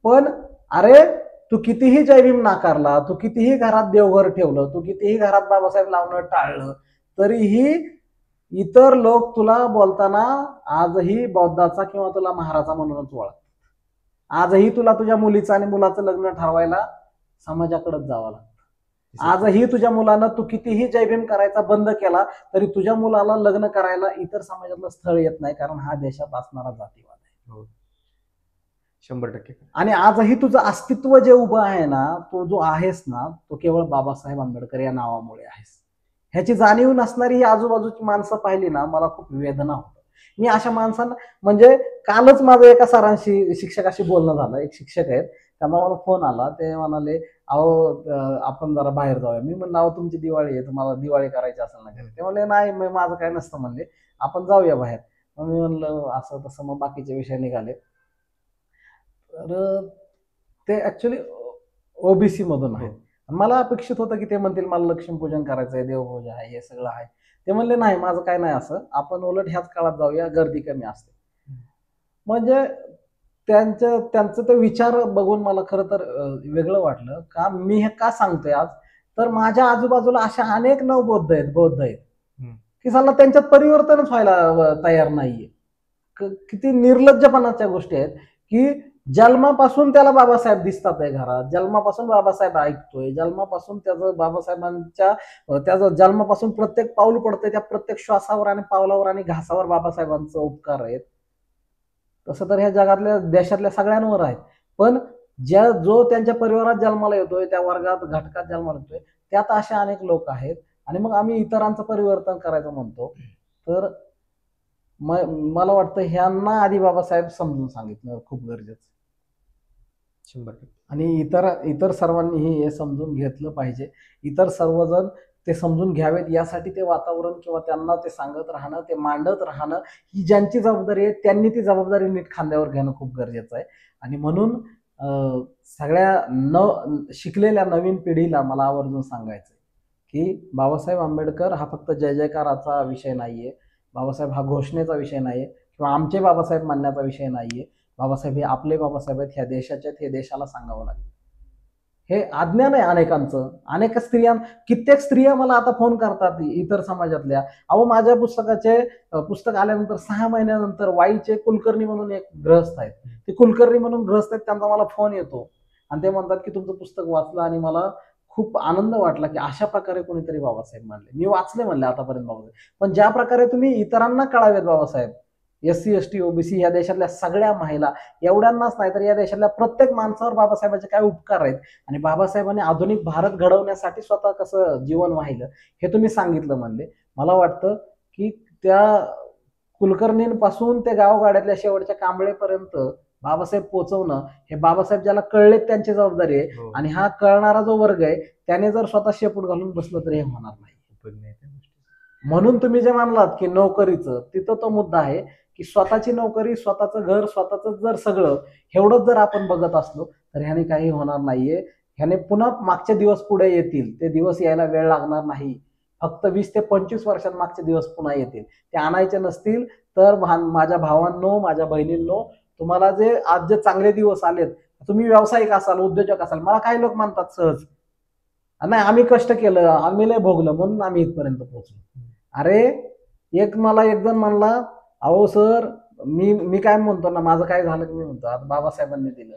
पण अरे तू कितीही जय भीम नाकारला, तू कितीही घरात देवघर ठेवलं, तू कितीही घरात बाबासाहेब लावणं टाळलं, तरीही इतर लोक तुला बोलताना आजही बौद्धाचा किंवा तुला महाराजा म्हणूनच ओळखतात. आजही तुला तुझ्या मुलीचं आणि मुलाचं लग्न ठरवायला समाजाकडेच जावं लागतं. आजही तुझ्या मुलानं तू कितीही जय भीम करायचा बंद केला तरी तुझ्या मुलाला लग्न करायला इतर समाजातलं स्थळ येत नाही, कारण हा देशात असणारा जातीवाद आहे. 100%. आणि आजही तुझं अस्तित्व जे उभं आहे ना, तो जो आहेस ना, तो केवळ बाबासाहेब आंबेडकर या नावामुळे आहेस. ह्याची जाणीव नसणारी ही आजूबाजूची माणसं पाहिली ना, मला खूप वेदना होतं. मी अशा माणसांना, म्हणजे कालच माझं एका सरांशी, शिक्षकाशी बोलणं झालं. एक शिक्षक आहेत, त्यांना मला फोन आला, ते म्हणाले अहो आपण जरा बाहेर जाऊया. मी म्हणलं अहो तुमची दिवाळी आहे, तुम्हाला दिवाळी करायची असेल ना घरी. ते म्हणले नाही माझं काय नसतं म्हणले, आपण जाऊया बाहेर. मग मी म्हणलं असं तसं, मग बाकीचे विषय निघाले. तर ते ऍक्च्युली ओबीसी मधून आहेत. मला अपेक्षित होतं की ते म्हणतील मला लक्ष्मीपूजन करायचं आहे, देवपूजा आहे, हे सगळं आहे. ते म्हणले नाही, माझं काय नाही असं, आपण उलट ह्याच काळात जाऊया, गर्दी कमी असते. म्हणजे त्यांचं ते विचार बघून मला खरं तर वेगळं वाटलं. का मी हे का सांगतोय आज, तर माझ्या आजूबाजूला अशा अनेक बौद्ध आहेत की साला त्यांच्यात परिवर्तनच व्हायला तयार नाहीये. किती निर्लज्जपणाच्या गोष्टी आहेत की जन्मापासून त्याला बाबासाहेब दिसतात आहे घरात, जन्मापासून बाबासाहेब ऐकतोय, जन्मापासून त्याचं बाबासाहेबांच्या त्याचं जन्मापासून प्रत्येक पाऊल पडतंय, त्या प्रत्येक श्वासावर आणि पावलावर आणि घासावर बाबासाहेबांचा उपकार आहेत. तसं तर ह्या जगातल्या देशातल्या सगळ्यांवर आहेत. पण जो त्यांच्या परिवारात जन्माला येतोय, त्या वर्गात घटकात जन्माला येतोय, त्यात असे अनेक लोक आहेत. आणि मग आम्ही इतरांचं परिवर्तन करायचं म्हणतो. तर मला वाटतं ह्यांना आधी बाबासाहेब समजून सांगितलं खूप गरजेचं. 100%. आणि इतर सर्वांनीही हे समजून घेतलं पाहिजे. इतर सर्वजण ते समजून घ्यावेत यासाठी ते वातावरण किंवा त्यांना ते सांगत राहणं, ते मांडत राहणं, ही ज्यांची जबाबदारी आहे त्यांनी ती जबाबदारी नीट खांद्यावर घेणं खूप गरजेचं आहे. आणि म्हणून सगळ्या शिकलेल्या नवीन पिढीला मला आवर्जून सांगायचं की बाबासाहेब आंबेडकर हा फक्त जय जयकाराचा विषय नाहीये, बाबासाहेब हा घोषणेचा विषय नाहीये किंवा आमचे बाबासाहेब मानण्याचा विषय नाहीये. बाबासाहेब हे आपले बाबासाहेब आहेत, ह्या देशाचे आहेत, हे देशाला सांगावं लागेल. हे अज्ञान आहे अनेकांचं. अनेक कित्येक स्त्रिया मला आता फोन करतात इतर समाजातल्या, अहो माझ्या पुस्तक आल्यानंतर 6 महिन्यानंतर वाईचे कुलकर्णी म्हणून एक गृहस्थ आहेत, ते कुलकर्णी म्हणून गृहस्थ आहेत, त्यांचा मला फोन येतो आणि ते म्हणतात की तुमचं पुस्तक वाचलं आणि मला खूप आनंद वाटला की अशा प्रकारे कोणीतरी बाबासाहेब मानले. मी वाचले म्हणले आतापर्यंत बाबासाहेब, पण ज्या प्रकारे तुम्ही इतरांना कळावेत बाबासाहेब, SC ST OBC या देशातल्या सगळ्या महिला, एवढ्यांनाच नाही तर या देशातल्या प्रत्येक माणसावर बाबासाहेबांचे काय उपकार आहेत आणि बाबासाहेबांनी आधुनिक भारत घडवण्यासाठी स्वतः कसं जीवन वाहिलं हे तुम्ही सांगितलं म्हणले. मला वाटतं की त्या कुलकर्णींपासून ते गावगाड्यातल्या शेवटच्या कांबळेपर्यंत बाबासाहेब पोहोचवणं हे बाबासाहेब ज्याला कळलेत त्यांची जबाबदारी आहे. आणि हा कळणारा जो वर्ग आहे त्याने जर स्वतः शेपूट घालून बसलं तर हे होणार नाही. म्हणून तुम्ही जे मानलात की नोकरीचं, तिथं तो मुद्दा आहे की स्वतःची नोकरी, स्वतःचं घर, स्वतःचं जर सगळं एवढंच जर आपण बघत असलो तर ह्याने काही होणार नाहीये. ह्याने पुन्हा मागचे दिवस पुढे येतील, ते दिवस यायला वेळ लागणार नाही. फक्त 20 ते 25 वर्षांत मागचे दिवस पुन्हा येतील. ते आणायचे नसतील तर माझ्या भावांनो, माझ्या बहिणींनो, तुम्हाला आज जे चांगले दिवस आलेत, तुम्ही व्यावसायिक असाल, उद्योजक असाल, मला काही लोक म्हणतात सहज, नाही आम्ही कष्ट केलं, आम्ही लय भोगलं म्हणून आम्ही इथपर्यंत पोहोचलो. अरे मला एक जण म्हणला, अहो सर मी काय म्हणतो ना, माझं काय झालं की मी म्हणतो आता बाबासाहेबांनी दिलं,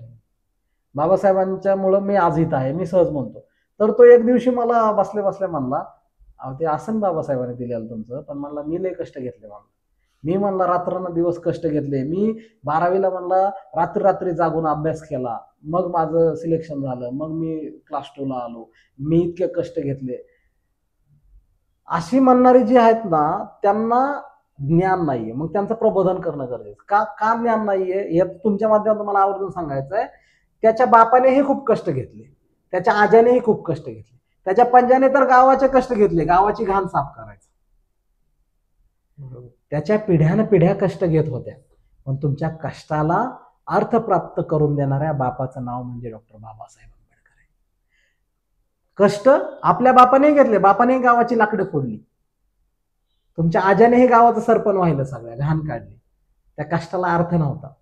बाबासाहेबांच्यामुळं मी आज इथं आहे, मी सहज म्हणतो. तर तो एक दिवशी मला बसल्या बसल्या म्हणला, अहो ते असं बाबासाहेबांनी दिलेलं तुमचं, पण म्हणला मी लय कष्ट घेतले. मी म्हणला रात्रन दिवस कष्ट घेतले. मी 12वीला म्हणला रात्री जागून अभ्यास केला, मग माझं सिलेक्शन झालं, मग मी क्लास 2ला आलो, मी इतके कष्ट घेतले. अशी म्हणणारी जी आहेत ना त्यांना ज्ञान नाहीये. मग त्यांचं प्रबोधन करणं गरजेचं. का ज्ञान नाहीये हे तुमच्या माध्यमातून मला आवर्जून सांगायचंय. त्याच्या बापानेही खूप कष्ट घेतले, त्याच्या आज्यानेही खूप कष्ट घेतले, त्याच्या पंजाने तर गावाचे कष्ट घेतले, गावाची घाण साफ करायचं. त्याच्या पिढ्या कष्ट घेत होत्या, पण तुमच्या कष्टाला अर्थ प्राप्त करून देणाऱ्या बापाचं नाव म्हणजे डॉक्टर बाबासाहेब आंबेडकर आहे. कष्ट आपल्या बापाने घेतले, बापाने गावाची लाकडं फोडली, तुमच्या आज्यानेही गावाचं सरपण वाहिलं, सगळ्या घाण काढली. त्या कष्टाला अर्थ नव्हता.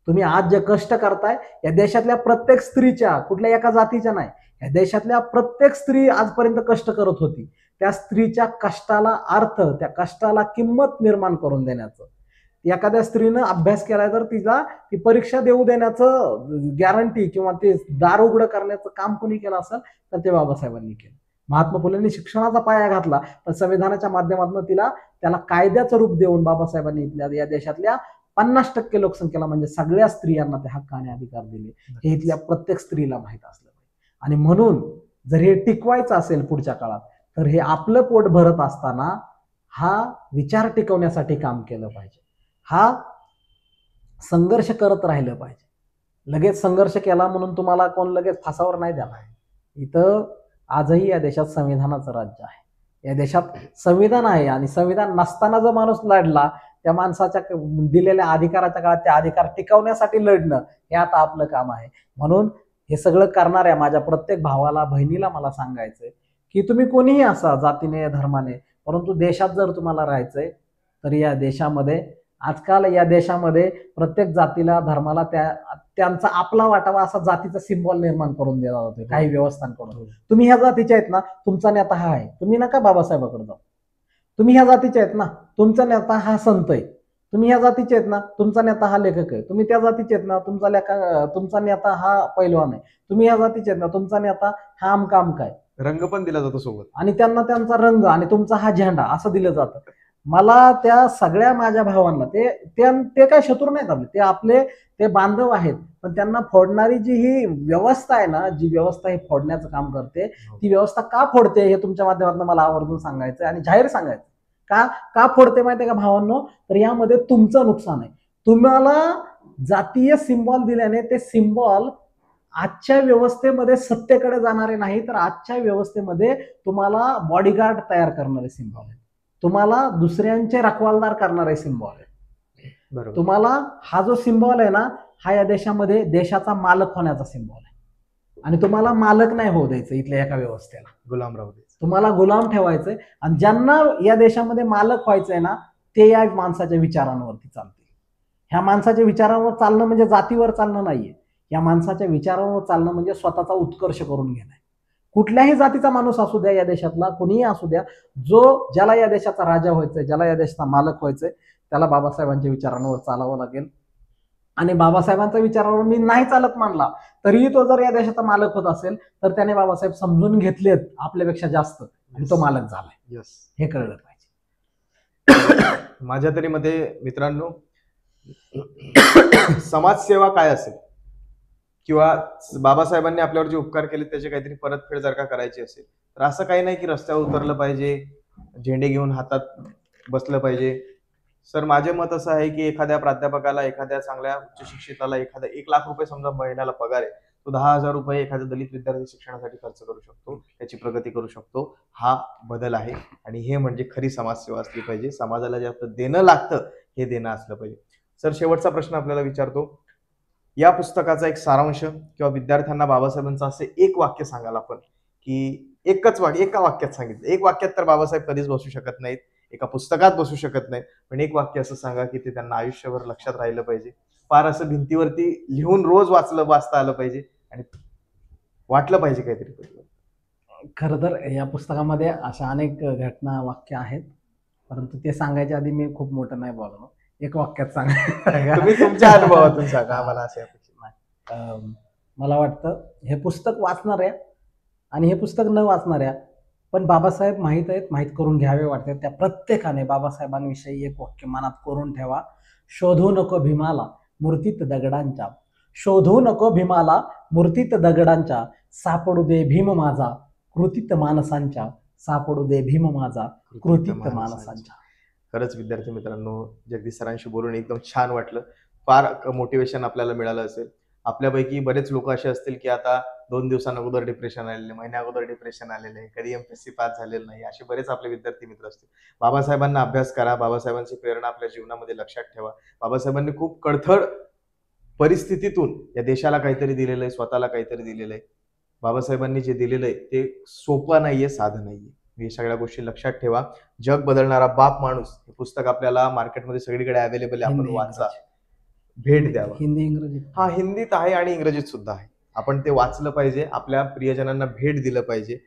तुम्ही आज जे कष्ट करताय, या देशातल्या प्रत्येक स्त्रीच्या, कुठल्या एका जातीच्या नाही, या देशातल्या प्रत्येक स्त्री आजपर्यंत कष्ट करत होती. त्या स्त्रीच्या कष्टाला अर्थ, त्या कष्टाला किंमत निर्माण करून देण्याचं, एखाद्या स्त्रीनं अभ्यास केलाय तर ती परीक्षा देऊ देण्याचं गॅरंटी किंवा ते दार उघडं करण्याचं काम कोणी केलं असेल तर ते बाबासाहेबांनी केलं. महात्मा फुलेंनी शिक्षणाचा पाया घातला, पण संविधानाच्या माध्यमातून त्याला कायद्याचं रूप देऊन बाबासाहेबांनी या देशातल्या 50% लोकसंख्येला म्हणजे सगळ्या स्त्रियांना ते हक्क आणि अधिकार दिले. हे इथल्या प्रत्येक स्त्रीला माहीत असलं पाहिजे. आणि म्हणून जर हे टिकवायचं असेल पुढच्या काळात, तर हे आपलं पोट भरत असताना हा विचार टिकवण्यासाठी काम केलं पाहिजे. हा संघर्ष करत राहिलं पाहिजे. लगेच संघर्ष केला म्हणून तुम्हाला कोण लगेच फासावर नाही देणार. इथं आजही या देशात संविधानाचं राज्य आहे. या देशात संविधान आहे आणि संविधान नसताना जो माणूस लढला त्या माणसाच्या दिलेल्या अधिकाराच्या काळात ते अधिकार टिकवण्यासाठी लढणं हे आता आपलं काम आहे. म्हणून हे सगळं करणाऱ्या माझ्या प्रत्येक भावाला बहिणीला मला सांगायचंय की तुम्ही कोणीही असा जातीने धर्माने, परंतु देशात जर तुम्हाला राहायचंय तर या देशामध्ये आजकाल या देशामध्ये प्रत्येक जातीला धर्माला त्यांचा आपला वाटावा असा जातीचा सिम्बॉल निर्माण करून दिला जातोय काही व्यवस्थांकडून. तुम्ही ह्या जातीचे आहेत ना, तुमचा नेता हा आहे, तुम्ही नका बाबासाहेबाकडे जाऊ. तुम्ही ह्या जातीचे आहेत ना, तुमचा नेता हा संत आहे. तुम्ही ह्या जातीचे आहेत ना, तुमचा नेता हा लेखक आहे. तुम्ही त्या जातीचे आहेत ना, तुमचा नेता हा पैलवान आहे. तुम्ही ह्या जातीचे आहेत ना, तुमचा नेता हा आमका आमका आहे. रंग पण दिला जातो सोबत, आणि त्यांना त्यांचा रंग आणि तुमचा हा झेंडा असं दिलं जातं. मला त्या सगळ्या माझ्या भावांना ते काय शत्रू नाहीत आपले, ते बांधव आहेत. पण त्यांना फोडणारी जी ही व्यवस्था आहे ना, जी व्यवस्था हे फोडण्याचं काम करते, ती व्यवस्था का फोडते हे तुमच्या माध्यमातून मला आवर्जून सांगायचं आणि जाहीर सांगायचं. का फोडते माहिती आहे का भावांनो? तर यामध्ये तुमचं नुकसान आहे. तुम्हाला जातीय सिम्बॉल दिल्याने ते सिम्बॉल आजच्या व्यवस्थेमध्ये सत्तेकडे जाणारे नाही, तर आजच्या व्यवस्थेमध्ये तुम्हाला बॉडीगार्ड तयार करणारे सिम्बॉल आहे. तुम्हाला दुसऱ्यांचे रखवालदार करणारे सिम्बॉल आहे. बरोबर. तुम्हाला हा जो सिम्बॉल आहे ना, हा या देशामध्ये देशाचा मालक होण्याचा सिम्बॉल आहे. आणि तुम्हाला मालक नाही होऊ द्यायचं इथल्या एका व्यवस्थेला, गुलाम राहू द्यायचं. तुम्हाला गुलाम ठेवायचंय. आणि ज्यांना या देशामध्ये मालक व्हायचंय ना, ते या माणसाच्या विचारांवरती चालतील. ह्या माणसाच्या विचारांवर चालणं म्हणजे जातीवर चालणं नाहीये. या माणसाच्या विचारांवर चालणं म्हणजे स्वतःचा उत्कर्ष करून घेणं. कुठल्याही जातीचा माणूस असू द्या, या देशातला कुणीही असू द्या, ज्याला या देशाचा राजा व्हायचंय, ज्याला या देशाचा मालक व्हायचंय, त्याला बाबासाहेबांच्या विचारांवर चालावं लागेल. आणि बाबासाहेबांच्या विचारावर मी नाही चालत मानला तरीही तो जर या देशाचा मालक होत असेल तर त्याने बाबासाहेब समजून घेतलेत आपल्यापेक्षा जास्त आणि तो मालक झालाय. यस, हे कळलं पाहिजे. माझ्या तरी मते मित्रांनो, समाजसेवा काय असेल किंवा बाबासाहेबांनी आपल्यावर जे उपकार केले त्याची काहीतरी परतफेड जर का करायची असेल तर असं काही नाही की रस्त्यावर उतरलं पाहिजे, झेंडे घेऊन हातात बसलं पाहिजे. सर, माझे मत असं आहे की एखाद्या प्राध्यापकाला, एखाद्या चांगल्या उच्च शिक्षिताला एखाद्या 1 लाख रुपये समजा महिन्याला पगार आहे, तो 10,000 रुपये एखाद्या दलित विद्यार्थी शिक्षणासाठी खर्च करू शकतो, त्याची प्रगती करू शकतो. हा बदल आहे आणि हे म्हणजे खरी समाजसेवा असली पाहिजे. समाजाला जे आपलं देणं लागतं हे देणं असलं पाहिजे. सर, शेवटचा प्रश्न आपल्याला विचारतो, या पुस्तकाचा एक सारांश किंवा विद्यार्थ्यांना बाबासाहेबांचं असे एक वाक्य सांगाल आपण की एका वाक्यात सांगितलं, एक वाक्यात तर बाबासाहेब कधीच बसू शकत नाहीत, एका पुस्तकात बसू शकत नाही, पण एक वाक्य असं सांगा की ते त्यांना आयुष्यभर लक्षात राहिलं पाहिजे, फार असं भिंतीवरती लिहून रोज वाचता आलं पाहिजे आणि वाटलं पाहिजे काहीतरी. खरं तर या पुस्तकामध्ये अशा अनेक घटना वाक्य आहेत, परंतु ते सांगायच्या आधी मी खूप मोठं नाही बोललो. एक वाक्यात सांगा. तुम्ही तुमच्या अनुभवातून सांगा आम्हाला. असे मला वाटतं हे पुस्तक वाचणाऱ्या आणि हे पुस्तक न वाचणाऱ्या पण बाबासाहेब माहीत करून घ्यावे वाटते त्या प्रत्येकाने बाबासाहेबांविषयी एक वाक्य मनात करून ठेवा. शोधू नको भीमाला मूर्तीत दगडांच्या, शोधू नको भीमाला मूर्तीत दगडांच्या, सापडू दे भीम माझा कृतीत माणसांच्या, सापडू दे भीम माझा कृतीत माणसांच्या. खरंच विद्यार्थी मित्रांनो, जगदीश सरांशी बोलून एकदम छान वाटलं. फार मोटिवेशन आपल्याला मिळालं असेल. आपल्यापैकी बरेच लोक असे असतील की आता 2 दिवसांअगोदर डिप्रेशन आलेले, महिन्या अगोदर डिप्रेशन आलेले, कधी MPSC पास झालेलं नाही, असे बरेच आपले विद्यार्थी मित्र असतील. बाबासाहेबांना अभ्यास करा, बाबासाहेबांची प्रेरणा आपल्या जीवनामध्ये लक्षात ठेवा. बाबासाहेबांनी खूप कणखर परिस्थितीतून या देशाला काहीतरी दिलेलं आहे, स्वतःला काहीतरी दिलेलं आहे. बाबासाहेबांनी जे दिलेलं आहे ते सोपं नाहीये, साधं नाहीये. हे सगळ्या गोष्टी लक्षात ठेवा. जग बदलणारा बाप माणूस हे पुस्तक आपल्याला मार्केटमध्ये सगळीकडे अवेलेबल आहे. आपण वाचा, भेट द्यावा. हिंदी इंग्रजी हिंदीत आहे आणि इंग्रजीत सुद्धा आहे. आपण ते वाचलं पाहिजे, आपल्या प्रियजनांना भेट दिलं पाहिजे.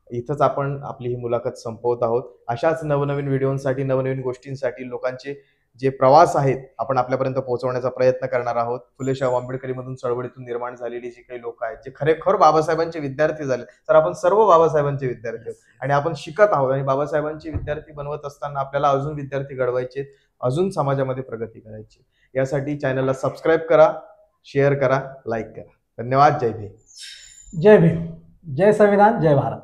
इथंच आपण आपली ही मुलाखत संपवत आहोत. अशाच नवनवीन व्हिडिओसाठी, नवनवीन गोष्टींसाठी लोकांचे जे प्रवास आहेत आपण आपल्यापर्यंत पोहोचवण्याचा प्रयत्न करणार आहोत. फुले शाहू आंबेडकरी मधून चळवळीतून निर्माण झालेली जी काही लोक आहेत, जे खरेखर बाबासाहेबांचे विद्यार्थी झाले, तर आपण सर्व बाबासाहेबांचे विद्यार्थी आहोत आणि आपण शिकत आहोत. आणि बाबासाहेबांचे विद्यार्थी बनवत असताना आपल्याला अजून विद्यार्थी घडवायचे, अजून समाजामध्ये प्रगती करायची. यासाठी चॅनलला सबस्क्राईब करा, शेअर करा, लाईक करा. धन्यवाद. जय भीम. जय भीम. जय संविधान. जय भारत.